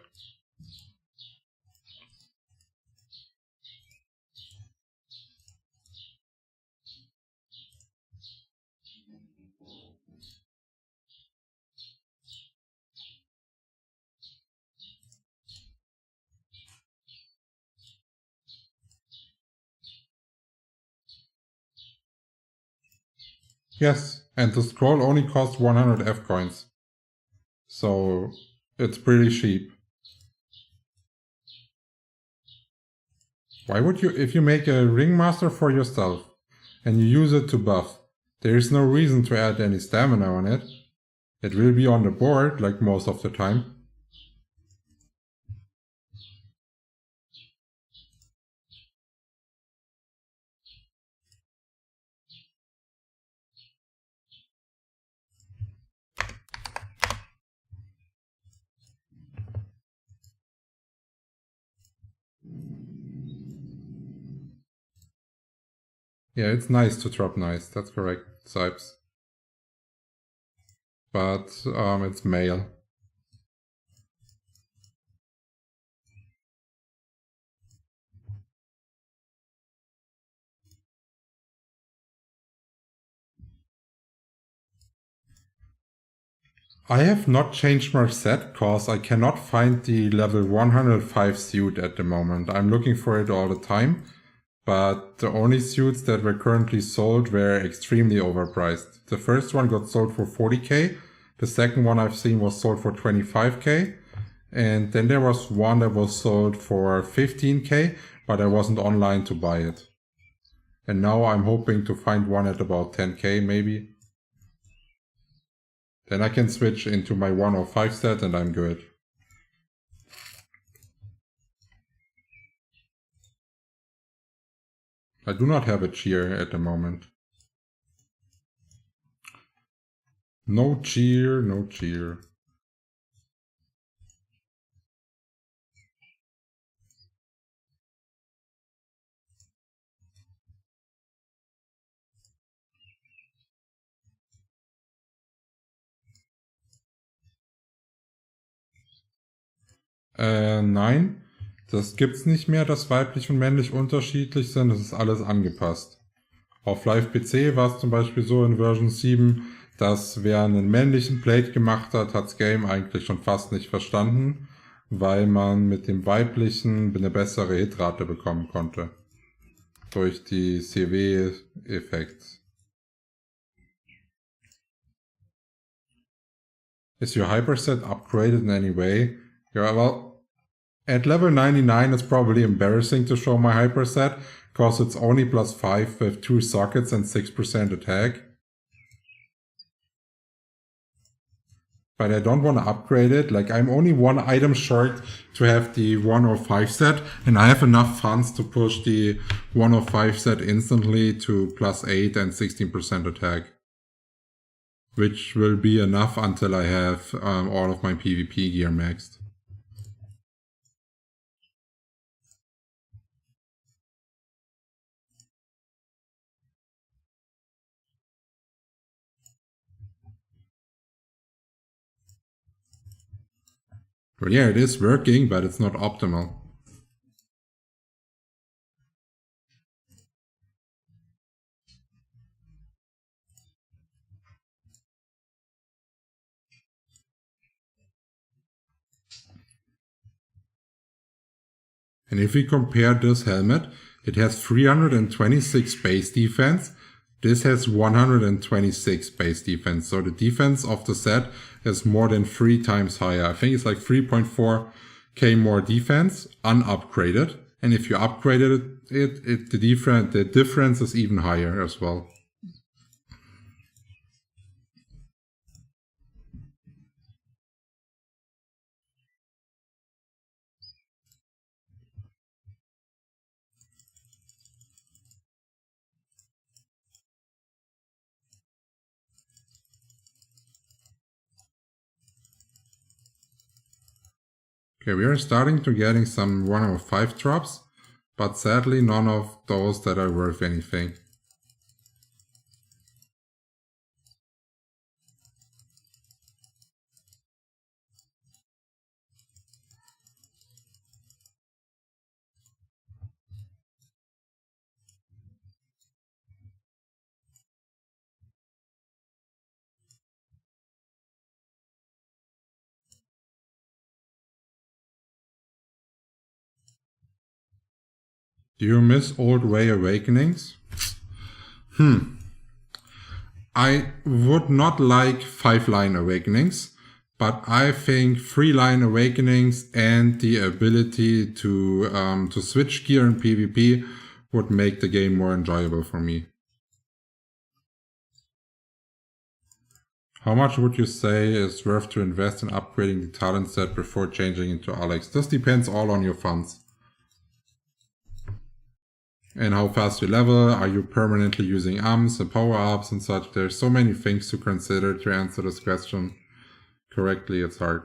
B: Yes, and the scroll only costs 100 F coins. So it's pretty cheap. Why would you, if you make a ringmaster for yourself and you use it to buff, there is no reason to add any stamina on it. It will be on the board like most of the time. Yeah, it's nice to drop nice, that's correct, Sipes. But it's male. I have not changed my set cause I cannot find the level 105 suit at the moment. I'm looking for it all the time. But the only suits that were currently sold were extremely overpriced. The first one got sold for 40k, the second one I've seen was sold for 25k, and then there was one that was sold for 15k, but I wasn't online to buy it. And now I'm hoping to find one at about 10k maybe. Then I can switch into my 105 set and I'm good. I do not have a cheer at the moment. No cheer, no cheer. Nein, das gibt's nicht mehr, dass weiblich und männlich unterschiedlich sind. Das ist alles angepasst. Auf Flyff PC war es zum Beispiel so in Version 7, dass wer einen männlichen Plate gemacht hat, hat's Game eigentlich schon fast nicht verstanden, weil man mit dem weiblichen eine bessere Hitrate bekommen konnte. Durch die CW-Effekt. Is your hyperset upgraded in any way? Yeah, well, at level 99 it's probably embarrassing to show my hyperset, because it's only +5 with 2 sockets and 6% attack. But I don't want to upgrade it, like I'm only one item short to have the 105 set, and I have enough funds to push the 105 set instantly to +8 and 16% attack. Which will be enough until I have all of my PvP gear maxed. But yeah, it is working, but it's not optimal. And if we compare this helmet, it has 326 base defense. This has 126 base defense. So the defense of the set is more than 3 times higher. I think it's like 3.4k more defense, unupgraded. And if you upgraded it, the difference is even higher as well. Okay, we are starting to getting some 105 drops, but sadly none of those that are worth anything. Do you miss old way awakenings? I would not like 5-line awakenings, but I think 3-line awakenings and the ability to switch gear in PvP would make the game more enjoyable for me. How much would you say is worth to invest in upgrading the talent set before changing into Alex? This depends all on your funds. And how fast you level, are you permanently using ums and power-ups and such? There's so many things to consider to answer this question correctly, it's hard.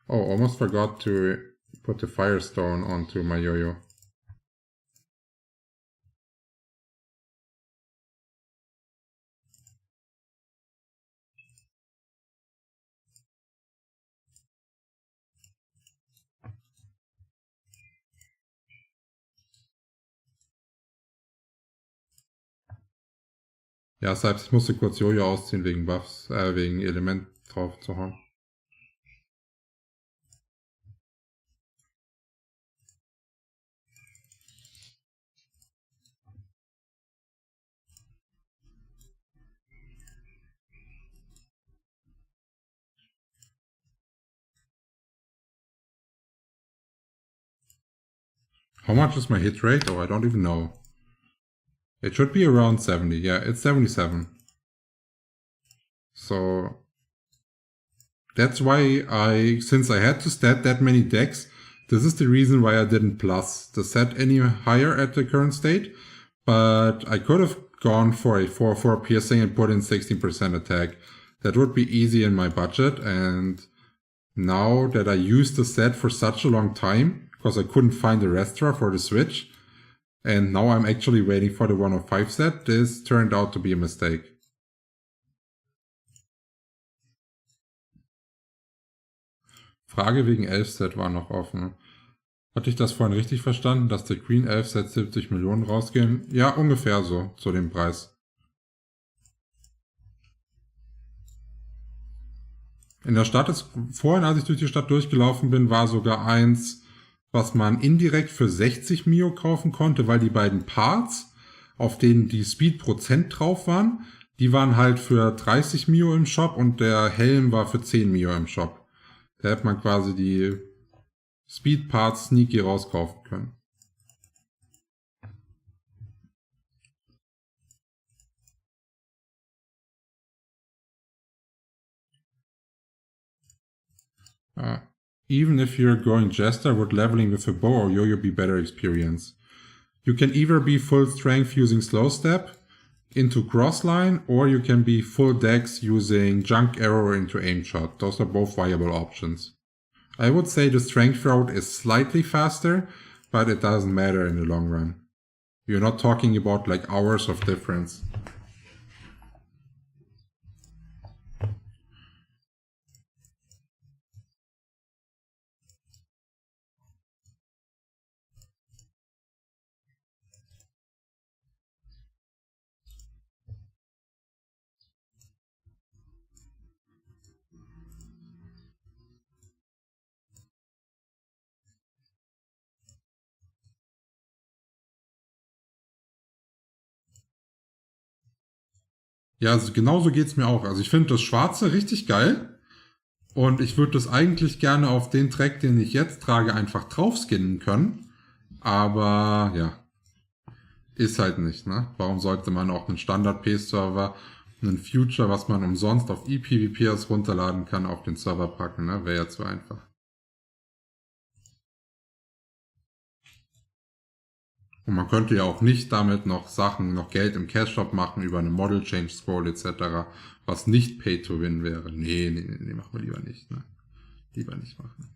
B: Oh, almost forgot to put the firestone onto my yo-yo. Ja, selbst ich musste kurz Jojo ausziehen wegen Buffs, wegen Element drauf zu hauen. How much is my hit rate? Oh, I don't even know. It should be around 70. Yeah, it's 77. So that's why since I had to stat that many decks, this is the reason why I didn't plus the set any higher at the current state. But I could have gone for a 4/4 piercing and put in 16% attack. That would be easy in my budget. And now that I used the set for such a long time, because I couldn't find the Restra for the Switch, and now I'm actually waiting for the 105 set, this turned out to be a mistake. Frage wegen 11 Set war noch offen. Hatte ich das vorhin richtig verstanden, dass der Queen 11 Set 70 Millionen rausgehen? Ja, ungefähr so, zu dem Preis. In der Stadt ist, vorhin als ich durch die Stadt durchgelaufen bin, war sogar eins, was man indirekt für 60 Mio kaufen konnte, weil die beiden Parts, auf denen die Speed-Prozent drauf waren, die waren halt für 30 Mio im Shop und der Helm war für 10 Mio im Shop. Da hätte man quasi die Speed-Parts sneaky rauskaufen können. Even if you're going Jester, would leveling with a bow or yo-yo be better experience? You can either be full strength using slow step into crossline, or you can be full dex using junk arrow into aim shot. Those are both viable options. I would say the strength route is slightly faster, but it doesn't matter in the long run. You're not talking about like hours of difference. Ja, also genauso geht's mir auch. Also ich finde das Schwarze richtig geil. Und ich würde das eigentlich gerne auf den Track, den ich jetzt trage, einfach drauf skinnen können. Aber ja, ist halt nicht, ne? Warum sollte man auch einen Standard-P-Server, einen Future, was man umsonst auf ePvPs runterladen kann, auf den Server packen, ne? Wäre ja zu einfach. Und man könnte ja auch nicht damit noch Geld im Cash-Shop machen über eine Model-Change-Scroll etc., was nicht Pay-to-Win wäre. Nee, machen wir lieber nicht. Ne? Lieber nicht machen.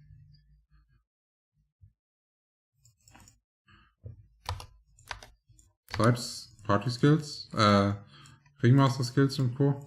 B: Types, Party-Skills, Ringmaster-Skills und Co.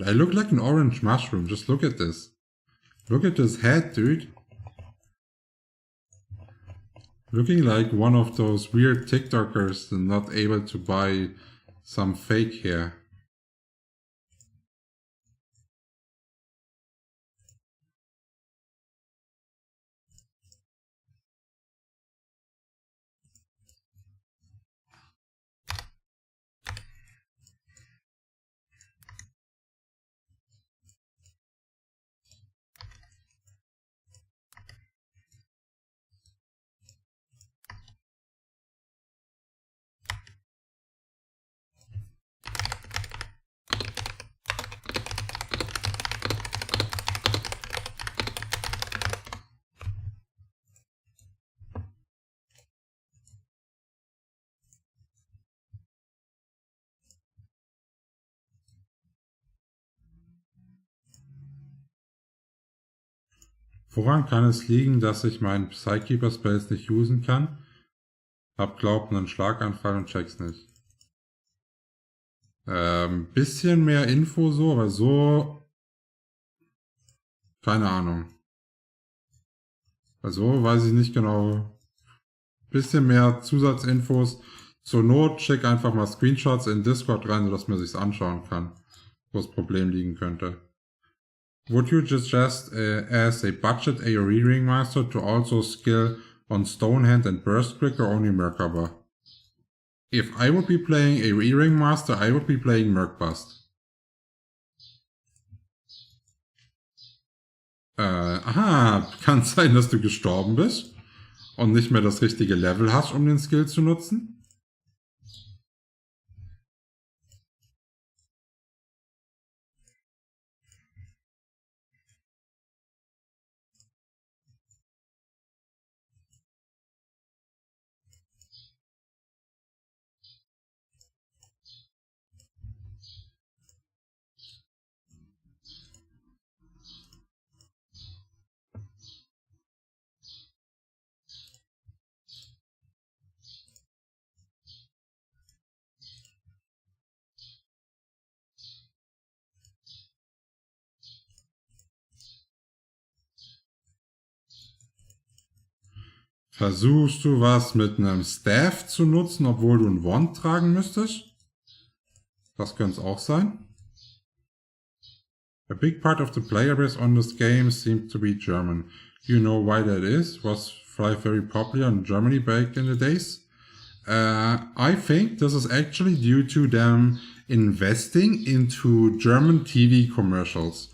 B: I look like an orange mushroom. Just look at this. Look at this head, dude. Looking like one of those weird TikTokers and not able to buy some fake hair. Woran kann es liegen, dass ich meinen Psykeeper Spells nicht usen kann? Hab glaubt einen Schlaganfall und check's nicht. Bisschen mehr Info so, aber so... Keine Ahnung. Also weiß ich nicht genau. Bisschen mehr Zusatzinfos. Zur Not schick einfach mal Screenshots in Discord rein, sodass man sich's anschauen kann, wo das Problem liegen könnte. Would you suggest as a budget AoE Ringmaster to also skill on Stonehand and Burst Quick or only Merkaba? If I would be playing AoE Ringmaster, I would be playing Merkbust. Aha, kann sein, dass du gestorben bist und nicht mehr das richtige Level hast, um den Skill zu nutzen. Versuchst du was mit einem Staff zu nutzen, obwohl du einen Wand tragen müsstest? Das könnte es auch sein. A big part of the player base on this game seems to be German. Do you know why that is? Was Flyff very popular in Germany back in the days? I think this is actually due to them investing into German TV commercials.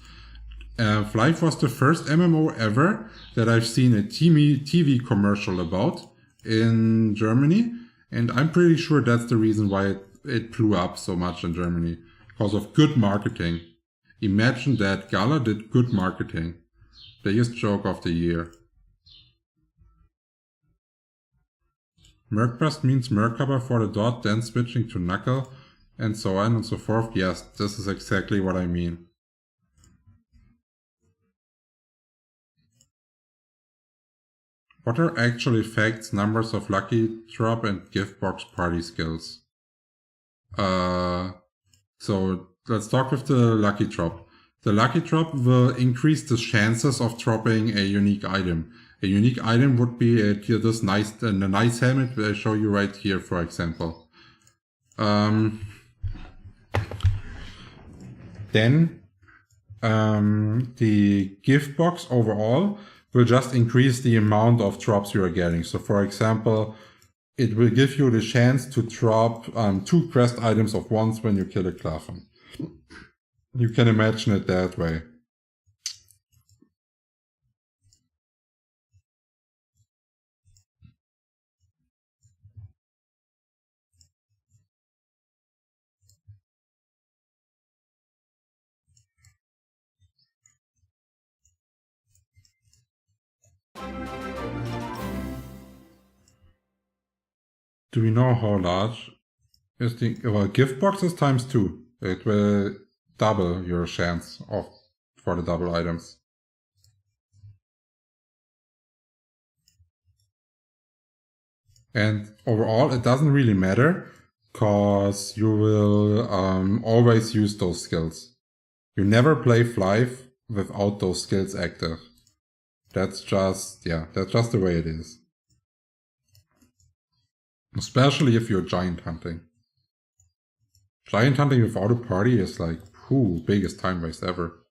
B: Flyff was the first MMO ever that I've seen a TV commercial about in Germany, and I'm pretty sure that's the reason why it blew up so much in Germany, because of good marketing. Imagine that Gala did good marketing. Biggest joke of the year. Merkbust means Merkaba for the dot, then switching to Knuckle, and so on and so forth. Yes, this is exactly what I mean. What are actual effects, numbers of lucky drop and gift box party skills? So let's talk with the lucky drop. The lucky drop will increase the chances of dropping a unique item. A unique item would be this nice helmet that I show you right here, for example. Then the gift box overall will just increase the amount of drops you are getting. So for example, it will give you the chance to drop 2 quest items of once when you kill a Klavan. You can imagine it that way. Do we know how large is the gift box is times 2. It will double your chance for the double items. And overall, it doesn't really matter, because you will always use those skills. You never play Flyff without those skills active. That's just the way it is. Especially if you're giant hunting. Giant hunting without a party is like, biggest time waste ever.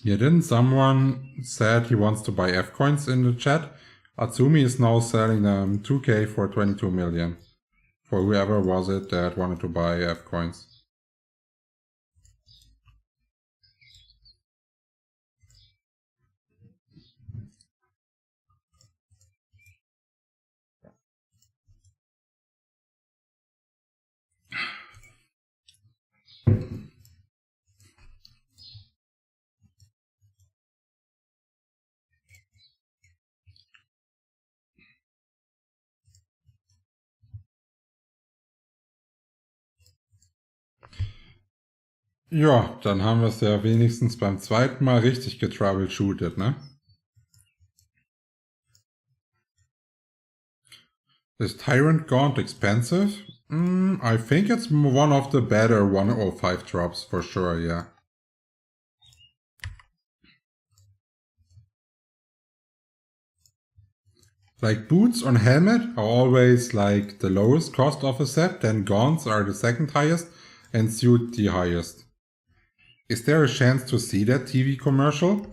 B: Yeah, didn't someone said he wants to buy F coins in the chat? Atsumi is now selling them 2k for 22 million. For whoever was it that wanted to buy F coins. Ja, dann haben wir es ja wenigstens beim zweiten Mal richtig getroubleshootet, ne? Is Tyrant Gaunt expensive? I think it's one of the better 105 drops for sure, yeah. Like boots on helmet are always like the lowest cost of a set, then gaunts are the second highest, and suit the highest. Is there a chance to see that TV commercial?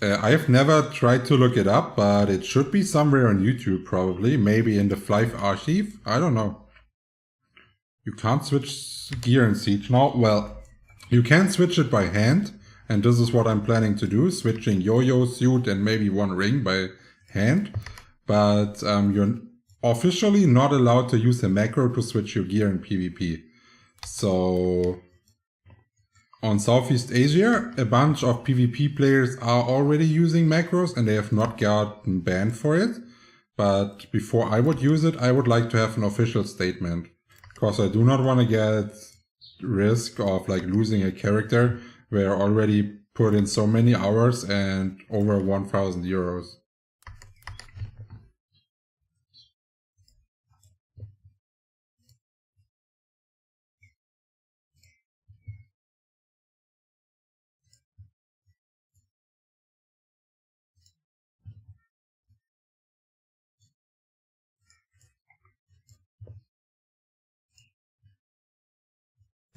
B: I've never tried to look it up, but it should be somewhere on YouTube probably, maybe in the Flyff archive, I don't know. You can't switch gear in Siege now. Well, you can switch it by hand, and this is what I'm planning to do, switching Yo-Yo, suit, and maybe one ring by hand. But you're officially not allowed to use a macro to switch your gear in PvP. So on Southeast Asia, a bunch of PvP players are already using macros and they have not gotten banned for it. But before I would use it, I would like to have an official statement. Because I do not want to get risk of like losing a character where I already put in so many hours and over 1,000 euros.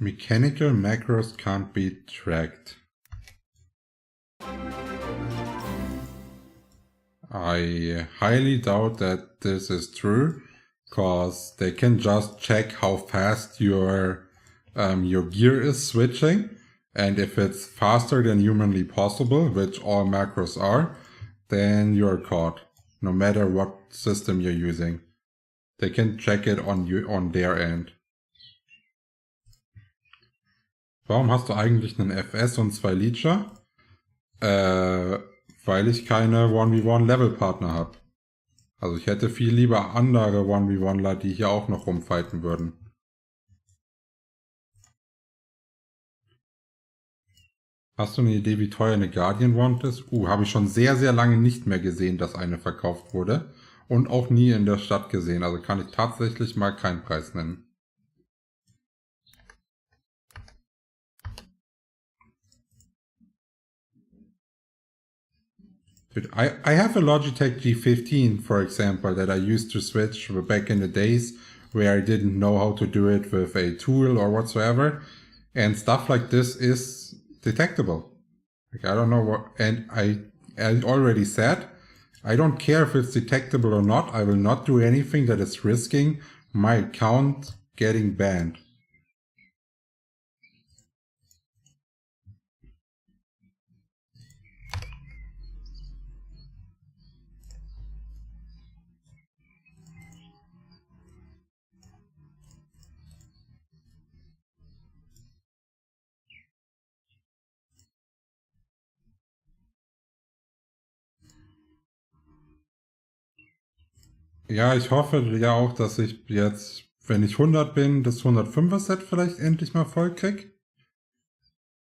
B: Mechanical macros can't be tracked. I highly doubt that this is true, because they can just check how fast your gear is switching, and if it's faster than humanly possible, which all macros are, then you're caught, no matter what system you're using. They can check it on their end. Warum hast du eigentlich einen FS und 2 Leecher? Weil ich keine 1v1 Level-Partner habe. Also ich hätte viel lieber andere 1v1ler, die hier auch noch rumfighten würden. Hast du eine Idee, wie teuer eine Guardian Wand ist? Habe ich schon sehr, sehr lange nicht mehr gesehen, dass eine verkauft wurde. Und auch nie in der Stadt gesehen. Also kann ich tatsächlich mal keinen Preis nennen. Dude, I have a Logitech G15, for example, that I used to switch back in the days where I didn't know how to do it with a tool or whatsoever. And stuff like this is detectable. Like, I don't know what, and I already said, I don't care if it's detectable or not. I will not do anything that is risking my account getting banned. Ja, ich hoffe ja auch, dass ich jetzt, wenn ich 100 bin, das 105er Set vielleicht endlich mal voll krieg.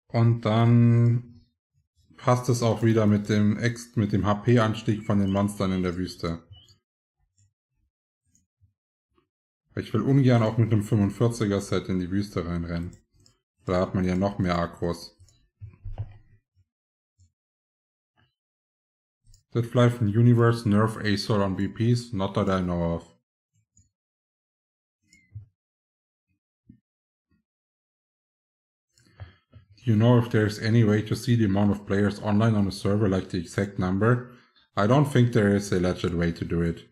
B: Und dann passt es auch wieder mit dem HP-Anstieg von den Monstern in der Wüste. Ich will ungern auch mit einem 45er Set in die Wüste reinrennen. Da hat man ja noch mehr Akros. Did Flyff in Universe nerf ASOR on BPs? Not that I know of. Do you know if there's any way to see the amount of players online on a server, like the exact number? I don't think there is a legit way to do it.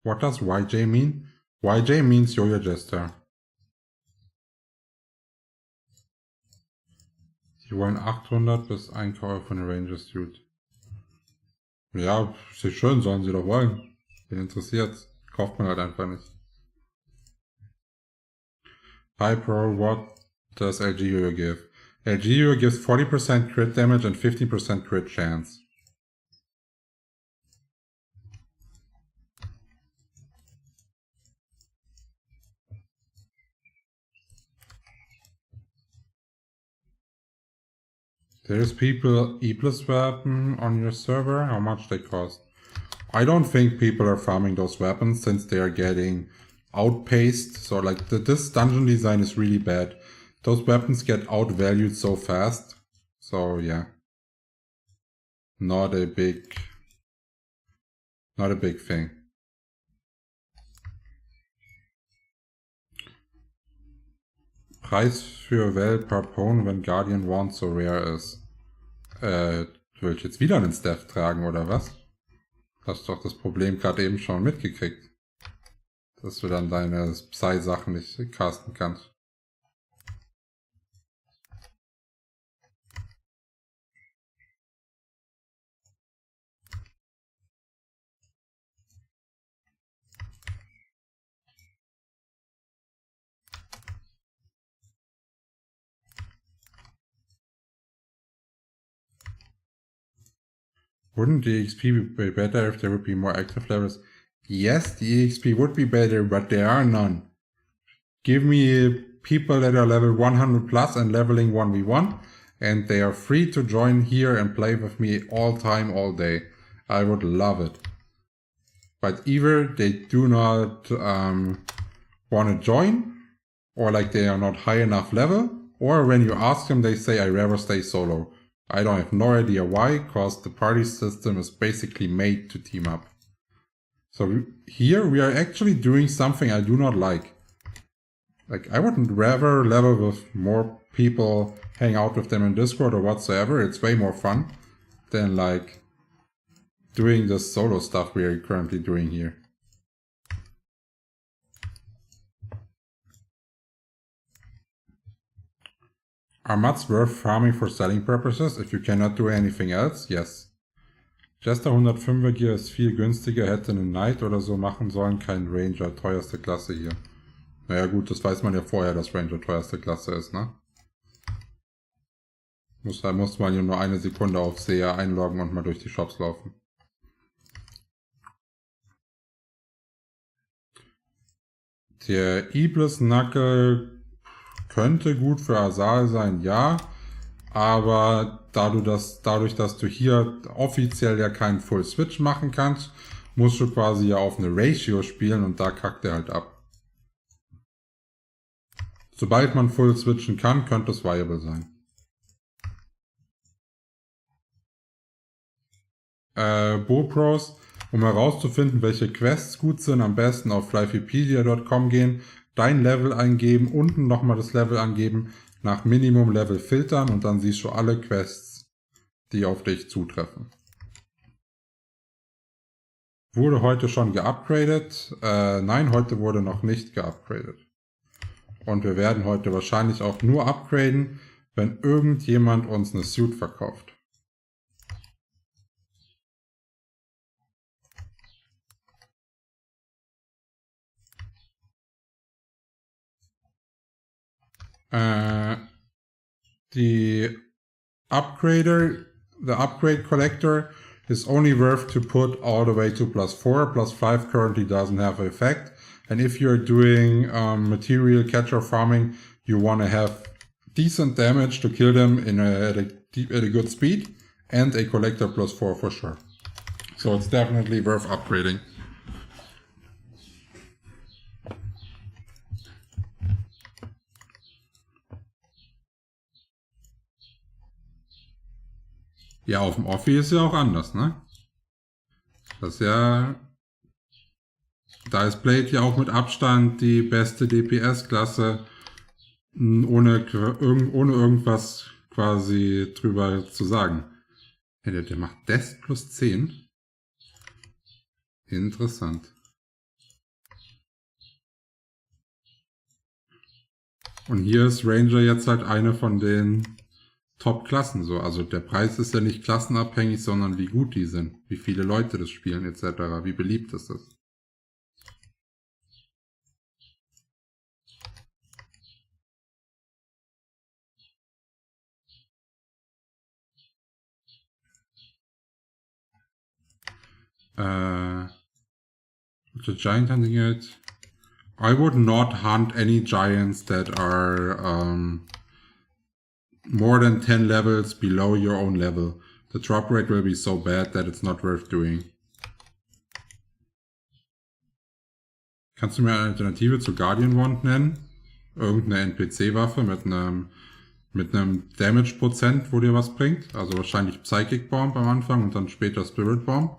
B: What does YJ mean? YJ means Yo-Yo Jester. Die wollen 800 bis 1 Euro für eine Ranger Suit. Ja, ist schön, sollen sie doch wollen. Wen interessiert's? Kauft man halt einfach nicht. Hyper, what does LG-Yoyo give? LG-Yoyo gives 40% crit damage and 15% crit chance. There's people E+ weapon on your server. How much they cost? I don't think people are farming those weapons since they are getting outpaced. So like this dungeon design is really bad. Those weapons get outvalued so fast. So yeah. Not a big thing. Preis für Well-Parpone, wenn Guardian Wand so rare ist. Du willst jetzt wieder einen Staff tragen, oder was? Hast doch das Problem gerade eben schon mitgekriegt. Dass du dann deine Psy-Sachen nicht casten kannst. Wouldn't the EXP be better if there would be more active levels? Yes, the EXP would be better, but there are none. Give me people that are level 100 plus and leveling 1v1, and they are free to join here and play with me all time, all day. I would love it. But either they do not want to join, or like they are not high enough level, or when you ask them they say I rather stay solo. I don't have no idea why, cause the party system is basically made to team up. So here we are actually doing something I do not like. Like I wouldn't rather level with more people, hang out with them in Discord or whatsoever. It's way more fun than like doing the solo stuff we are currently doing here. Are mats worth farming for selling purposes if you cannot do anything else? Yes. Jester 105er Gear ist viel günstiger, hätte einen Knight oder so machen sollen, kein Ranger, teuerste Klasse hier. Naja gut, das weiß man ja vorher, dass Ranger teuerste Klasse ist, ne? Muss man ja nur eine Sekunde auf SEA einloggen und mal durch die Shops laufen. Der Iblis-Nacke könnte gut für Asal sein, ja. Aber dadurch, dass du hier offiziell ja keinen Full Switch machen kannst, musst du quasi ja auf eine Ratio spielen und da kackt er halt ab. Sobald man Full Switchen kann, könnte es viable sein. BoPros, um herauszufinden, welche Quests gut sind, am besten auf flyffipedia.com gehen, dein Level eingeben, unten nochmal das Level angeben, nach Minimum Level filtern und dann siehst du alle Quests, die auf dich zutreffen. Wurde heute schon geupgradet? Nein, heute wurde noch nicht geupgradet. Und wir werden heute wahrscheinlich auch nur upgraden, wenn irgendjemand uns eine Suit verkauft. The upgrade collector is only worth to put all the way to +4. +5 currently doesn't have an effect. And if you're doing material catcher farming, you want to have decent damage to kill them at a good speed, and a collector +4 for sure. So it's definitely worth upgrading. Ja, auf dem Offi ist ja auch anders, ne? Das ist ja... Da ist Blade ja auch mit Abstand die beste DPS-Klasse, ohne irgendwas quasi drüber zu sagen. Ja, der macht Death +10. Interessant. Und hier ist Ranger jetzt halt eine von den Top-Klassen so. Also der Preis ist ja nicht klassenabhängig, sondern wie gut die sind, wie viele Leute das spielen etc., wie beliebt ist das. The giant hunting it. I would not hunt any giants that are more than 10 levels below your own level. The drop rate will be so bad that it's not worth doing. Kannst du mir eine Alternative zu Guardian Wand nennen? Irgendeine NPC-Waffe mit einem Damage-Prozent, wo dir was bringt. Also wahrscheinlich Psychic Bomb am Anfang und dann später Spirit Bomb.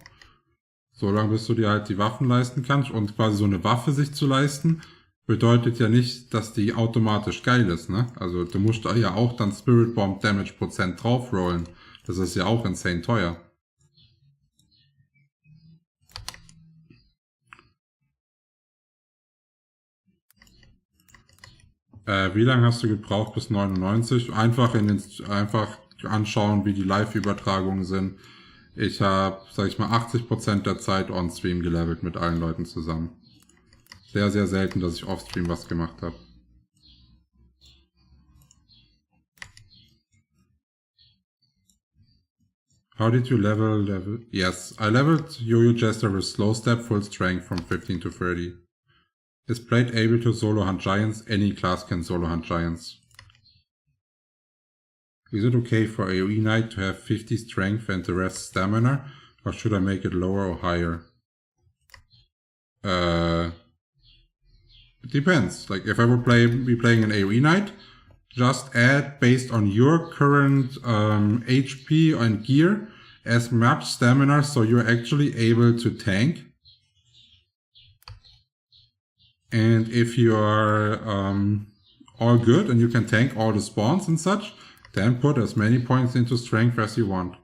B: So lange, bis du dir halt die Waffen leisten kannst. Und quasi so eine Waffe sich zu leisten, bedeutet ja nicht, dass die automatisch geil ist, ne? Also du musst da ja auch dann Spirit Bomb Damage-Prozent draufrollen. Das ist ja auch insane teuer. Wie lange hast du gebraucht bis 99? Einfach anschauen, wie die Live-Übertragungen sind. Ich habe, sag ich mal, 80% der Zeit on-stream gelevelt mit allen Leuten zusammen. Sehr, sehr selten, dass ich off-stream was gemacht habe. How did you level? Yes, I leveled Yo-Yo Jester with slow step, full strength from 15 to 30. Is Blade able to solo hunt giants? Any class can solo hunt giants. Is it okay for AoE Knight to have 50 strength and the rest stamina? Or should I make it lower or higher? It depends. Like if I would be playing an AoE Knight, just add based on your current HP and gear as much stamina so you're actually able to tank. And if you are all good and you can tank all the spawns and such, then put as many points into strength as you want.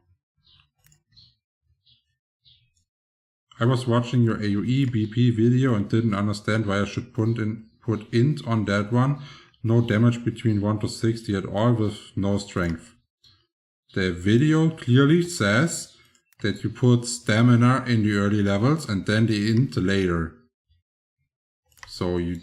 B: I was watching your AoE BP video and didn't understand why I should put int on that one. No damage between 1 to 60 at all with no strength. The video clearly says that you put stamina in the early levels and then the int later. So you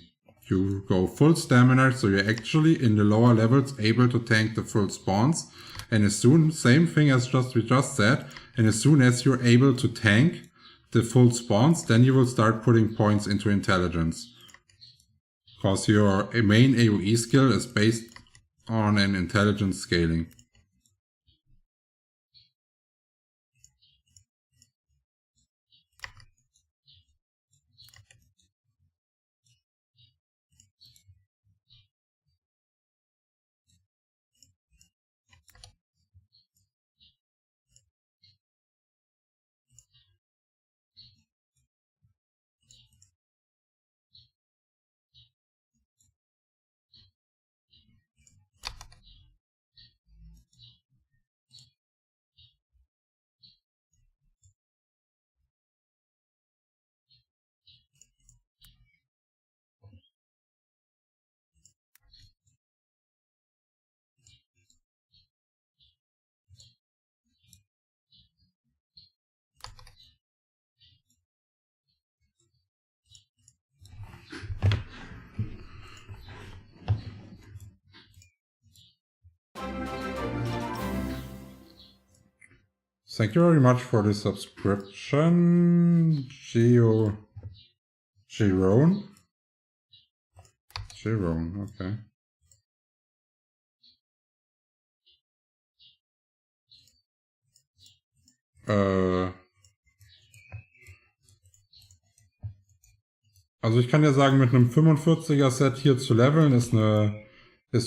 B: go full stamina, so you're actually in the lower levels able to tank the full spawns. And as soon, same thing as we just said, and as soon as you're able to tank the full spawns, then you will start putting points into intelligence. Because your main AoE skill is based on an intelligence scaling. Thank you very much for the subscription, Jerome, okay. Also ich kann ja sagen, mit einem 45er Set hier zu leveln ist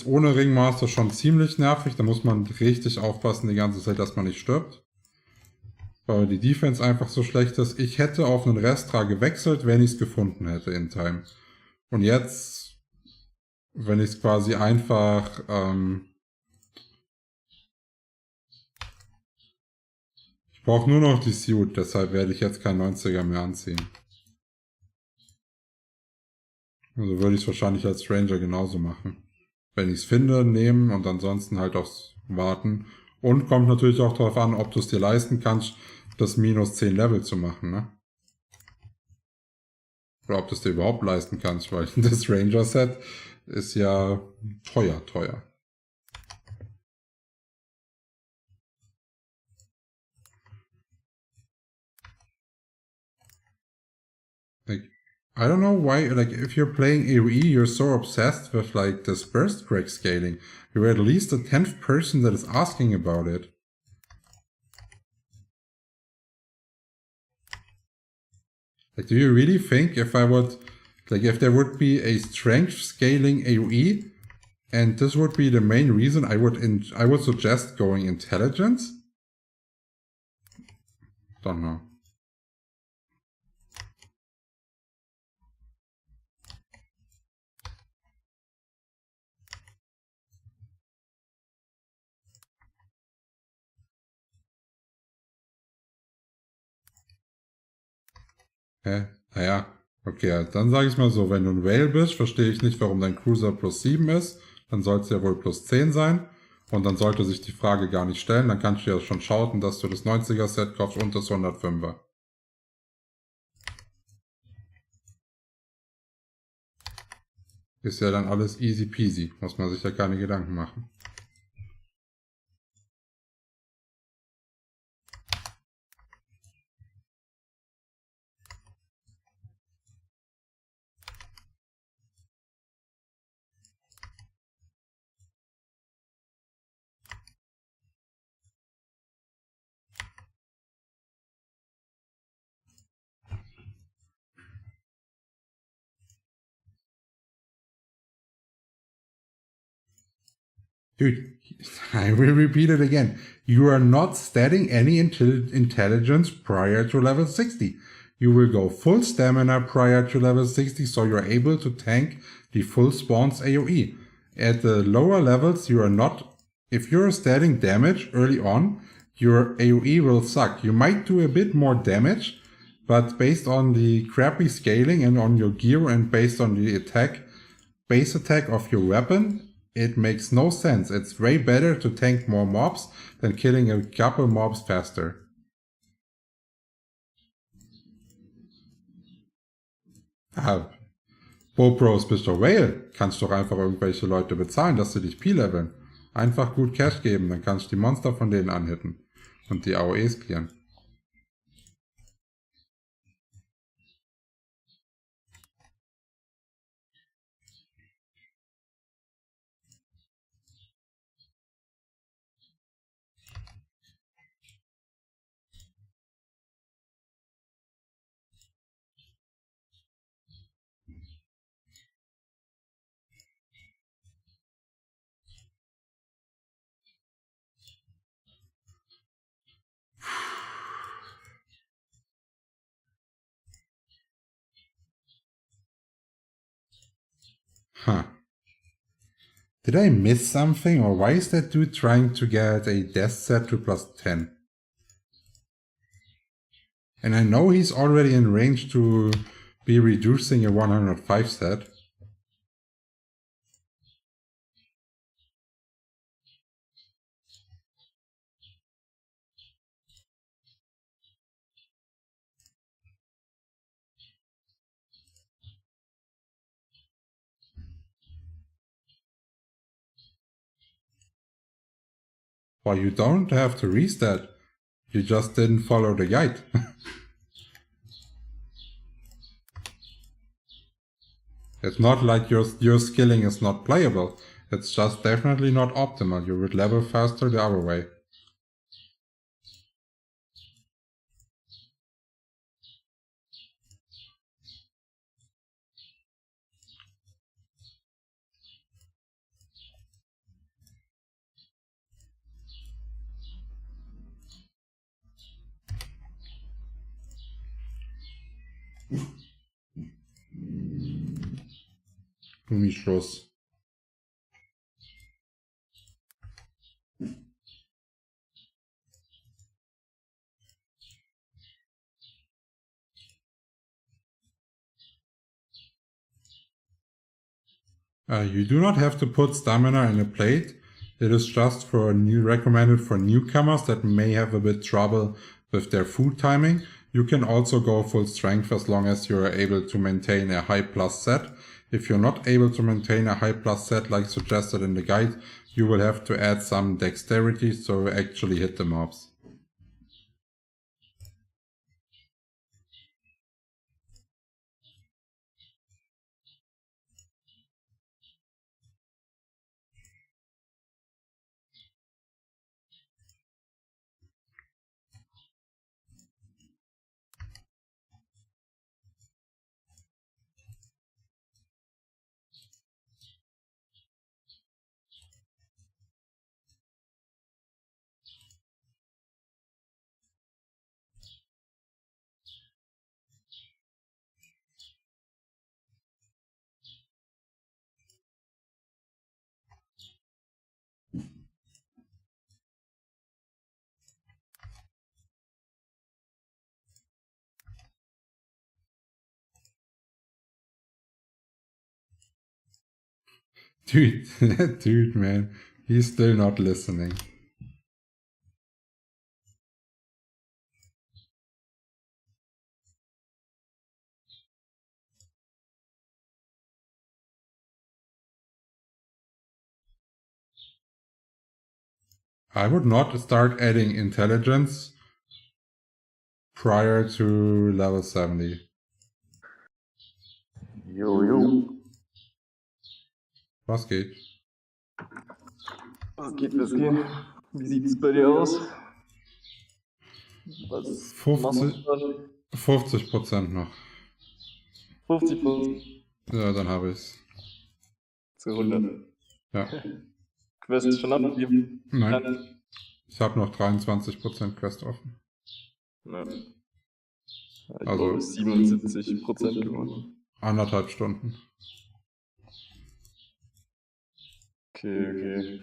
B: ohne Ringmaster schon ziemlich nervig. Da muss man richtig aufpassen die ganze Zeit, dass man nicht stirbt. Weil die Defense einfach so schlecht ist. Ich hätte auf einen Restra gewechselt, wenn ich es gefunden hätte in Time. Und jetzt, wenn ich es quasi einfach ich brauche nur noch die Suit, deshalb werde ich jetzt kein 90er mehr anziehen. Also würde ich es wahrscheinlich als Stranger genauso machen. Wenn ich es finde, nehmen und ansonsten halt aufs Warten. Und kommt natürlich auch darauf an, ob du es dir leisten kannst, das minus 10 Level zu machen, ne? Oder ob du es dir überhaupt leisten kannst, weil das Ranger-Set ist ja teuer. I don't know why, like, if you're playing AoE, you're so obsessed with, like, this burst break scaling. You're at least the 10th person that is asking about it. Like, do you really think if I would, like, if there would be a strength scaling AoE, and this would be the main reason I would suggest going intelligence? Don't know. Hä? Naja, okay, dann sage ich mal so, wenn du ein Whale bist, verstehe ich nicht, warum dein Cruiser +7 ist. Dann soll es ja wohl +10 sein. Und dann sollte sich die Frage gar nicht stellen. Dann kannst du ja schon schauen, dass du das 90er Set kaufst und das 105er. Ist ja dann alles easy peasy. Muss man sich ja keine Gedanken machen. Dude, I will repeat it again. You are not statting any intelligence prior to level 60. You will go full stamina prior to level 60, so you're able to tank the full spawns AoE. At the lower levels, you are not. If you're statting damage early on, your AoE will suck. You might do a bit more damage, but based on the crappy scaling and on your gear and based on the base attack of your weapon, it makes no sense. It's way better to tank more mobs than killing a couple mobs faster. Ah, Bobros, bist du Whale? Kannst doch einfach irgendwelche Leute bezahlen, dass sie dich P-leveln. Einfach gut Cash geben, dann kannst du die Monster von denen anhitten. Und die AOEs clearen. Huh. Did I miss something, or why is that dude trying to get a death set to +10? And I know he's already in range to be reducing a 105 set. Well, you don't have to reset. You just didn't follow the guide. It's not like your skilling is not playable. It's just definitely not optimal. You would level faster the other way. Gummischluss. You do not have to put stamina in a plate. It is just recommended for newcomers that may have a bit trouble with their food timing. You can also go full strength as long as you are able to maintain a high plus set. If you're not able to maintain a high plus set like suggested in the guide, you will have to add some dexterity so you actually hit the mobs. Dude, man. He's still not listening. I would not start adding intelligence prior to level 70.
D: Jojo.
B: Was geht?
D: Was geht, was geht? Wie sieht's bei dir aus? Was
B: 50% noch.
D: 50%.
B: Ja, dann habe ich's.
D: Zu 100.
B: Ja.
D: Quest schon abgegeben?
B: Nein. Ich habe noch 23% Quest offen.
D: Ja. Ich
B: Also
D: glaube 77% gewonnen.
B: 1,5 Stunden.
D: Okay.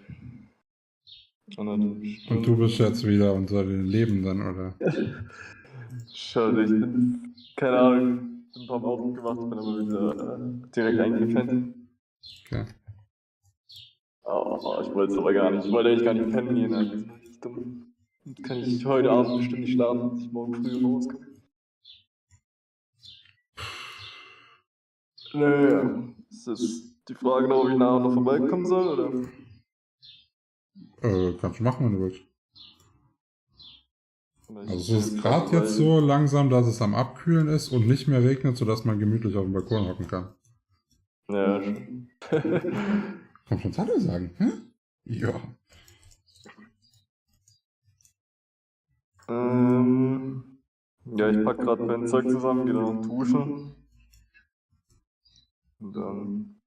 B: Und du bist jetzt wieder unter den Lebenden, oder?
D: Schade, ich bin, keine Ahnung, bin ein paar Mal aufgewacht, bin aber wieder direkt eingepennt.
B: Okay.
D: Oh, ich wollte es aber gar nicht. Ich wollte eigentlich gar nicht pennen gehen. Das ist richtig dumm. Jetzt kann ich heute Abend bestimmt nicht schlafen, dass ich morgen früh rauskomme. Naja, ist das die Frage noch, ob ich nachher noch vorbeikommen soll, oder?
B: Kannst du machen, wenn du willst.
D: Oder
B: Also es ist gerade jetzt so langsam, dass es am Abkühlen ist und nicht mehr regnet, sodass man gemütlich auf dem Balkon hocken kann.
D: Ja, schon.
B: Kommt schon Hallo sagen, hä? Ja.
D: Ja, ich pack gerade mein Zeug zusammen, gehe dann noch duschen. Und dann.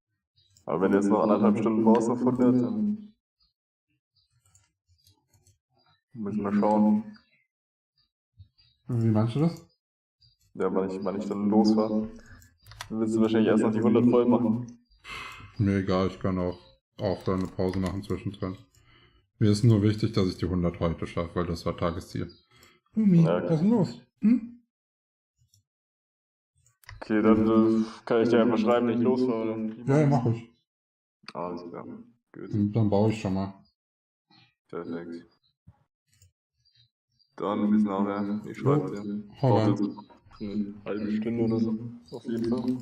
D: Aber wenn du jetzt noch 1,5 Stunden brauchst auf 100, dann müssen wir schauen.
B: Wie meinst du das?
D: Ja, wann ich dann losfahre. Dann willst du wahrscheinlich erst noch die 100 voll machen.
B: Mir egal, ich kann auch da eine Pause machen zwischendrin. Mir ist nur wichtig, dass ich die 100 heute schaffe, weil das war Tagesziel.
D: Ja, okay.
B: Was ist denn los?
D: Okay, dann kann ich dir einfach schreiben, wenn ich losfahre.
B: Ja, mach ich.
D: Alles klar. Gut.
B: Dann baue ich schon mal.
D: Perfekt. Dann bis nachher. Ich schreibe dir.
B: Hau rein.
D: Dauert jetzt eine halbe Stunde oder so. Auf jeden Fall.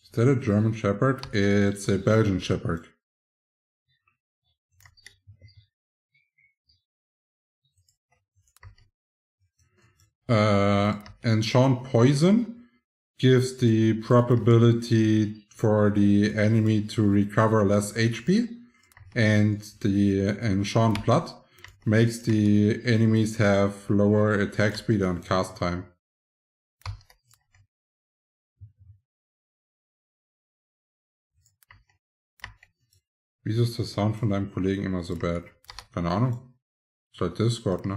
B: Is that a German Shepherd? It's a Belgian Shepherd. Enchant Poison gives the probability for the enemy to recover less HP, and the Enchant Blood makes the enemies have lower attack speed and cast time. Wieso ist der Sound von deinem Kollegen immer so bad? Keine Ahnung. Ist halt Discord, ne?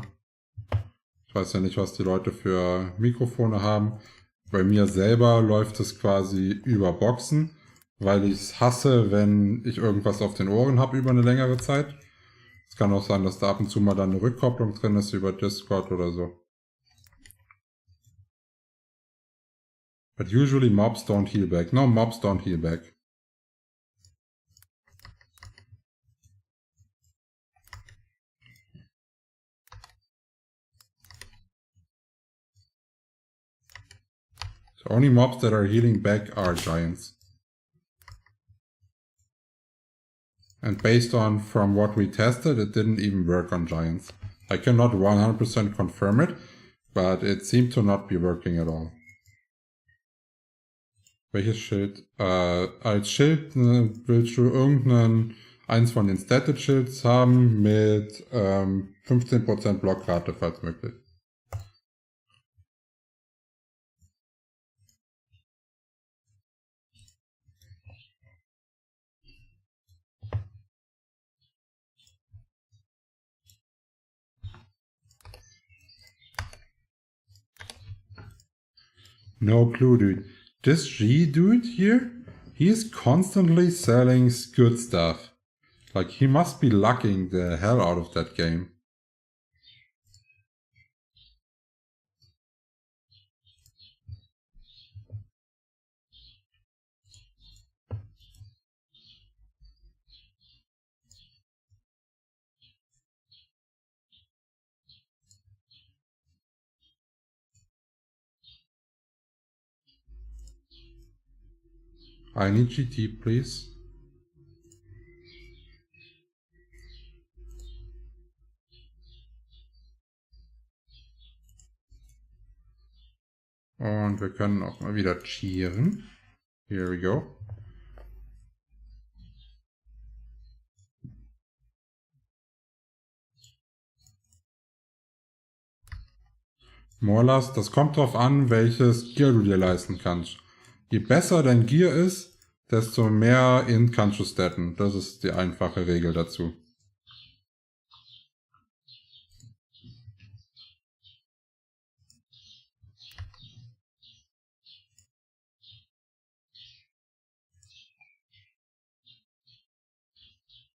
B: Ich weiß ja nicht, was die Leute für Mikrofone haben. Bei mir selber läuft es quasi über Boxen, weil ich es hasse, wenn ich irgendwas auf den Ohren habe über eine längere Zeit. Es kann auch sein, dass da ab und zu mal dann eine Rückkopplung drin ist über Discord oder so. But usually mobs don't heal back. No, mobs don't heal back. The only mobs that are healing back are giants. And based on from what we tested, it didn't even work on giants. I cannot 100% confirm it, but it seemed to not be working at all. Welches Schild? Als Schild willst du eins von den Stated Shields haben mit 15% Blockrate, falls möglich. No clue, dude. this G dude here, he's constantly selling good stuff. Like, he must be lucking the hell out of that game. I need GT, please. Und wir können auch mal wieder cheeren. Here we go. Morlas, das kommt drauf an, welches Gear du dir leisten kannst. Je besser dein Gear ist, desto mehr Int kannst du statten. Das ist die einfache Regel dazu.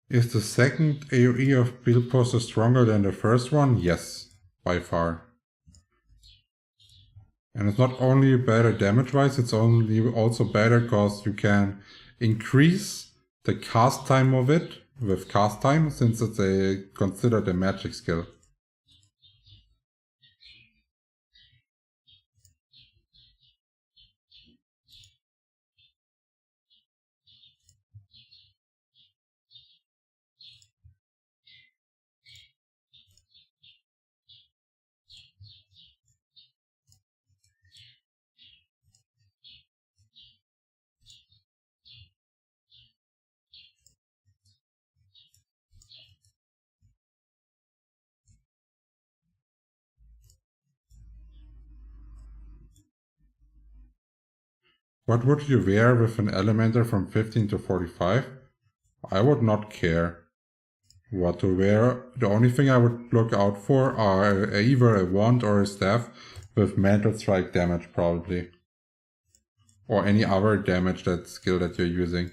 B: Is the second AoE of Build Poster stronger than the first one? Yes, by far. And it's not only better damage-wise, it's also better because you can increase the cast time of it with cast time, since it's considered a magic skill. What would you wear with an Elementor from 15 to 45? I would not care what to wear. The only thing I would look out for are either a wand or a staff with Mantle Strike damage probably. Or any other damage skill that you're using.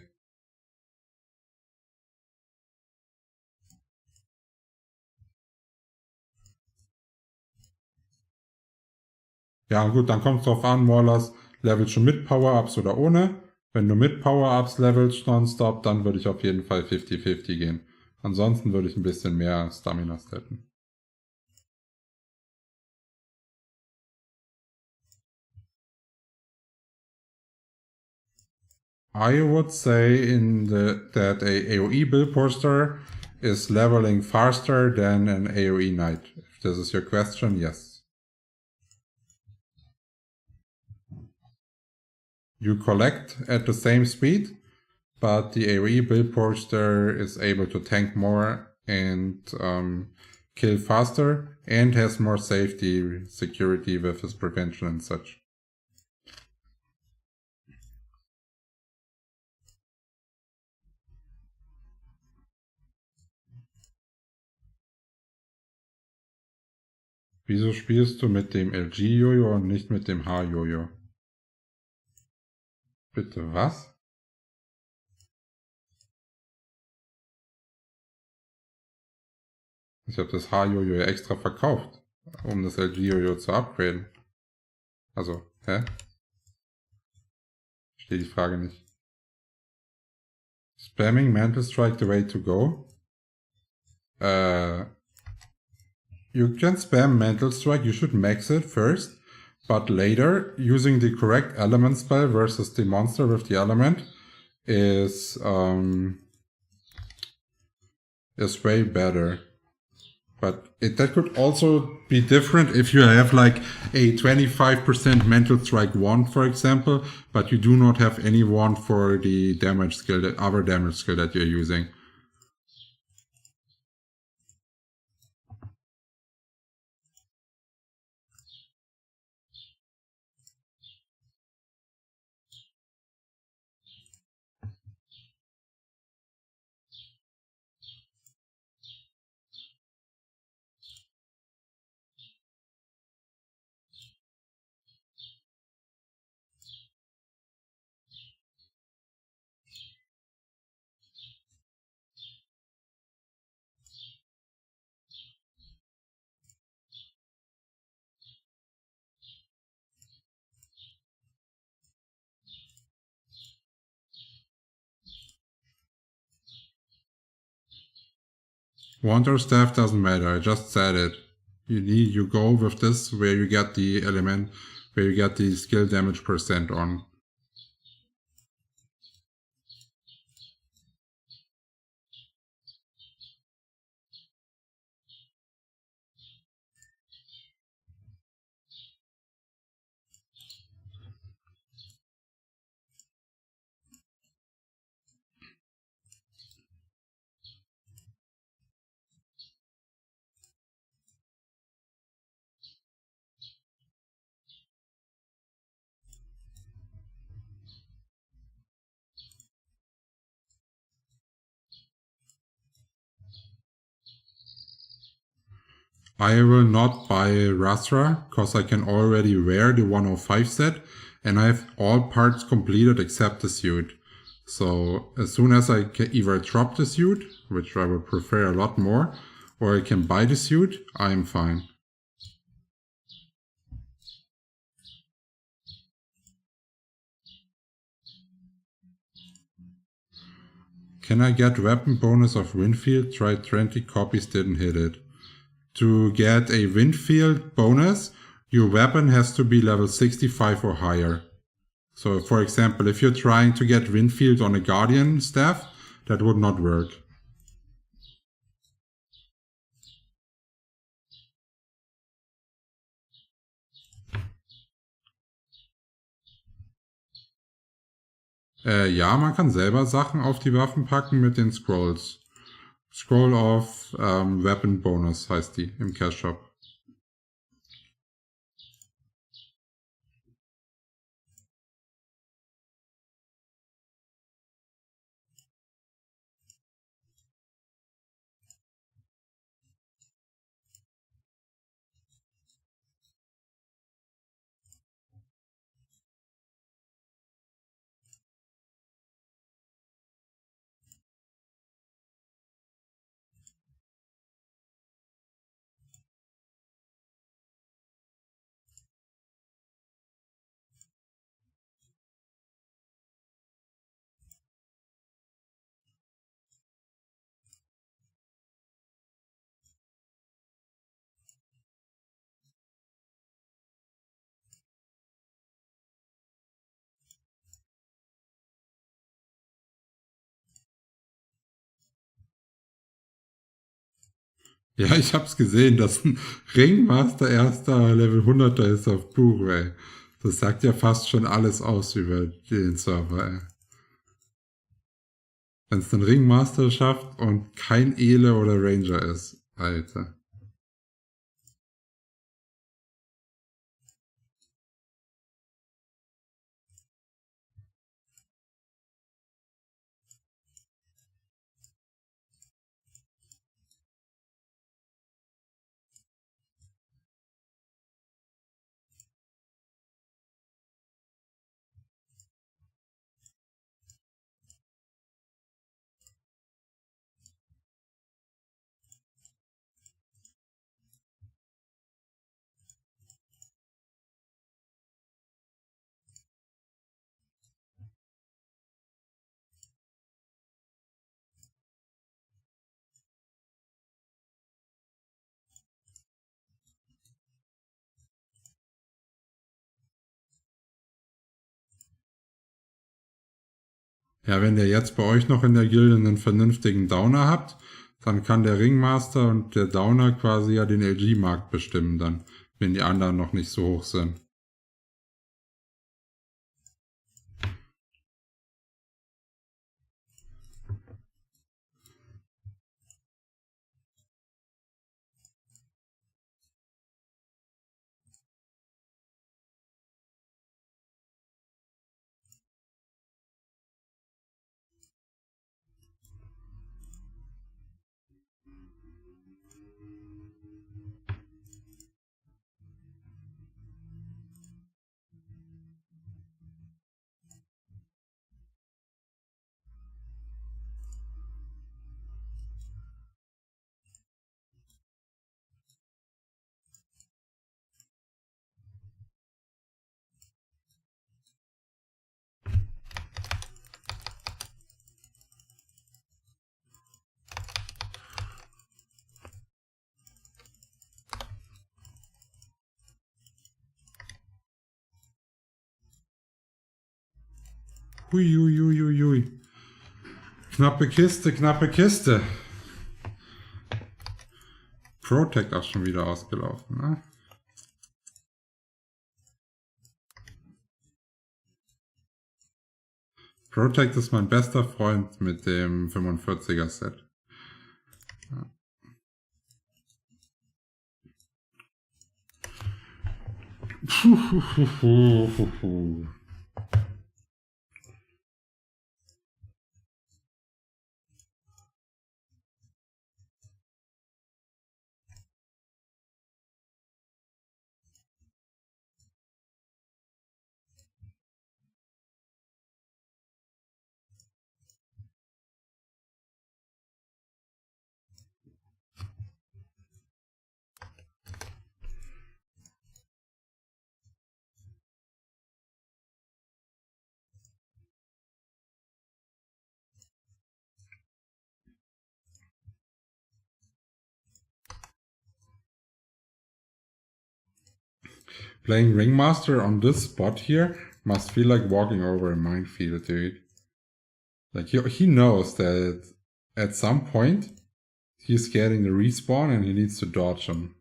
B: Ja gut, dann kommt es drauf an, Morlas, levelst du mit Power-Ups oder ohne? Wenn du mit Power-Ups levelst nonstop, dann würde ich auf jeden Fall 50-50 gehen. Ansonsten würde ich ein bisschen mehr Stamina statten. I would say that a AoE build poster is leveling faster than an AoE knight. If this is your question, yes. You collect at the same speed, but the AoE build poster is able to tank more and kill faster, and has more safety, security with his prevention and such. Wieso spielst du mit dem LG-Yoyo und nicht mit dem H-Yoyo? Bitte was? Ich habe das H-Yoyo ja extra verkauft, um das LG-Yoyo zu upgraden. Also, hä? Ich verstehe die Frage nicht. Spamming Mantle Strike the way to go? You can spam Mantle Strike, you should max it first, but later, using the correct element spell versus the monster with the element is way better. But that could also be different if you have like a 25% Mantle Strike wand, for example, but you do not have any wand for the damage skill, the other damage skill that you're using. Want or staff doesn't matter, I just said it. You go with this where you get the element, where you get the skill damage percent on. I will not buy Rasra, because I can already wear the 105 set, and I have all parts completed except the suit. So as soon as I can either drop the suit, which I would prefer a lot more, or I can buy the suit, I'm fine. Can I get weapon bonus of Windfield? Tried 20 copies, didn't hit it. To get a Windfield bonus, your weapon has to be level 65 or higher. So for example, if you're trying to get Windfield on a Guardian staff, that would not work. Ja, man kann selber Sachen auf die Waffen packen mit den Scrolls. Scroll of Weapon Bonus heißt die im Cash Shop. Ja, ich hab's gesehen, dass ein Ringmaster erster Level 100er ist auf Buch, ey. Das sagt ja fast schon alles aus über den Server, ey. Wenn es einen Ringmaster schafft und kein Ele oder Ranger ist, Alter. Ja, wenn ihr jetzt bei euch noch in der Gilde einen vernünftigen Downer habt, dann kann der Ringmaster und der Downer quasi ja den LG-Markt bestimmen dann, wenn die anderen noch nicht so hoch sind. Hui, hui, hui, hui, hui. Knappe Kiste, knappe Kiste. Protect auch schon wieder ausgelaufen, ne? Protect ist mein bester Freund mit dem 45er Set. Ja. Playing Ringmaster on this spot here must feel like walking over a minefield, dude. Like, he knows that at some point he's getting the respawn and he needs to dodge him.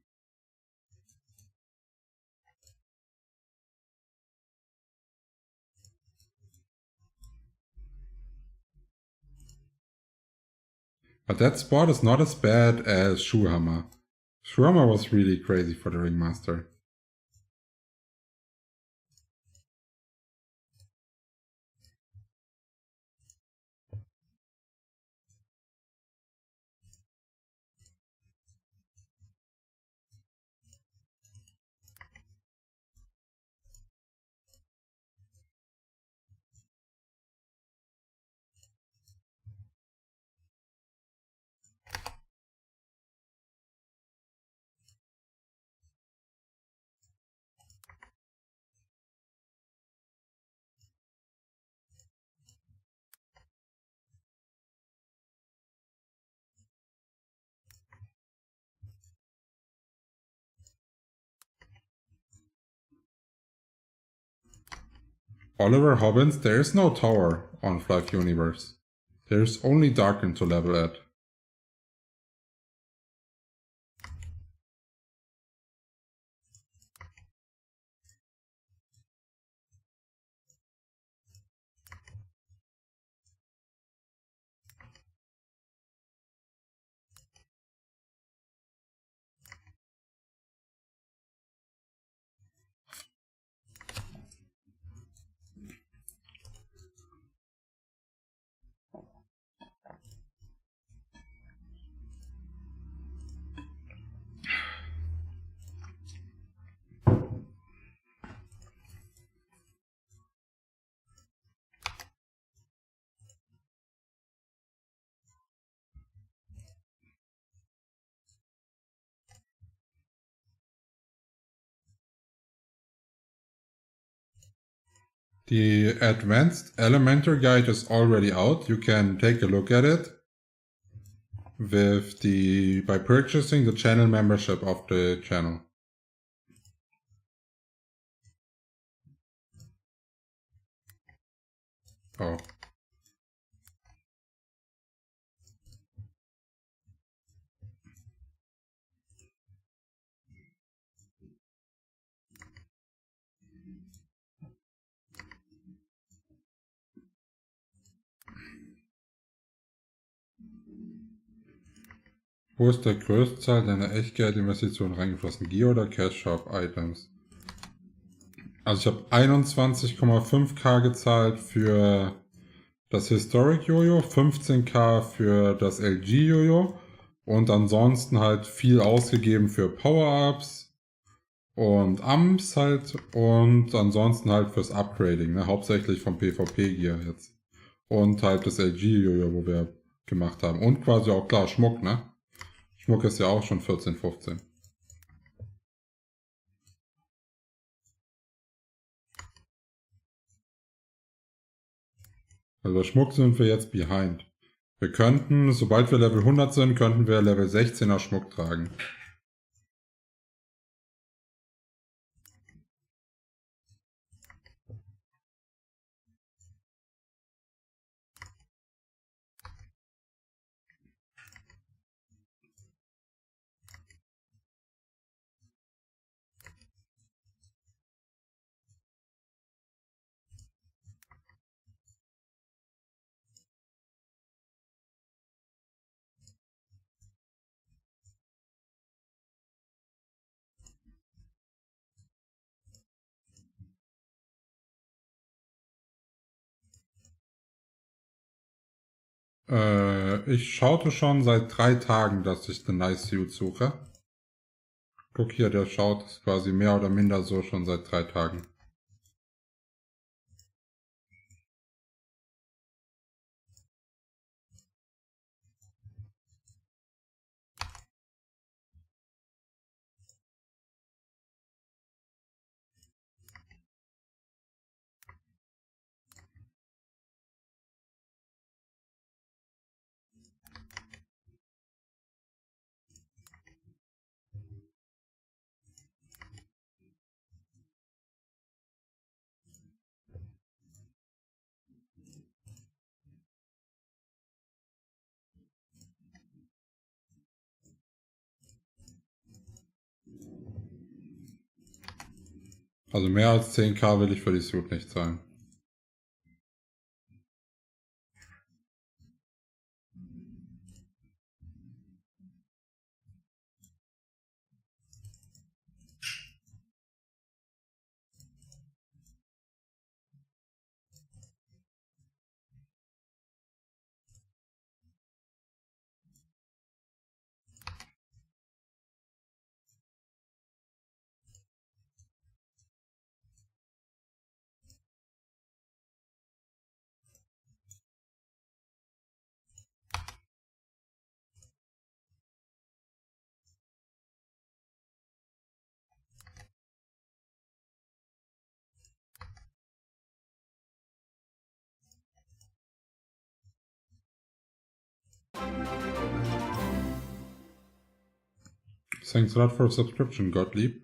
B: But that spot is not as bad as Schuhammer. Schuhammer was really crazy for the Ringmaster. Oliver Hobbins, there is no tower on Flyff Universe. There's only Darken to level at. The Advanced Elementor Guide is already out. You can take a look at it by purchasing the channel membership of the channel. Oh. Wo ist der größte Zahl deiner Echtgeldinvestitionen reingeflossen? Gear oder Cash Shop Items? Also ich habe 21,5k gezahlt für das Historic Jojo, 15k für das LG-Yoyo und ansonsten halt viel ausgegeben für Power-Ups und Amps halt und ansonsten halt fürs Upgrading, ne? Hauptsächlich vom PvP-Gear jetzt. Und halt das LG-Yoyo, wo wir gemacht haben. Und quasi auch klar Schmuck, ne? Schmuck ist ja auch schon 14, 15. Also Schmuck sind wir jetzt behind. Wir könnten, sobald wir Level 100 sind, könnten wir Level 16er Schmuck tragen. Ich schaute schon seit 3 Tagen, dass ich den Nice Suit suche. Guck hier, der schaut quasi mehr oder minder so schon seit 3 Tagen. Also mehr als 10.000 will ich für die Suit nicht zahlen. Thanks a lot for the subscription, Gottlieb.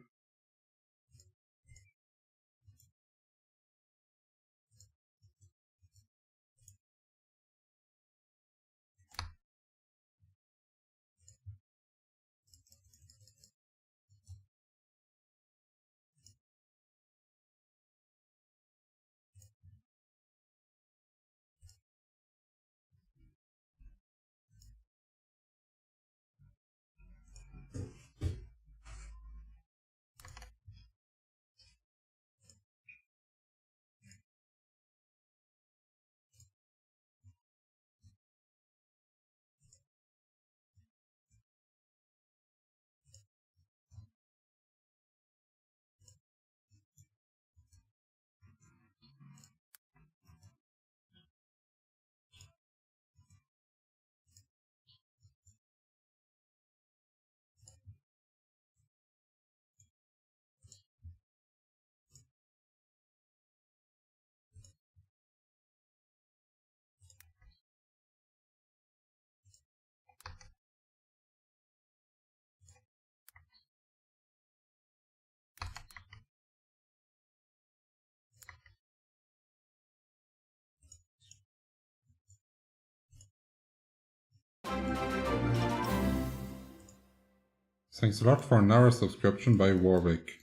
B: Thanks a lot for another subscription by Warwick.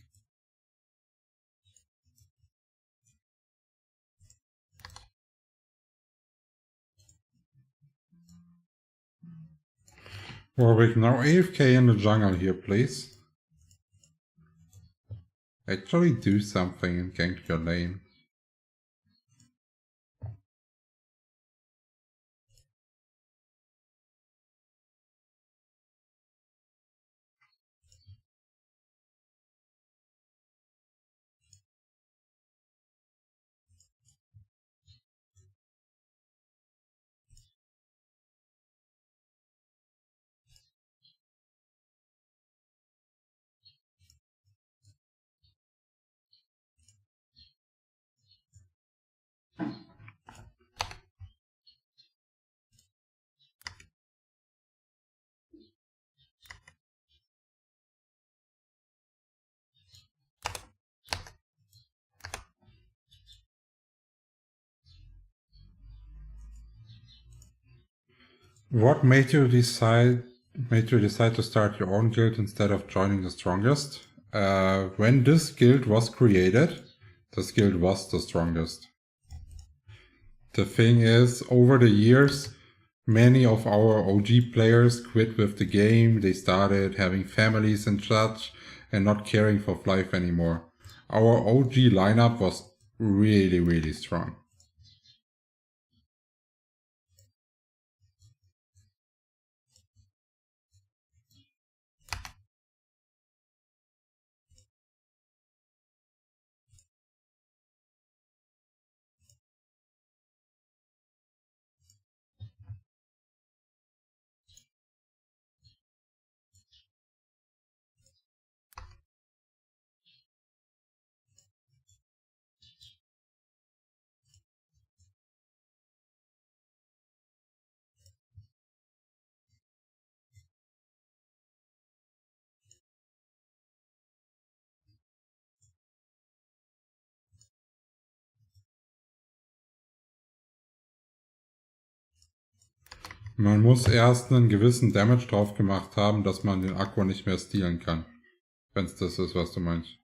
B: Warwick, now AFK in the jungle here, please. Actually do something and gank your lane. What made you decide to start your own guild instead of joining the strongest? When this guild was created, this guild was the strongest. The thing is, over the years, many of our OG players quit with the game. They started having families and such and not caring for Flyff anymore. Our OG lineup was really, really strong. Man muss erst einen gewissen Damage drauf gemacht haben, dass man den Akku nicht mehr stealen kann. Wenn es das ist, was du meinst.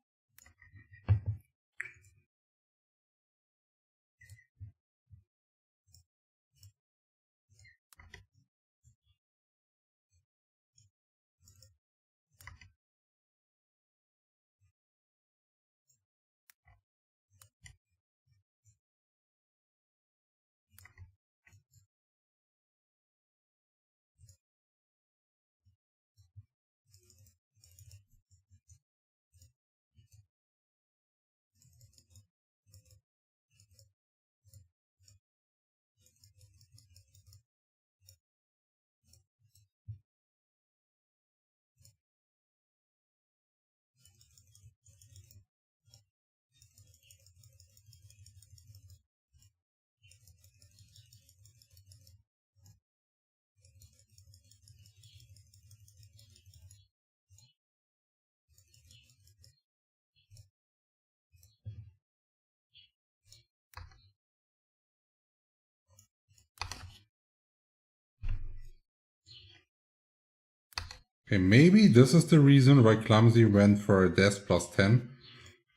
B: Okay, maybe this is the reason why Clumsy went for a desk plus 10.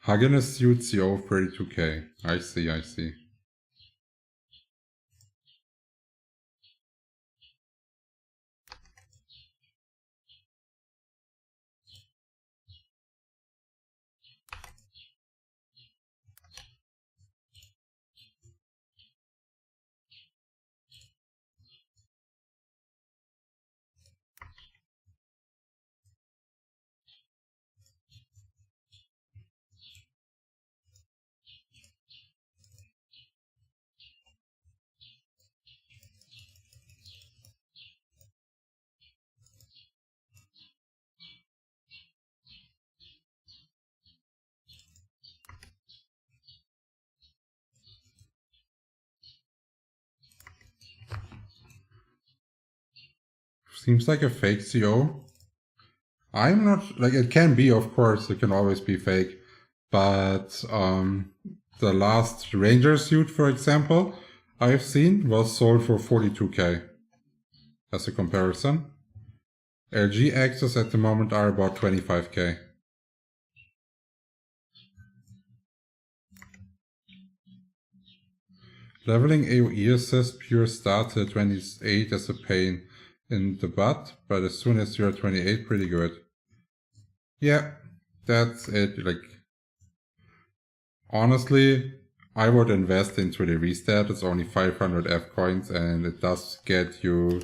B: Huggins suits CO 32k. I see, I see. Seems like a fake CO. I'm not, like, it can be, of course, it can always be fake. But the last Ranger suit, for example, I've seen was sold for 42k. As a comparison. LG Axes at the moment are about 25k. Leveling AoE assist pure starts at 28 as a pain in the butt, but as soon as you're 28, pretty good. Yeah, that's it. Like, honestly, I would invest into the restat. It's only 500 F coins and it does get you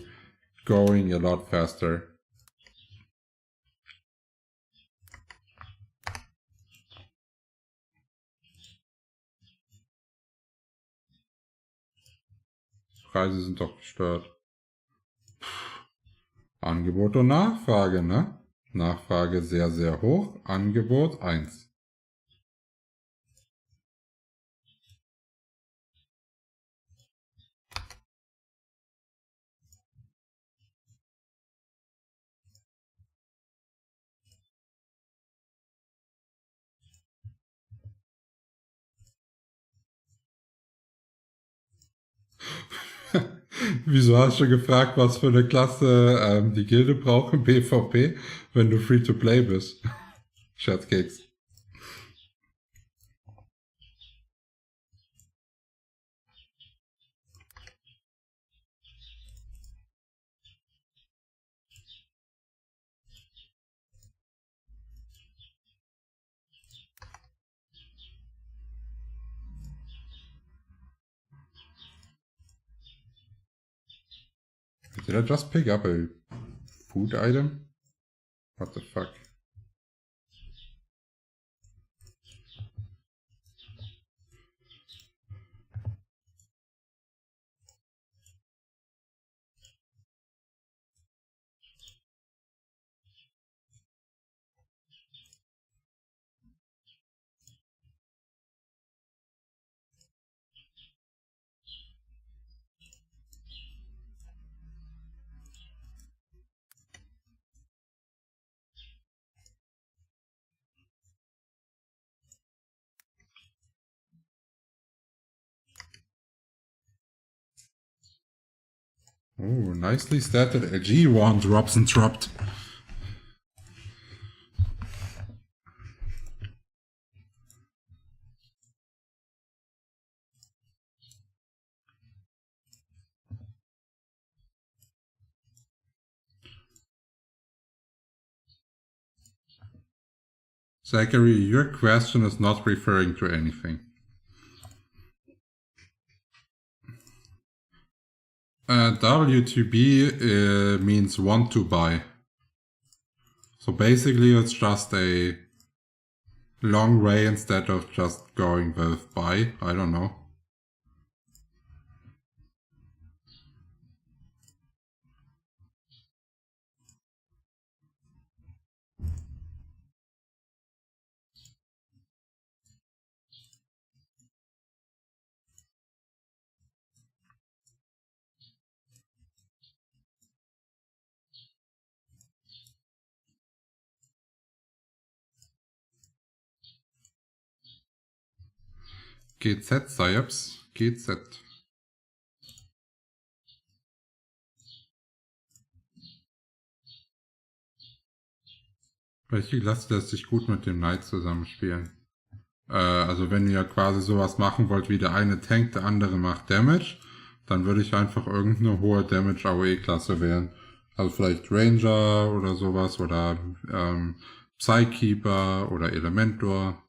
B: going a lot faster. Preise sind doch gestört. Angebot und Nachfrage, ne? Nachfrage sehr, sehr hoch, Angebot 1. Wieso hast du gefragt, was für eine Klasse die Gilde braucht im PvP, wenn du Free-to-Play bist? Scherzkeks. Did I just pick up a food item? What the fuck? Oh, nicely started. LG drops and dropped. Zachary, your question is not referring to anything. W2B means want to buy. So basically it's just a long way instead of just going with buy. I don't know. GZ, Sayabs, GZ. Welche Klasse lässt sich gut mit dem Knight zusammenspielen? Also wenn ihr quasi sowas machen wollt, wie der eine tankt, der andere macht Damage, dann würde ich einfach irgendeine hohe Damage AOE-Klasse wählen. Also vielleicht Ranger oder sowas oder Psykeeper oder Elementor.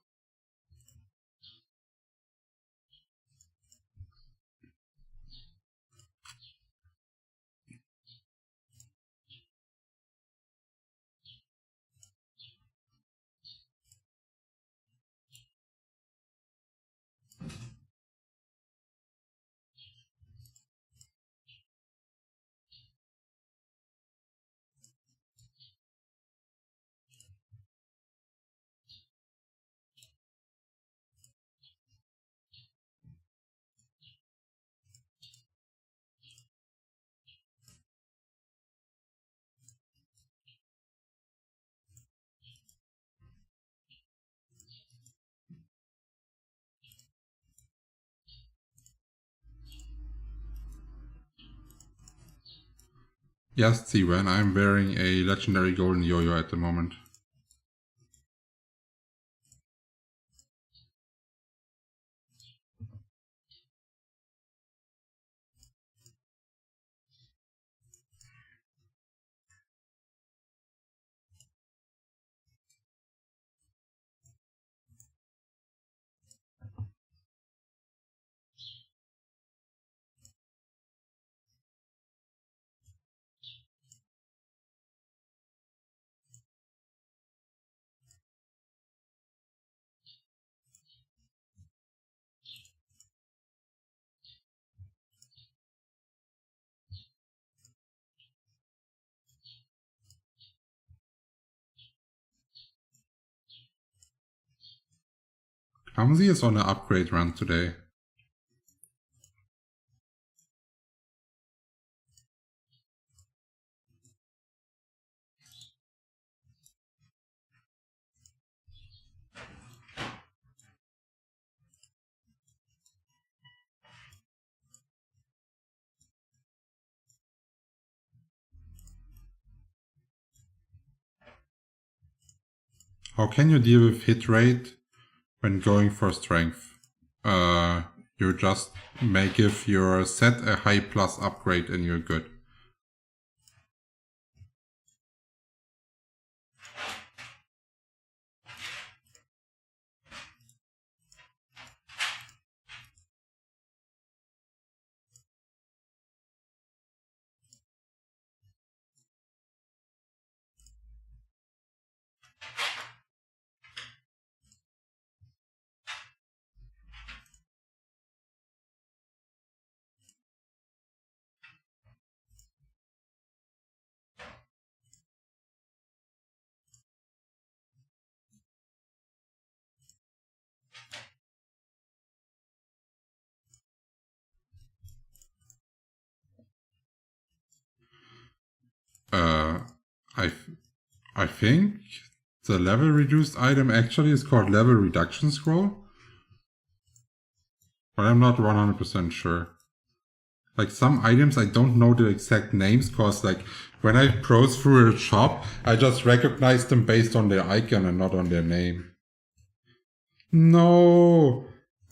B: Yes, Ziwan, I'm wearing a legendary golden yo-yo at the moment. Hamzi is on an upgrade run today. How can you deal with hit rate when going for strength? You just make if your set a high plus upgrade and you're good. I think the level reduced item actually is called level reduction scroll, but I'm not 100% sure. Like some items I don't know the exact names, cause like when I browse through a shop, I just recognize them based on their icon and not on their name. No,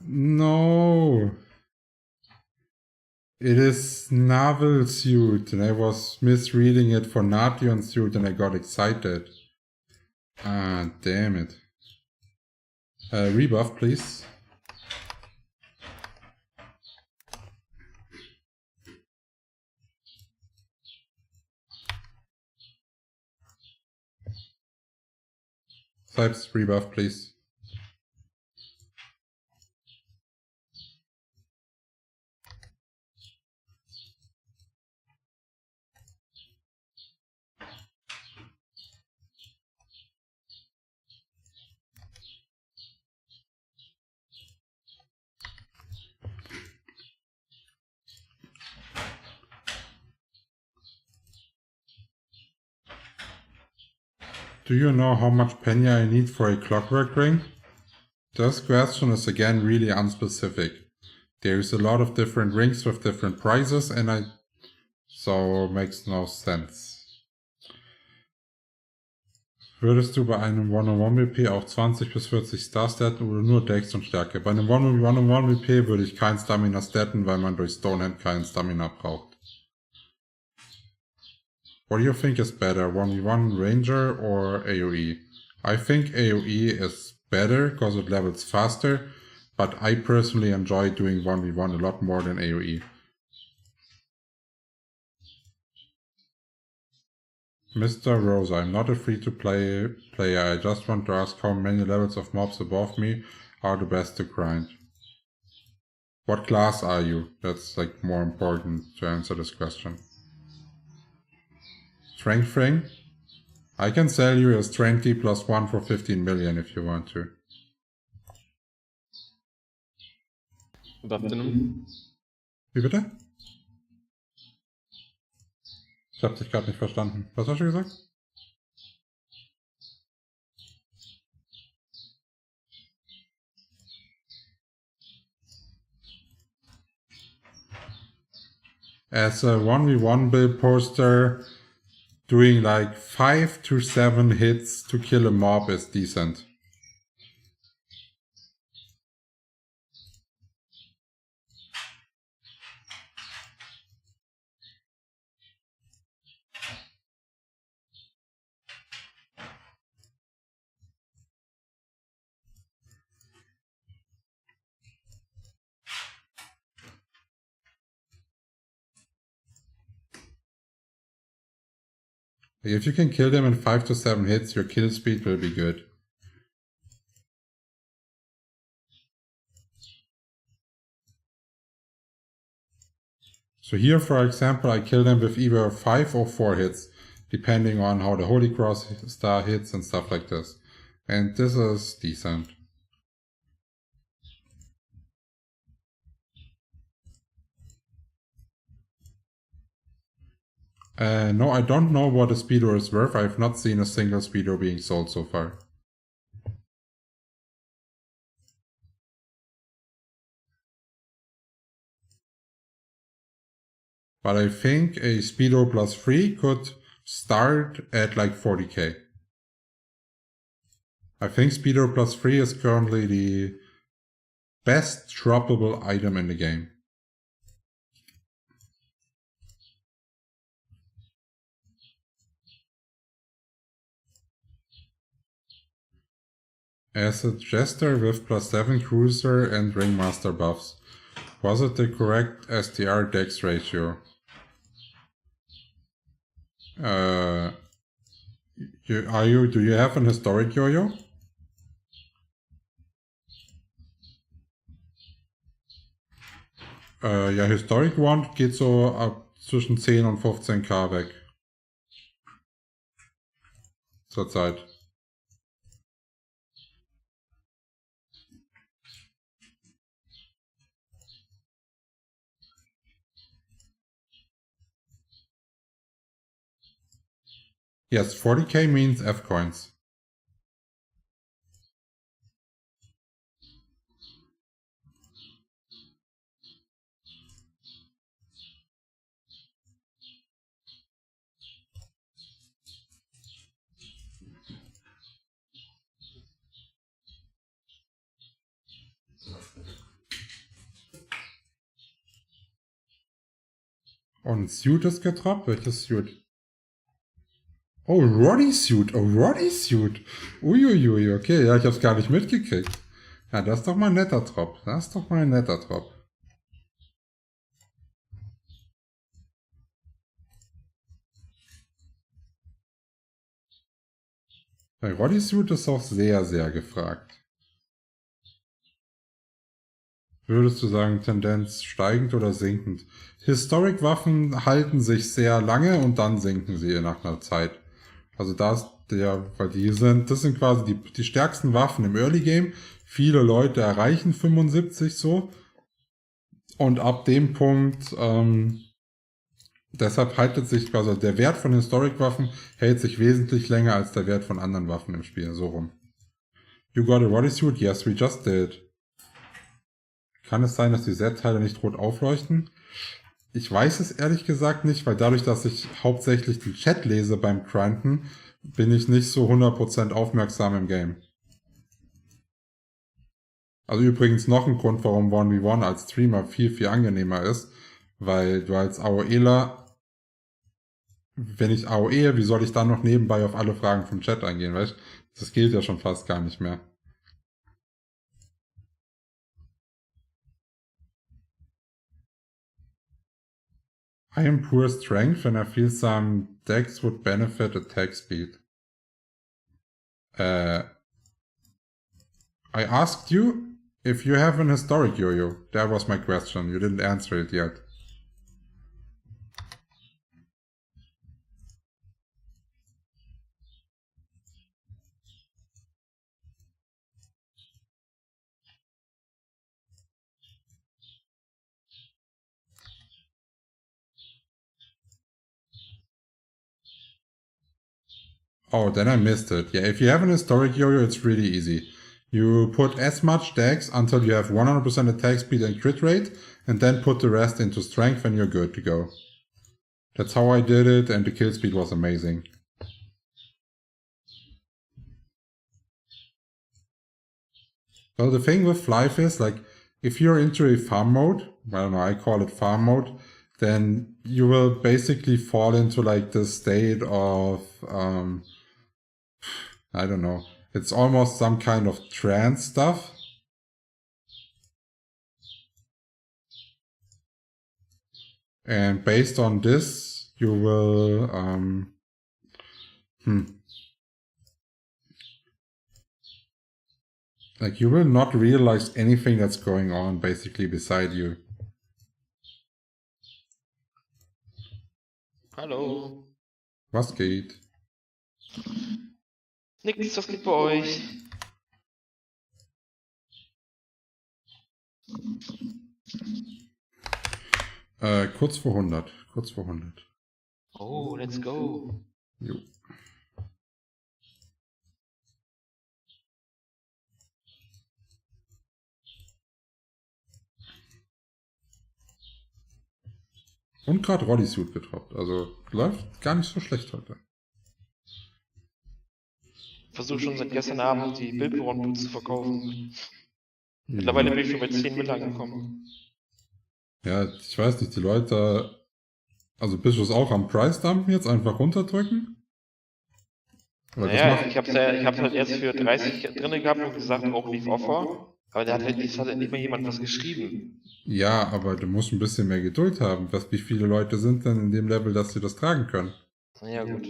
B: no. It is Navel Suit, and I was misreading it for Nation Suit, and I got excited. Ah, damn it. Rebuff, please. Types rebuff, please. Do you know how much penny I need for a clockwork ring? This question is again really unspecific. There's a lot of different rings with different prices and so makes no sense. Würdest du bei einem One-on-One-WP auch 20 bis 40 Star statten oder nur Dex und Stärke? Bei einem One-on-One-WP würde ich kein Stamina statten, weil man durch Stonehand keinen Stamina braucht. What do you think is better, 1v1 Ranger or AoE? I think AoE is better because it levels faster, but I personally enjoy doing 1v1 a lot more than AoE. Mr. Rosa, I'm not a free-to-play player, I just want to ask how many levels of mobs above me are the best to grind. What class are you? That's like more important to answer this question. Strength ring? I can sell you a strength T plus 1 for 15 million if you want to.
D: Waffen.
B: Wie bitte? Ich hab dich gerade nicht verstanden. Was hast du gesagt? As a 1v1 build poster, doing like 5 to 7 hits to kill a mob is decent. If you can kill them in 5 to 7 hits, your kill speed will be good. So here, for example, I kill them with either 5 or 4 hits, depending on how the Holy Cross star hits and stuff like this. And this is decent. No, I don't know what a speedo is worth. I have not seen a single speedo being sold so far. But I think a speedo plus 3 could start at like 40k. I think speedo plus 3 is currently the best droppable item in the game. As a jester with +7 cruiser and ringmaster buffs, was it the correct STR dex ratio? Do you have an historic yo-yo? Ja, historic one geht so ab zwischen 10 und 15k weg. Zurzeit. Yes, 40k means F coins. Und Suit ist getroppt. Welches Suit? Oh, Roddy Suit. Oh, Roddy Suit. Uiuiui, okay. Ja, ich hab's gar nicht mitgekriegt. Ja, das ist doch mal ein netter Drop. Das ist doch mal ein netter Drop. Bei Roddy Suit ist auch sehr, sehr gefragt. Würdest du sagen, Tendenz steigend oder sinkend? Historic-Waffen halten sich sehr lange und dann sinken sie nach einer Zeit. Also weil das sind quasi die stärksten Waffen im Early Game. Viele Leute erreichen 75 so. Und ab dem Punkt, deshalb haltet sich quasi der Wert von Historic-Waffen hält sich wesentlich länger als der Wert von anderen Waffen im Spiel, so rum. You got a bodysuit? Yes, we just did. Kann es sein, dass die Set-Teile nicht rot aufleuchten? Ich weiß es ehrlich gesagt nicht, weil dadurch, dass ich hauptsächlich den Chat lese beim Grinden, bin ich nicht so 100% aufmerksam im Game. Also übrigens noch ein Grund, warum 1v1 als Streamer viel, viel angenehmer ist, weil du als AOEler, wenn ich AOE, wie soll ich dann noch nebenbei auf alle Fragen vom Chat eingehen, weißt du? Das gilt ja schon fast gar nicht mehr. I am poor strength and I feel some decks would benefit attack speed. I asked you if you have an historic yo-yo. That was my question. You didn't answer it yet. Oh, then I missed it. Yeah, if you have an historic yo-yo, it's really easy. You put as much decks until you have 100% attack speed and crit rate, and then put the rest into strength and you're good to go. That's how I did it, and the kill speed was amazing. Well, the thing with Flyff is, like, if you're into a farm mode, I don't know, I call it farm mode, then you will basically fall into, like, the state of, I don't know, it's almost some kind of trance stuff. And based on this, you will, like, you will not realize anything that's going on, basically, beside you.
E: Hallo.
B: Was geht?
E: Nix, was geht bei euch?
B: Kurz vor 100. Kurz vor 100.
E: Oh, let's go.
B: Jo. Und gerade Roddy Suit getroppt. Also läuft gar nicht so schlecht heute.
E: Versuche schon seit gestern Abend die Bildbauern-Boots zu verkaufen. Mittlerweile bin ich schon bei 10 Mill angekommen.
B: Ja, ich weiß nicht, die Leute, also bist du es auch am Price-Dumpen jetzt einfach runterdrücken?
E: Naja, ich hab's halt erst für 30 drin gehabt und gesagt, auch Leave Offer. Aber da hat halt nicht mal jemand was geschrieben.
B: Ja, aber du musst ein bisschen mehr Geduld haben. Wie viele Leute sind denn in dem Level, dass sie das tragen können?
E: Naja, gut.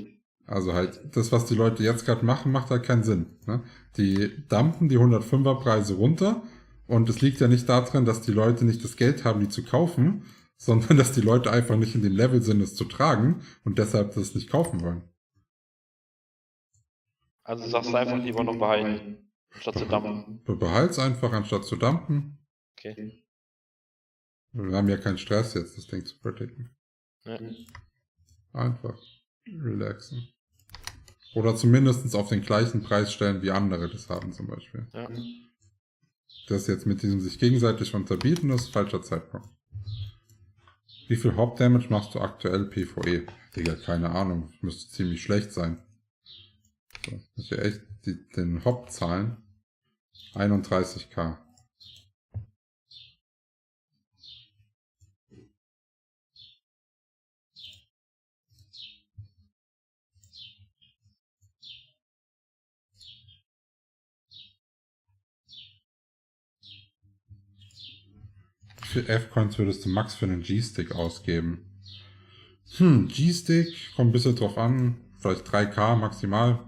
B: Also halt, das, was die Leute jetzt gerade machen, macht halt keinen Sinn. Ne? Die dumpen die 105er Preise runter und es liegt ja nicht daran, dass die Leute nicht das Geld haben, die zu kaufen, sondern dass die Leute einfach nicht in dem Level sind, es zu tragen und deshalb das nicht kaufen wollen.
E: Also sagst du einfach lieber noch behalten, anstatt zu dumpen.
B: Behalt's einfach, anstatt zu dumpen.
E: Okay.
B: Wir haben ja keinen Stress jetzt, das Ding zu protecten.
E: Ja.
B: Einfach relaxen. Oder zumindest auf den gleichen Preis stellen, wie andere das haben zum Beispiel.
E: Ja.
B: Das jetzt mit diesem sich gegenseitig unterbieten, ist falscher Zeitpunkt. Wie viel Hop-Damage machst du aktuell PvE? Digga, keine Ahnung. Müsste ziemlich schlecht sein. So, muss ja echt den Hop zahlen. 31k. viel F-Coins würdest du max für einen G-Stick ausgeben? G-Stick, kommt ein bisschen drauf an. Vielleicht 3K maximal.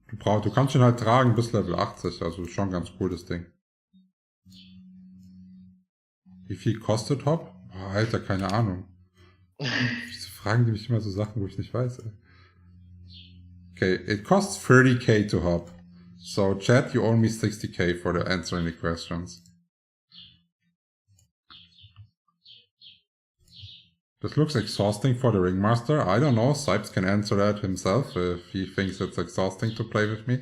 B: Du kannst ihn halt tragen bis Level 80, also schon ganz cool das Ding. Wie viel kostet Hop? Boah, Alter, keine Ahnung. Wieso fragen die mich immer so Sachen, wo ich nicht weiß, ey? Okay, it costs 30k to hop. So, chat, you owe me 60k for the answering the questions. This looks exhausting for the Ringmaster. I don't know, Sipes can answer that himself if he thinks it's exhausting to play with me.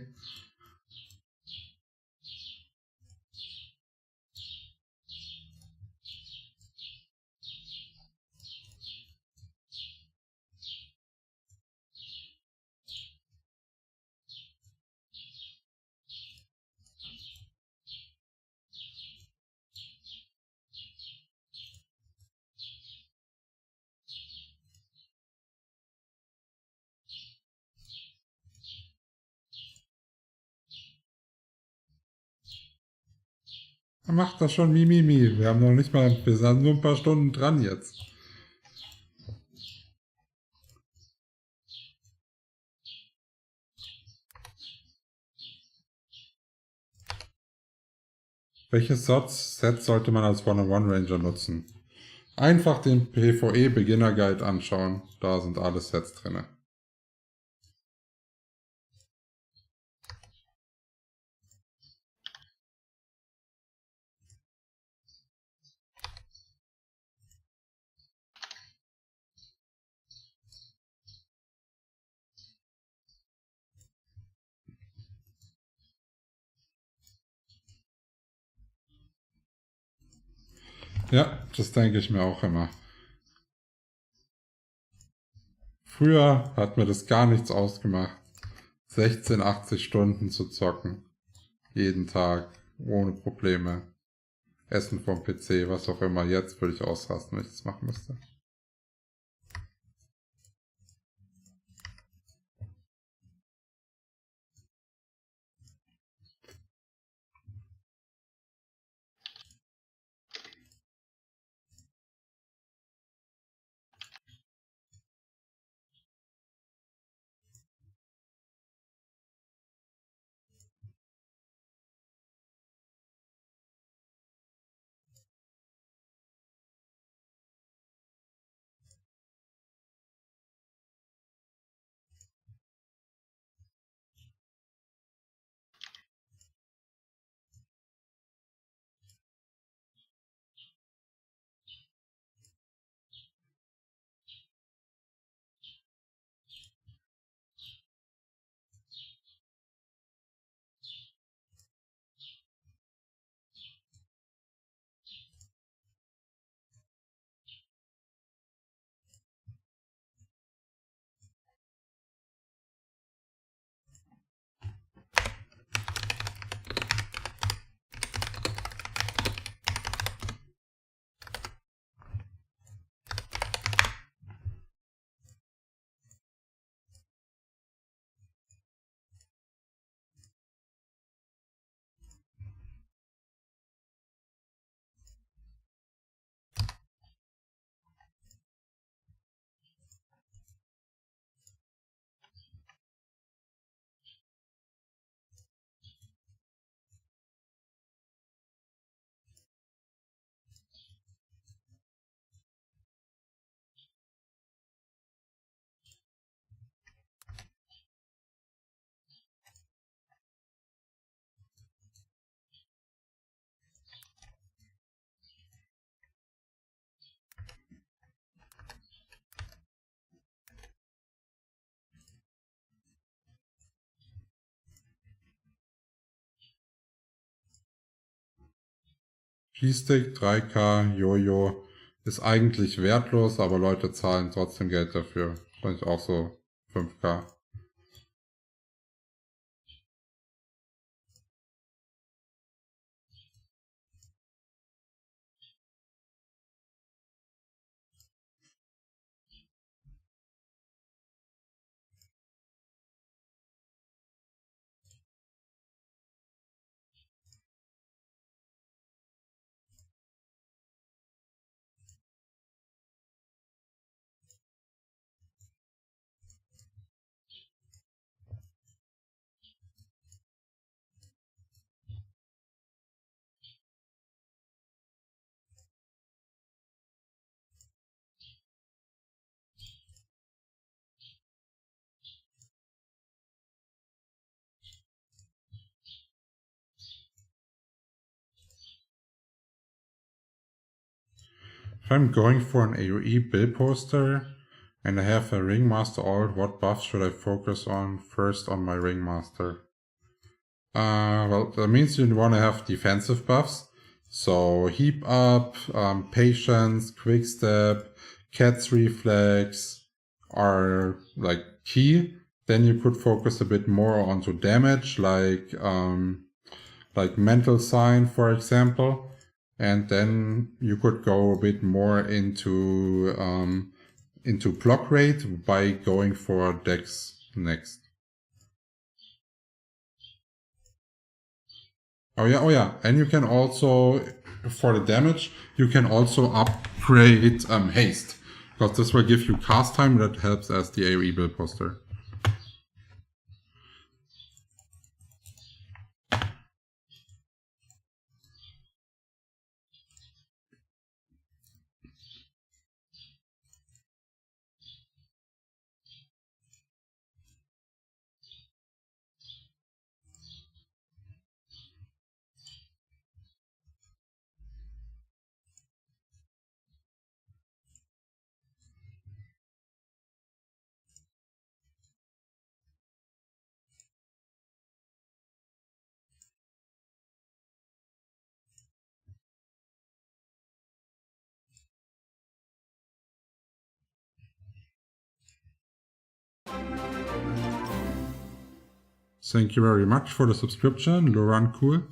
B: Er macht das schon Mimimi. Wir sind nur ein paar Stunden dran jetzt. Welches Set sollte man als One-on-One-Ranger nutzen? Einfach den PvE Beginner Guide anschauen. Da sind alle Sets drin. Ja, das denke ich mir auch immer. Früher hat mir das gar nichts ausgemacht, 16, 80 Stunden zu zocken. Jeden Tag, ohne Probleme. Essen vom PC, was auch immer. Jetzt würde ich ausrasten, wenn ich das machen müsste. G-Stick, 3K, Jojo ist eigentlich wertlos, aber Leute zahlen trotzdem Geld dafür. Wahrscheinlich auch so 5K. If I'm going for an AoE build poster and I have a Ringmaster alt, what buffs should I focus on first on my Ringmaster? Well, that means you want to have defensive buffs. So heap up, patience, quick step, cat's reflex are like key. Then you could focus a bit more onto damage, like mental sign, for example. And then you could go a bit more into block rate by going for Dex next. Oh yeah. And you can also, for the damage, you can also upgrade haste. Because this will give you cast time that helps as the AoE build poster. Thank you very much for the subscription, Laurent Cool.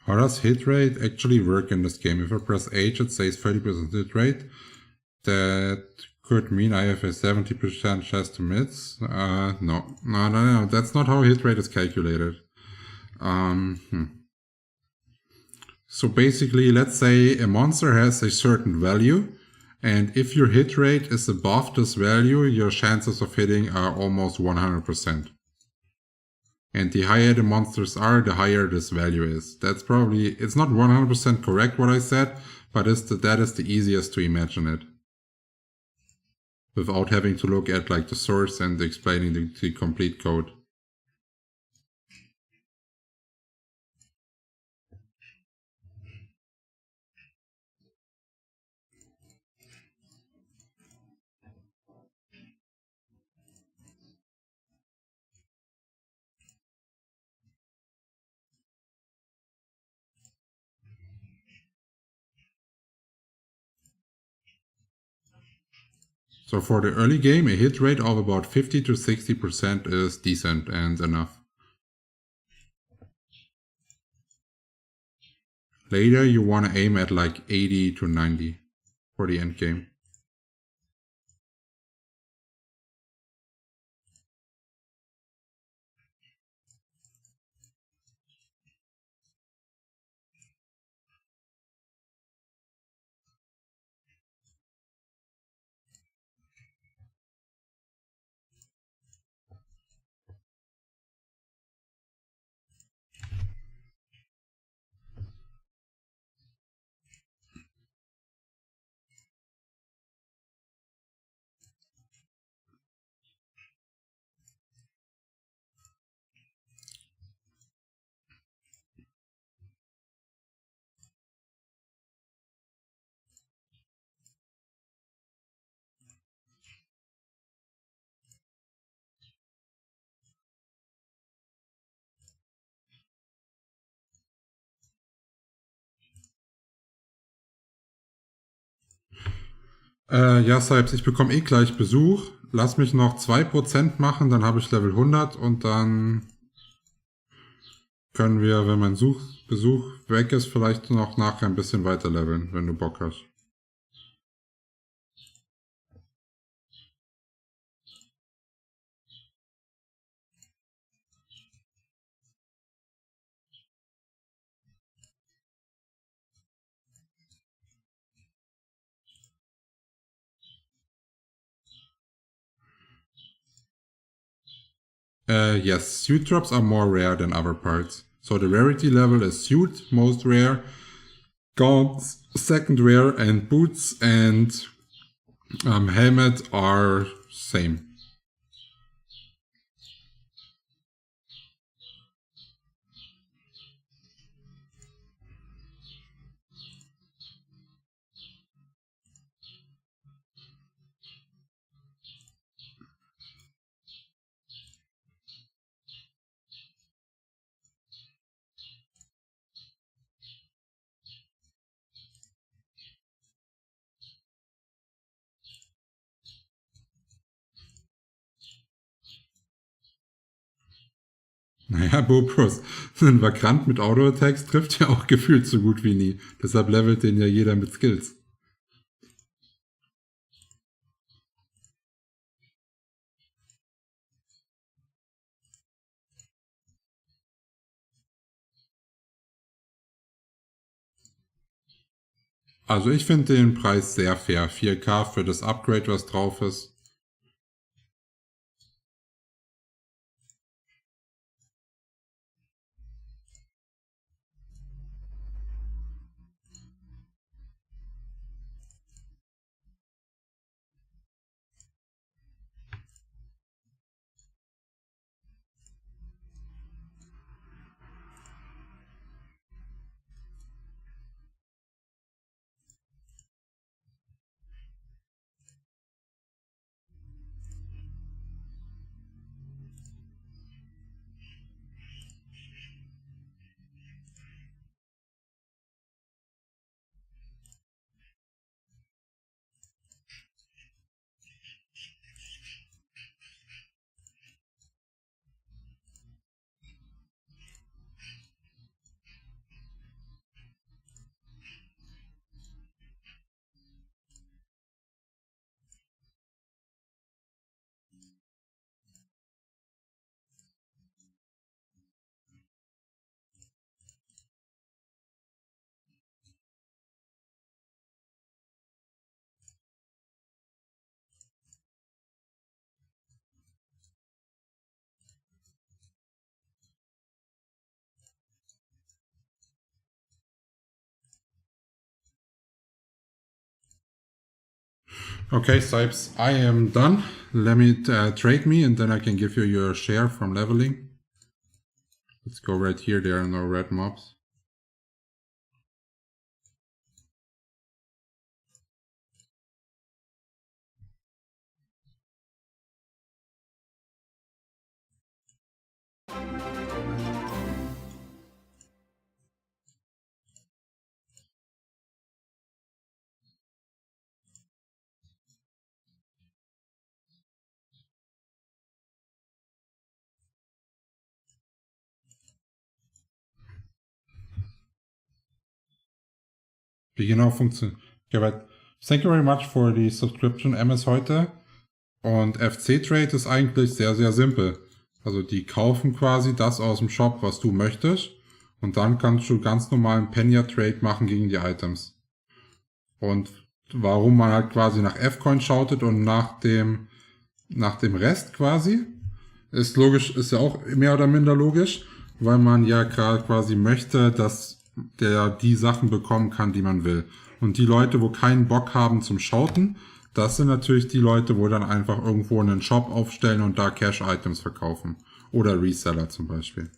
B: How does hit rate actually work in this game? If I press H, it says 30% hit rate. That could mean I have a 70% chance to miss. No. That's not how hit rate is calculated. So basically, let's say a monster has a certain value, and if your hit rate is above this value, your chances of hitting are almost 100%. And the higher the monsters are, the higher this value is. That's probably, it's not 100% correct what I said, but that is the easiest to imagine it. Without having to look at like the source and explaining the complete code. So for the early game, a hit rate of about 50 to 60% is decent and enough. Later you want to aim at like 80 to 90 for the end game. Ja, Saibs, ich bekomme eh gleich Besuch. Lass mich noch 2% machen, dann habe ich Level 100 und dann können wir, wenn mein Besuch weg ist, vielleicht noch nachher ein bisschen weiter leveln, wenn du Bock hast. Yes, suit drops are more rare than other parts. So the rarity level is suit, most rare, gaunts, second rare, and boots and helmet are same. Naja, Bobros, ein Vagrant mit Auto-Attacks trifft ja auch gefühlt so gut wie nie. Deshalb levelt den ja jeder mit Skills. Also ich finde den Preis sehr fair. 4K für das Upgrade, was drauf ist. Okay, Sipes, I am done. Let me trade me and then I can give you your share from leveling. Let's go right here, there are no red mobs. Wie genau funktioniert? Okay, but thank you very much for the subscription, MS heute. Und FC-Trade ist eigentlich sehr, sehr simpel. Also die kaufen quasi das aus dem Shop, was du möchtest. Und dann kannst du ganz normalen Penya-Trade machen gegen die Items. Und warum man halt quasi nach F-Coin schautet und nach dem Rest quasi, ist logisch, ist ja auch mehr oder minder logisch, weil man ja gerade quasi möchte, dass der die Sachen bekommen kann, die man will. Und die Leute, wo keinen Bock haben zum Schauten, das sind natürlich die Leute, wo dann einfach irgendwo einen Shop aufstellen und da Cash-Items verkaufen. Oder Reseller zum Beispiel.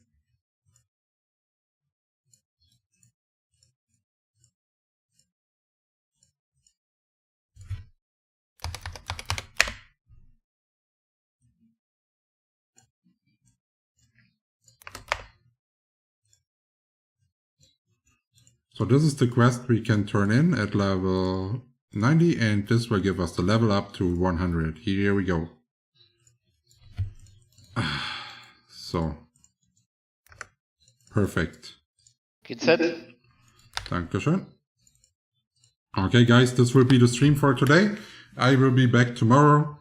B: So this is the quest we can turn in at level 90 and this will give us the level up to 100. Here we go. So. Perfect.
E: GZ.
B: Dankeschön. Okay guys, this will be the stream for today. I will be back tomorrow.